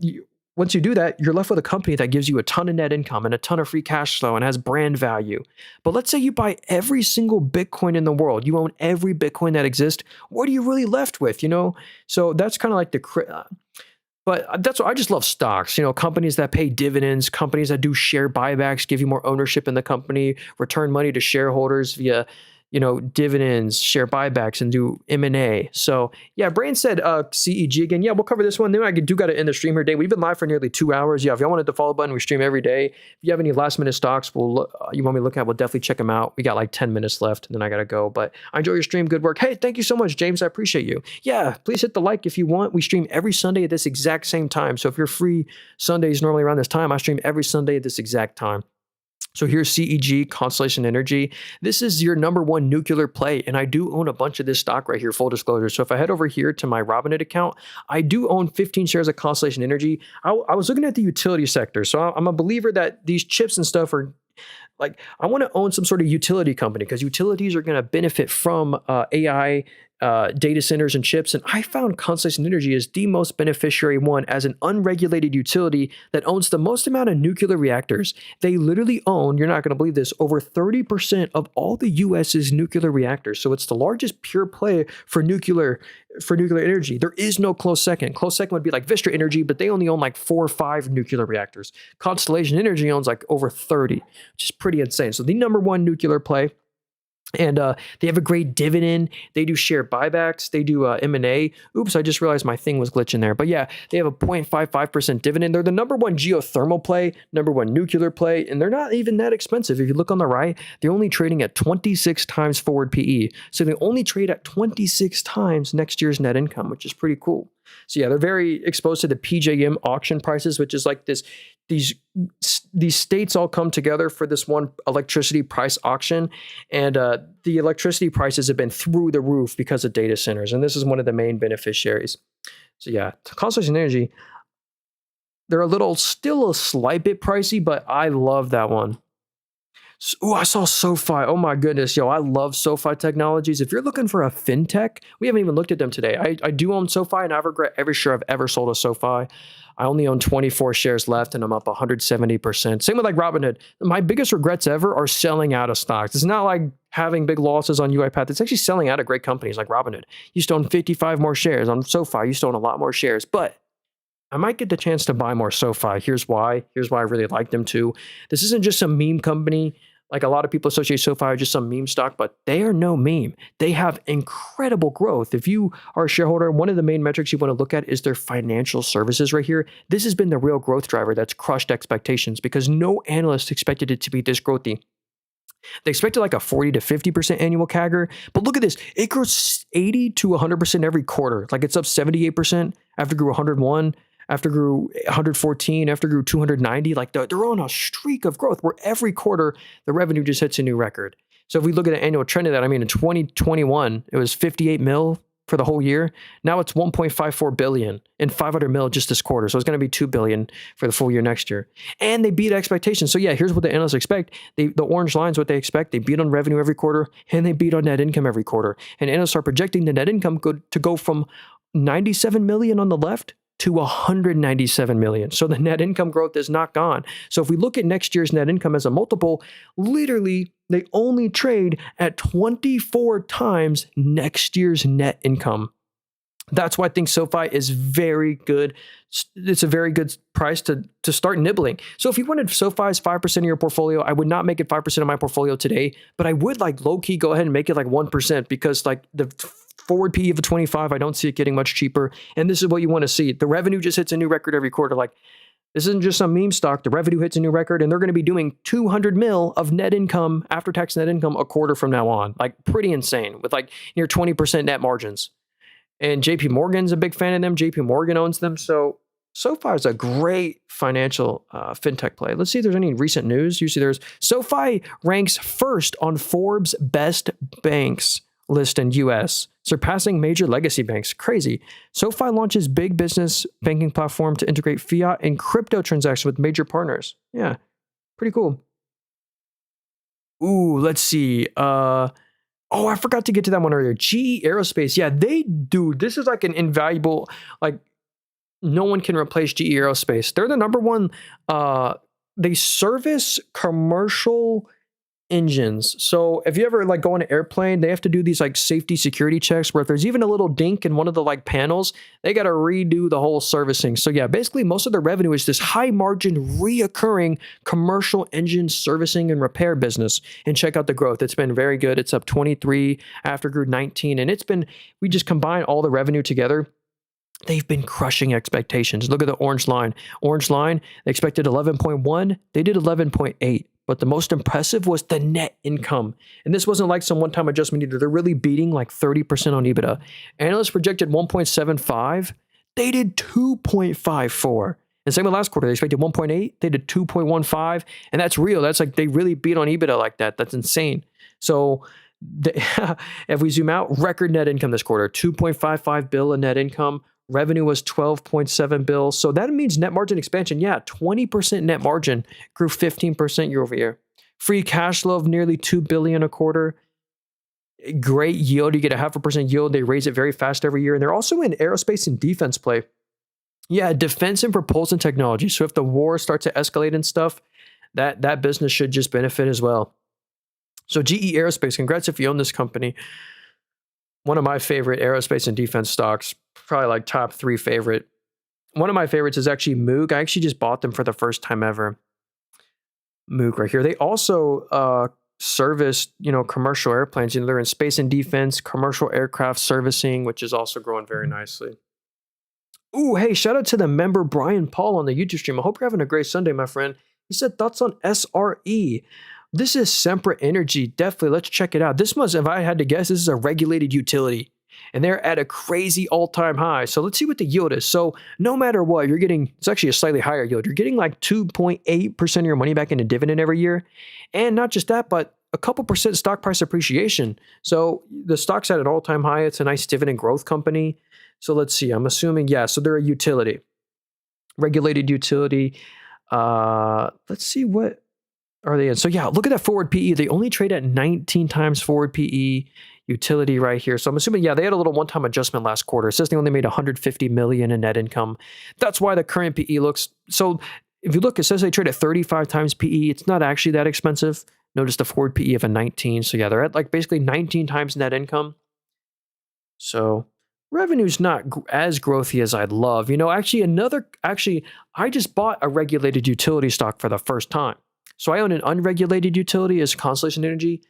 once you do that, you're left with a company that gives you a ton of net income and a ton of free cash flow and has brand value. But let's say you buy every single Bitcoin in the world. You own every Bitcoin that exists. What are you really left with, So that's kind of like but that's what I just love stocks, companies that pay dividends, companies that do share buybacks, give you more ownership in the company, return money to shareholders via dividends, share buybacks, and do M&A. So yeah, Brain said CEG again. Yeah, we'll cover this one. Then I do got to end the stream here today. We've been live for nearly 2 hours. Yeah, if y'all wanted the follow button, we stream every day. If you have any last minute stocks, you want me to look at, we'll definitely check them out. We got like 10 minutes left, and then I got to go. But I enjoy your stream. Good work. Hey, thank you so much, James. I appreciate you. Yeah, please hit the like if you want. We stream every Sunday at this exact same time. So if you're free Sundays normally around this time, I stream every Sunday at this exact time. So here's CEG, Constellation Energy. This is your number one nuclear play, and I do own a bunch of this stock right here, full disclosure. So if I head over here to my Robinhood account, I do own 15 shares of Constellation Energy. I was looking at the utility sector. So I'm a believer that these chips and stuff are like, I want to own some sort of utility company because utilities are going to benefit from AI, data centers and chips. And I found Constellation Energy is the most beneficiary one as an unregulated utility that owns the most amount of nuclear reactors. They literally own, you're not going to believe this, over 30% of all the US's nuclear reactors. So it's the largest pure play for nuclear energy. There is no close second. Close second would be like Vistra Energy, but they only own like 4 or 5 nuclear reactors. Constellation Energy owns like over 30, which is pretty insane. So the number one nuclear play. And they have a great dividend. They do share buybacks. They do M&A. Oops, I just realized my thing was glitching there. But yeah, they have a 0.55% dividend. They're the number one geothermal play, number one nuclear play, and they're not even that expensive. If you look on the right, they're only trading at 26 times forward PE. So they only trade at 26 times next year's net income, which is pretty cool. So yeah, they're very exposed to the PJM auction prices, which is like these states all come together for this one electricity price auction. And the electricity prices have been through the roof because of data centers. And this is one of the main beneficiaries. So yeah, Constellation Energy, they're still a slight bit pricey, but I love that one. Oh, I saw SoFi. Oh my goodness, I love SoFi Technologies. If you're looking for a fintech, we haven't even looked at them today. I do own SoFi, and I regret every share I've ever sold of SoFi. I only own 24 shares left, and I'm up 170%. Same with like Robinhood. My biggest regrets ever are selling out of stocks. It's not like having big losses on UiPath. It's actually selling out of great companies like Robinhood. You used to own 55 more shares. On SoFi, you used to own a lot more shares, but I might get the chance to buy more SoFi. Here's why. Here's why I really like them too. This isn't just some meme company. Like a lot of people associate SoFi with just some meme stock, but they are no meme. They have incredible growth. If you are a shareholder, one of the main metrics you want to look at is their financial services right here. This has been the real growth driver that's crushed expectations because no analyst expected it to be this growthy. They expected like a 40 to 50% annual CAGR, but look at this. It grows 80 to 100% every quarter. Like it's up 78% after it grew 101, after grew 114, after grew 290. Like they're on a streak of growth where every quarter the revenue just hits a new record. So if we look at an annual trend of that, I mean, in 2021, it was 58 mil for the whole year. Now it's 1.54 billion and 500 mil just this quarter. So it's going to be 2 billion for the full year next year. And they beat expectations. So yeah, here's what the analysts expect. The orange line is what they expect. They beat on revenue every quarter and they beat on net income every quarter. And analysts are projecting the net income to go from 97 million on the left to 197 million. So the net income growth is not gone. So if we look at next year's net income as a multiple, literally they only trade at 24 times next year's net income. That's why I think SoFi is very good. It's a very good price to start nibbling. So if you wanted SoFi as 5% of your portfolio, I would not make it 5% of my portfolio today, but I would like low key go ahead and make it like 1% because like the forward PE of a 25, I don't see it getting much cheaper. And this is what you want to see. The revenue just hits a new record every quarter. Like this isn't just some meme stock. The revenue hits a new record and they're going to be doing 200 mil of net income, after tax net income a quarter from now on. Like pretty insane with like near 20% net margins. And JP Morgan's a big fan of them. JP Morgan owns them. So SoFi is a great financial fintech play. Let's see if there's any recent news. Usually there's SoFi ranks first on Forbes best banks list in US, surpassing major legacy banks. Crazy. SoFi launches big business banking platform to integrate fiat and crypto transactions with major partners. Yeah, pretty cool. Ooh, let's see. Oh, I forgot to get to that one earlier. GE Aerospace. Yeah, this is like an invaluable, like no one can replace GE Aerospace. They're the number one. They service commercial engines. So if you ever like go on an airplane, they have to do these like safety security checks where if there's even a little dink in one of the like panels, they got to redo the whole servicing. So yeah, basically most of the revenue is this high margin reoccurring commercial engine servicing and repair business. And check out the growth. It's been very good. It's up 23 after grew 19. And we just combine all the revenue together. They've been crushing expectations. Look at the orange line. Orange line, they expected 11.1. They did 11.8. But the most impressive was the net income. And this wasn't like some one-time adjustment either. They're really beating like 30% on EBITDA. Analysts projected 1.75. They did 2.54. And same with last quarter. They expected 1.8. They did 2.15. And that's real. That's like they really beat on EBITDA like that. That's insane. So if we zoom out, record net income this quarter, 2.55 bill in net income. Revenue was 12.7 bill. So that means net margin expansion. Yeah, 20% net margin grew 15% year over year. Free cash flow of nearly 2 billion a quarter. Great yield. You get a 0.5% yield. They raise it very fast every year. And they're also in aerospace and defense play. Yeah, defense and propulsion technology. So if the war starts to escalate and stuff, that business should just benefit as well. So GE Aerospace, congrats if you own this company. One of my favorite aerospace and defense stocks, probably like top 3 favorite. One of my favorites is actually Moog. I actually just bought them for the first time ever. Moog right here. They also service, commercial airplanes. They're in space and defense, commercial aircraft servicing, which is also growing very nicely. Ooh, hey, shout out to the member Brian Paul on the YouTube stream. I hope you're having a great Sunday, my friend. He said thoughts on SRE. This is Sempra Energy. Definitely, let's check it out. This must, if I had to guess, this is a regulated utility. And they're at a crazy all-time high. So let's see what the yield is. So no matter what, you're getting, it's actually a slightly higher yield. You're getting like 2.8% of your money back into dividend every year. And not just that, but a couple percent stock price appreciation. So the stock's at an all-time high. It's a nice dividend growth company. So let's see. I'm assuming, yeah, so they're a utility. Regulated utility. Let's see what are they in? So yeah, look at that forward PE. They only trade at 19 times forward PE. Utility right here. So I'm assuming, yeah, they had a little one-time adjustment last quarter. It says they only made 150 million in net income. That's why the current PE looks, so if you look, it says they trade at 35 times PE. It's not actually that expensive. Notice the forward PE of a 19. So yeah, they're at like basically 19 times net income. So revenue's not as growthy as I'd love. Actually, I just bought a regulated utility stock for the first time. So I own an unregulated utility as Constellation Energy.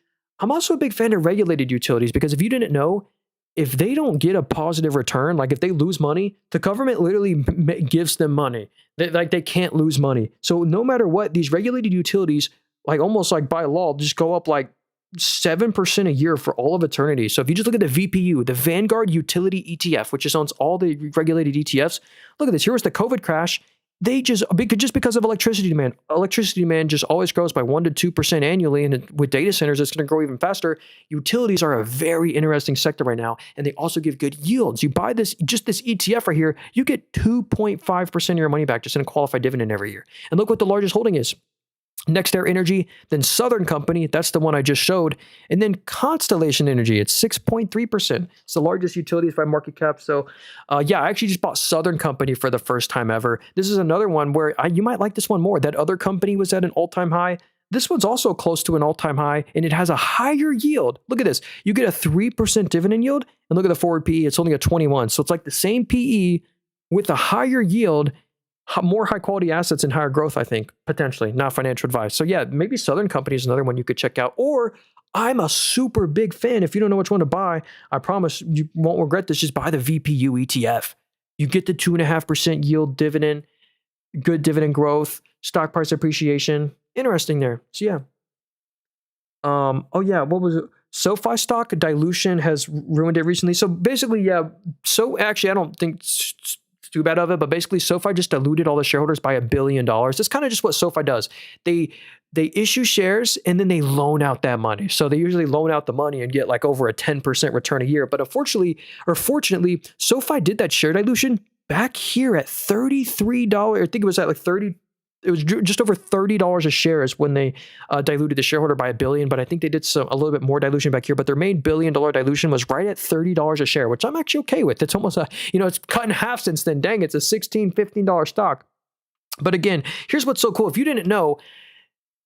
I'm also a big fan of regulated utilities because if you didn't know, if they don't get a positive return, like if they lose money, the government literally gives them money. They can't lose money. So no matter what, these regulated utilities, like almost like by law, just go up like 7% a year for all of eternity. So if you just look at the VPU, the Vanguard Utility ETF, which just owns all the regulated ETFs, look at this. Here was the COVID crash. just because of electricity demand. Electricity demand just always grows by 1 to 2% annually, and with data centers, it's going to grow even faster. Utilities are a very interesting sector right now, and they also give good yields. You buy this ETF right here, you get 2.5% of your money back just in a qualified dividend every year. And look what the largest holding is. NextEra Energy, then Southern Company, that's the one I just showed, and then Constellation Energy, it's 6.3%. It's the largest utilities by market cap. So yeah, I actually just bought Southern Company for the first time ever. This is another one where you might like this one more. That other company was at an all-time high. This one's also close to an all-time high, and it has a higher yield. Look at this. You get a 3% dividend yield, and look at the forward PE. It's only a 21. So it's like the same PE with a higher yield, more high quality assets and higher growth, I think, potentially, not financial advice. So yeah, maybe Southern Company is another one you could check out. Or I'm a super big fan. If you don't know which one to buy, I promise you won't regret this. Just buy the VPU ETF. You get the 2.5% yield dividend, good dividend growth, stock price appreciation. Interesting there. So yeah. Oh yeah, what was it? SoFi stock dilution has ruined it recently. So basically, yeah. So actually, I don't think too bad of it, but basically SoFi just diluted all the shareholders by $1 billion. That's kind of just what SoFi does. They issue shares and then they loan out that money. So they usually loan out the money and get like over a 10% return a year. But fortunately, SoFi did that share dilution back here at $33. I think it was at like it was just over $30 a share is when they diluted the shareholder by $1 billion. But I think they did a little bit more dilution back here. But their main $1 billion dilution was right at $30 a share, which I'm actually okay with. It's almost it's cut in half since then. Dang, it's a $16, $15 stock. But again, here's what's so cool. If you didn't know,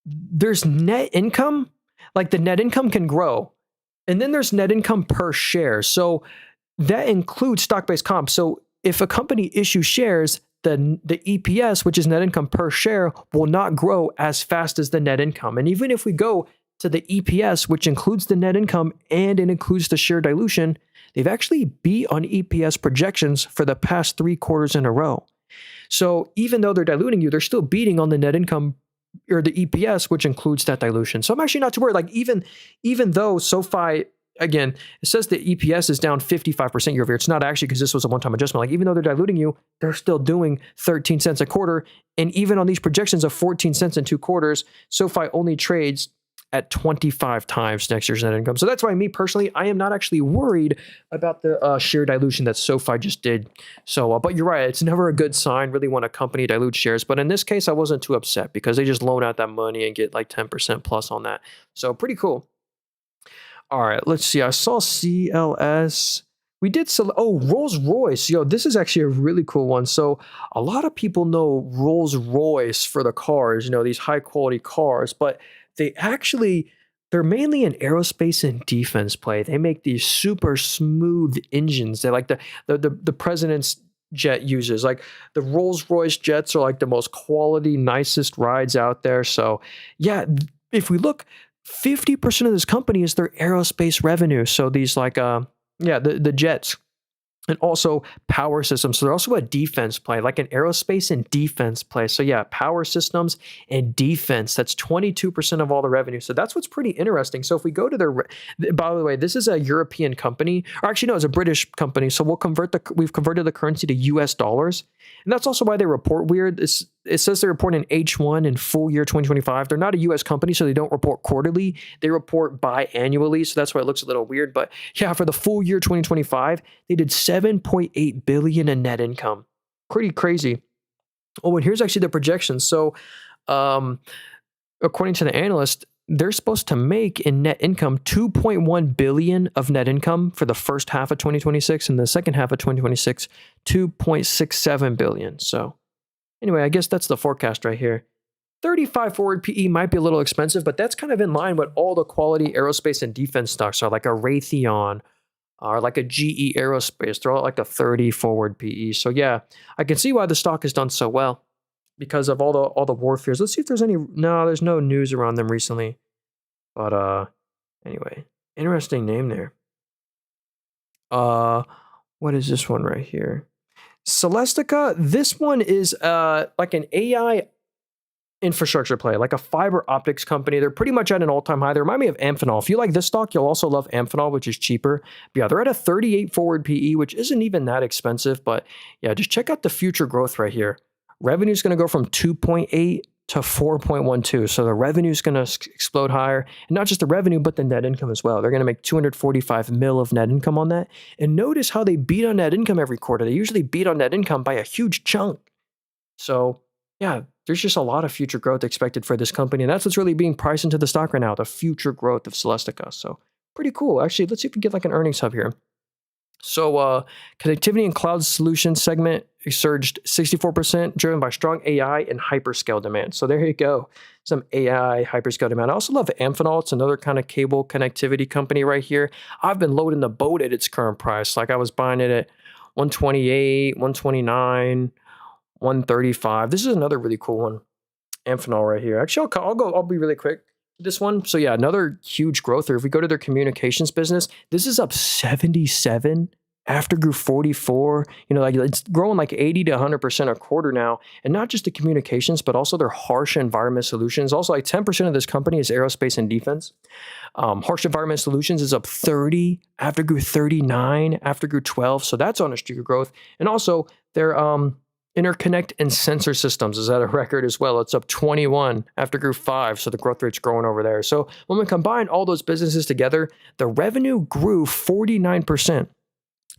there's net income. Like the net income can grow. And then there's net income per share. So that includes stock-based comp. So if a company issues shares, the EPS, which is net income per share, will not grow as fast as the net income. And even if we go to the EPS, which includes the net income and it includes the share dilution, they've actually beat on EPS projections for the past 3 quarters in a row. So even though they're diluting you, they're still beating on the net income or the EPS, which includes that dilution. So I'm actually not too worried. Like even though SoFi, again, it says the EPS is down 55% year over year. It's not actually because this was a one-time adjustment. Like even though they're diluting you, they're still doing 13 cents a quarter. And even on these projections of 14 cents in 2 quarters, SoFi only trades at 25 times next year's net income. So that's why me personally, I am not actually worried about the share dilution that SoFi just did. So, but you're right. It's never a good sign really when a company dilutes shares. But in this case, I wasn't too upset because they just loan out that money and get like 10% plus on that. So pretty cool. All right, let's see. I saw CLS. We did Rolls-Royce. Yo, this is actually a really cool one. So a lot of people know Rolls-Royce for the cars, these high quality cars, but they're mainly an aerospace and defense play. They make these super smooth engines. They're like the president's jet uses. Like the Rolls-Royce jets are like the most quality, nicest rides out there. So yeah, if we look, 50% of this company is their aerospace revenue. So these the jets and also power systems. So they're also a defense play, like an aerospace and defense play. So yeah, power systems and defense, that's 22% of all the revenue. So that's what's pretty interesting. So if we go to by the way, this is a European company, or actually no, it's a British company. So we've converted the currency to US dollars. And that's also why they report weird. It says they report in H1 and full year 2025. They're not a US company, so they don't report quarterly. They report biannually. So that's why it looks a little weird. But yeah, for the full year 2025, they did $7.8 billion in net income. Pretty crazy. Oh, and here's actually the projections. So according to the analyst, they're supposed to make in net income $2.1 billion of net income for the first half of 2026, and the second half of 2026, $2.67 billion. So anyway, I guess that's the forecast right here. 35 forward PE might be a little expensive, but that's kind of in line with all the quality aerospace and defense stocks are, like a Raytheon or like a GE Aerospace. They're all like a 30 forward PE. So yeah, I can see why the stock has done so well, because of all the warfares. Let's see if there's there's no news around them recently. But anyway, interesting name there. What is this one right here? Celestica. This one is like an AI infrastructure play, like a fiber optics company. They're pretty much at an all-time high. They remind me of Amphenol. If you like this stock, you'll also love Amphenol, which is cheaper. But yeah, they're at a 38 forward PE, which isn't even that expensive. But yeah, just check out the future growth right here. revenue is going to go from 2.8 to 4.12. So the revenue is going to explode higher. And not just the revenue, but the net income as well. They're going to make 245 mil of net income on that. And notice how they beat on net income every quarter. They usually beat on net income by a huge chunk. So yeah, there's just a lot of future growth expected for this company. And that's what's really being priced into the stock right now, the future growth of Celestica. So pretty cool. Actually, let's see if we can get like an earnings hub here. So connectivity and cloud solutions segment surged 64%, driven by strong AI and hyperscale demand. So there you go, some AI hyperscale demand. I also love Amphenol. It's another kind of cable connectivity company right here. I've been loading the boat at its current price. Like I was buying it at 128, 129, 135. This is another really cool one, Amphenol right here. Actually, I'll be really quick. This one. So yeah, another huge growth. Or if we go to their communications business, this is up 77 after grew 44. Like it's growing like 80 to 100% a quarter now. And not just the communications, but also their harsh environment solutions. Also like 10% of this company is aerospace and defense. Harsh environment solutions is up 30 after grew 39 after grew 12. So that's on a streak of growth. And also their interconnect and sensor systems is at a record as well. It's up 21 after grew 5. So the growth rate's growing over there. So when we combine all those businesses together, the revenue grew 49%.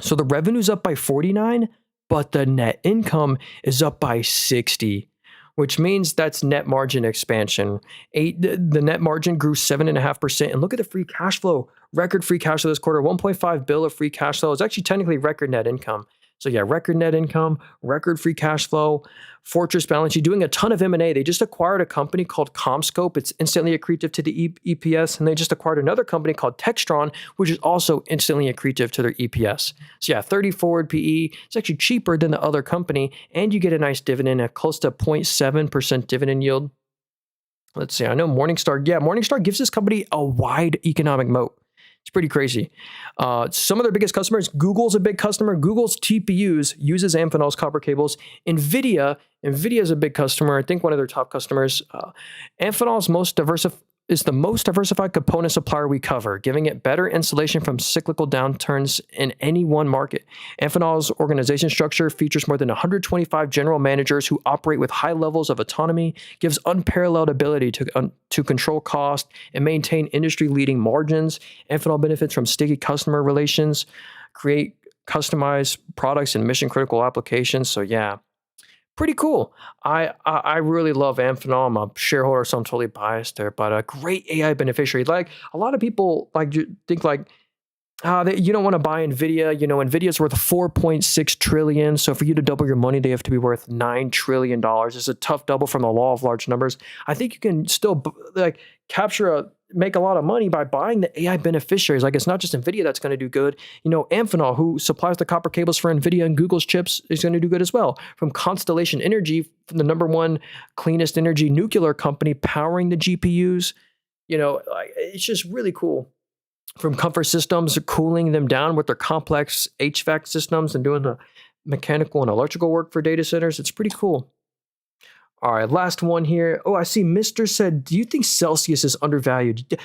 So the revenue's up by 49, but the net income is up by 60, which means that's net margin expansion. The net margin grew 7.5%. And look at the free cash flow, record free cash flow this quarter, 1.5 billion of free cash flow. It's actually technically record net income. So yeah, record net income, record free cash flow, fortress balance sheet, doing a ton of M&A. They just acquired a company called CommScope. It's instantly accretive to the EPS. And they just acquired another company called Textron, which is also instantly accretive to their EPS. So yeah, 30 forward PE. It's actually cheaper than the other company. And you get a nice dividend at close to 0.7% dividend yield. Let's see. I know Morningstar. Yeah, Morningstar gives this company a wide economic moat. It's pretty crazy. Some of their biggest customers, Google's a big customer. Google's TPUs uses Amphenol's copper cables. NVIDIA is a big customer. I think one of their top customers. Amphenol's is the most diversified component supplier we cover, giving it better insulation from cyclical downturns in any one market. Amphenol's organization structure features more than 125 general managers who operate with high levels of autonomy, gives unparalleled ability to control cost and maintain industry-leading margins. Amphenol benefits from sticky customer relations, create customized products and mission-critical applications. So yeah. Pretty cool. I really love Amphenol. I'm a shareholder, so I'm totally biased there. But a great AI beneficiary. Like a lot of people think you don't want to buy Nvidia. Nvidia's worth 4.6 trillion. So for you to double your money, they have to be worth $9 trillion. It's a tough double from the law of large numbers. I think you can still make a lot of money by buying the AI beneficiaries. Like it's not just Nvidia that's going to do good. Amphenol, who supplies the copper cables for Nvidia and Google's chips, is going to do good as well. From Constellation Energy, from the number one cleanest energy nuclear company powering the GPUs. It's just really cool. From Comfort Systems, cooling them down with their complex HVAC systems and doing the mechanical and electrical work for data centers. It's pretty cool. All right, last one here. Oh, I see Mr. said, do you think Celsius is undervalued?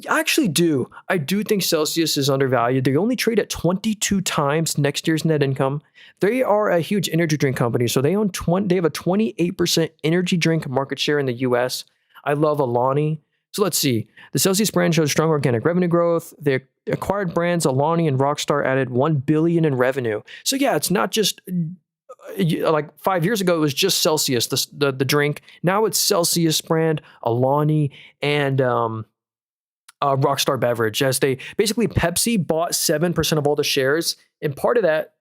I actually do. I do think Celsius is undervalued. They only trade at 22 times next year's net income. They are a huge energy drink company, so they have a 28% energy drink market share in the US. I love Alani. So let's see. The Celsius brand shows strong organic revenue growth. The acquired brands Alani and Rockstar added $1 billion in revenue. So yeah, it's not just like 5 years ago, it was just Celsius, the drink. Now it's Celsius brand, Alani, and Rockstar Beverage. As Pepsi bought 7% of all the shares, and part of that,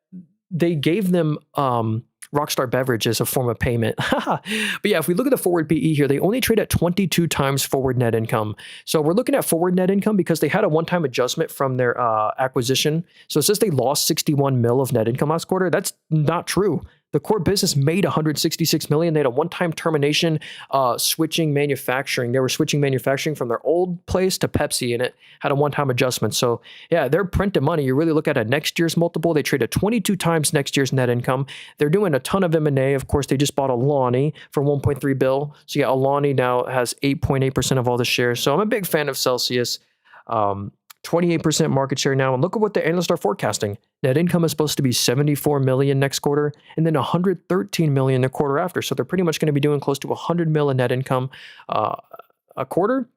they gave them Rockstar Beverage as a form of payment. But yeah, if we look at the forward PE here, they only trade at 22 times forward net income. So we're looking at forward net income because they had a one-time adjustment from their acquisition. So it says they lost 61 mil of net income last quarter. That's not true. The core business made 166 million. They had a one-time termination, switching manufacturing. They were switching manufacturing from their old place to Pepsi, and it had a one-time adjustment. So yeah, they're printing money. You really look at a next year's multiple. They trade at 22 times next year's net income. They're doing a ton of M&A. Of course, they just bought Alani for 1.3 billion. So yeah, Alani now has 8.8% of all the shares. So I'm a big fan of Celsius. 28% market share now. And look at what the analysts are forecasting. Net income is supposed to be 74 million next quarter and then 113 million the quarter after. So they're pretty much going to be doing close to 100 million net income a quarter.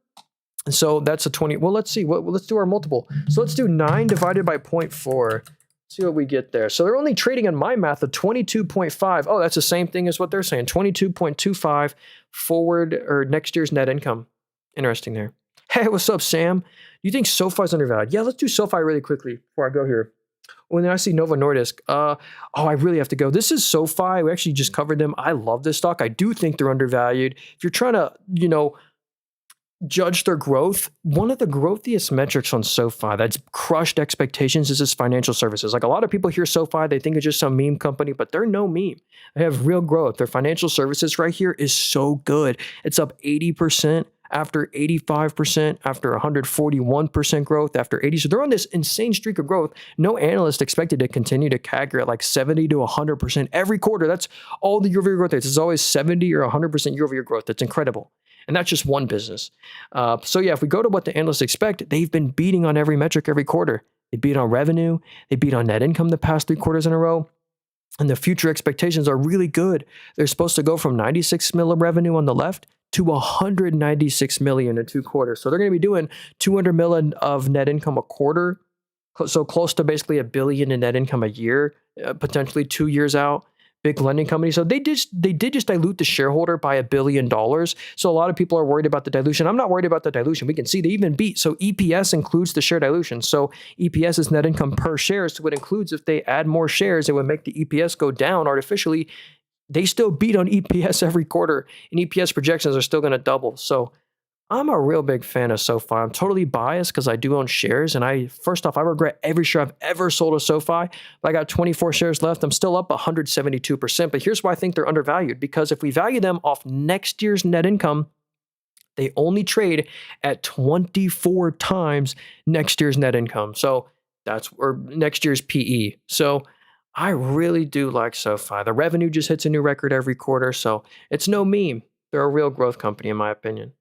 And so that's a 20. Well, let's see. Let's do our multiple. So let's do 9 divided by 0.4. See what we get there. So they're only trading on my math of 22.5. Oh, that's the same thing as what they're saying. 22.25 forward or next year's net income. Interesting there. Hey, what's up, Sam? You think SoFi is undervalued? Yeah, let's do SoFi really quickly before I go here. When I see Novo Nordisk, I really have to go. This is SoFi. We actually just covered them. I love this stock. I do think they're undervalued. If you're trying to, judge their growth, one of the growthiest metrics on SoFi that's crushed expectations is its financial services. Like a lot of people hear SoFi, they think it's just some meme company, but they're no meme. They have real growth. Their financial services right here is so good. It's up 80% after 85%, after 141% growth, after 80. So they're on this insane streak of growth. No analyst expected to continue to CAGR at like 70 to 100% every quarter. That's all the year-over-year growth rates. It's always 70 or 100% year-over-year growth. That's incredible. And that's just one business. So yeah, if we go to what the analysts expect, they've been beating on every metric every quarter. They beat on revenue. They beat on net income the past 3 quarters in a row. And the future expectations are really good. They're supposed to go from 96 million revenue on the left to 196 million in 2 quarters. So they're going to be doing 200 million of net income a quarter. So close to basically $1 billion in net income a year, potentially 2 years out. Big lending company. So they did just dilute the shareholder by $1 billion. So a lot of people are worried about the dilution. I'm not worried about the dilution. We can see they even beat. So EPS includes the share dilution. So EPS is net income per share. So it includes if they add more shares, it would make the EPS go down artificially. They still beat on EPS every quarter, and EPS projections are still going to double. So I'm a real big fan of SoFi. I'm totally biased because I do own shares. And first off, I regret every share I've ever sold of SoFi. I got 24 shares left. I'm still up 172%. But here's why I think they're undervalued. Because if we value them off next year's net income, they only trade at 24 times next year's net income. So or next year's PE. So I really do like SoFi. The revenue just hits a new record every quarter. So it's no meme. They're a real growth company, in my opinion.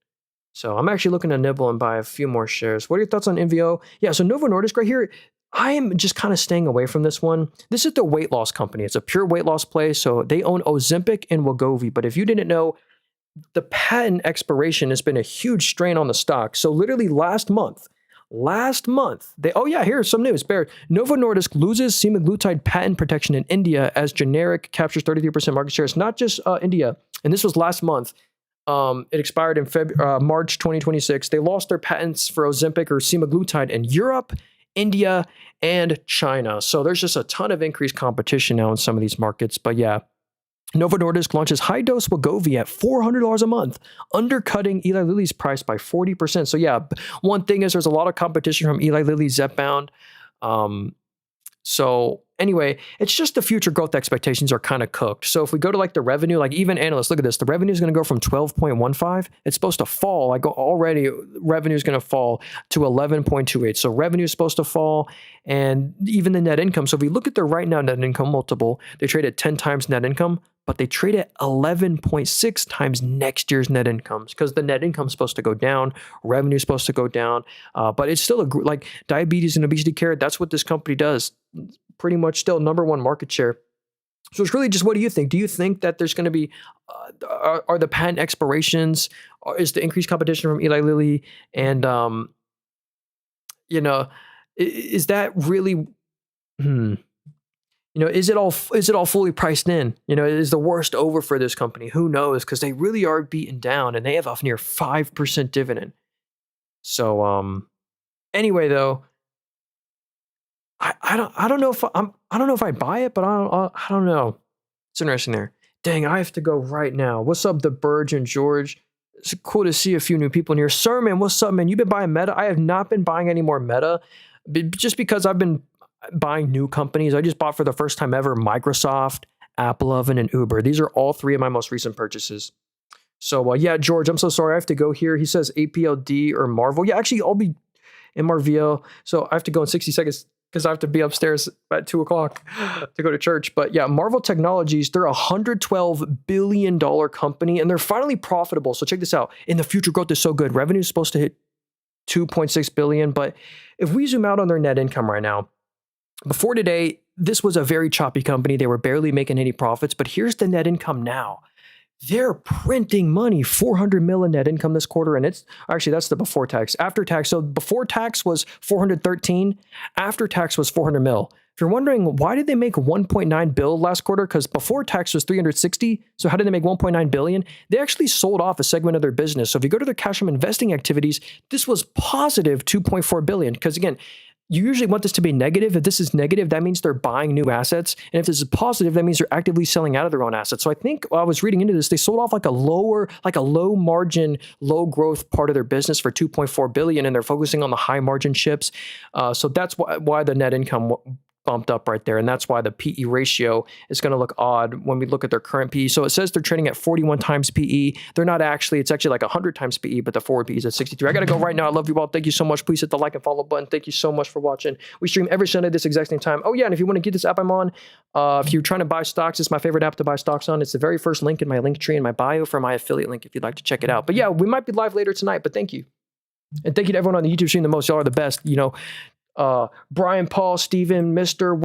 So I'm actually looking to nibble and buy a few more shares. What are your thoughts on NVO? Yeah, so Novo Nordisk right here, I am just kind of staying away from this one. This is the weight loss company. It's a pure weight loss play. So they own Ozempic and Wegovy. But if you didn't know, the patent expiration has been a huge strain on the stock. So literally last month, here's some news. Novo Nordisk loses semaglutide patent protection in India as generic captures 33% market share. It's not just India. And this was last month. It expired in March 2026. They lost their patents for Ozempic or semaglutide in Europe, India, and China. So there's just a ton of increased competition now in some of these markets. But yeah, Novo Nordisk launches high-dose Wegovy at $400 a month, undercutting Eli Lilly's price by 40%. So yeah, one thing is there's a lot of competition from Eli Lilly, Zepbound. So anyway, it's just the future growth expectations are kind of cooked. So if we go to like the revenue, like even analysts, look at this, the revenue is going to go from 12.15. It's supposed to fall. Already revenue is going to fall to 11.28. So revenue is supposed to fall, and even the net income. So if we look at the right now net income multiple, they trade at 10 times net income, but they trade at 11.6 times next year's net incomes because the net income is supposed to go down, revenue is supposed to go down, but it's still like diabetes and obesity care. That's what this company does. Pretty much still number 1 market share. So it's really just, what do you think? Do you think that there's going to be, are the patent expirations, or is the increased competition from Eli Lilly, and, is that really, is it all fully priced in? Is the worst over for this company? Who knows? Because they really are beaten down, and they have a near 5% dividend. So, anyway, though, I don't know if I buy it, but I don't know. It's interesting there. Dang, I have to go right now. What's up, the Burge and George? It's cool to see a few new people in here. Sir, man, what's up, man? You've been buying Meta? I have not been buying any more Meta, just because I've been buying new companies. I just bought for the first time ever Microsoft, Apple Oven, and Uber. These are all 3 of my most recent purchases. So yeah, George, I'm so sorry. I have to go here. He says APLD or Marvel. Yeah, actually, I'll be in Marvel. So I have to go in 60 seconds because I have to be upstairs at 2 o'clock to go to church. But yeah, Marvel Technologies, they're a $112 billion company, and they're finally profitable. So check this out. And the future growth is so good. Revenue is supposed to hit 2.6 billion. But if we zoom out on their net income right now, before today, this was a very choppy company. They were barely making any profits, but here's the net income now. They're printing money, 400 mil in net income this quarter. And it's actually, that's the before tax. After tax, so before tax was 413, after tax was 400 mil. If you're wondering, why did they make 1.9 bill last quarter? Because before tax was 360. So how did they make 1.9 billion? They actually sold off a segment of their business. So if you go to their cash from investing activities, this was positive 2.4 billion. Because again, you usually want this to be negative. If this is negative, that means they're buying new assets. And if this is positive, that means they're actively selling out of their own assets. So I think while I was reading into this, they sold off like a low margin, low growth part of their business for 2.4 billion, and they're focusing on the high margin chips. So that's why the net income bumped up right there. And that's why the PE ratio is going to look odd when we look at their current PE. So it says they're trading at 41 times PE. They're not actually, it's actually like 100 times PE, but the forward PE is at 63. I got to go right now. I love you all. Thank you so much. Please hit the like and follow button. Thank you so much for watching. We stream every Sunday this exact same time. Oh yeah, and if you want to get this app I'm on, if you're trying to buy stocks, it's my favorite app to buy stocks on. It's the very first link in my link tree in my bio for my affiliate link if you'd like to check it out. But yeah, we might be live later tonight, but thank you. And thank you to everyone on the YouTube stream the most. Y'all are the best. Brian, Paul, Steven, Mr.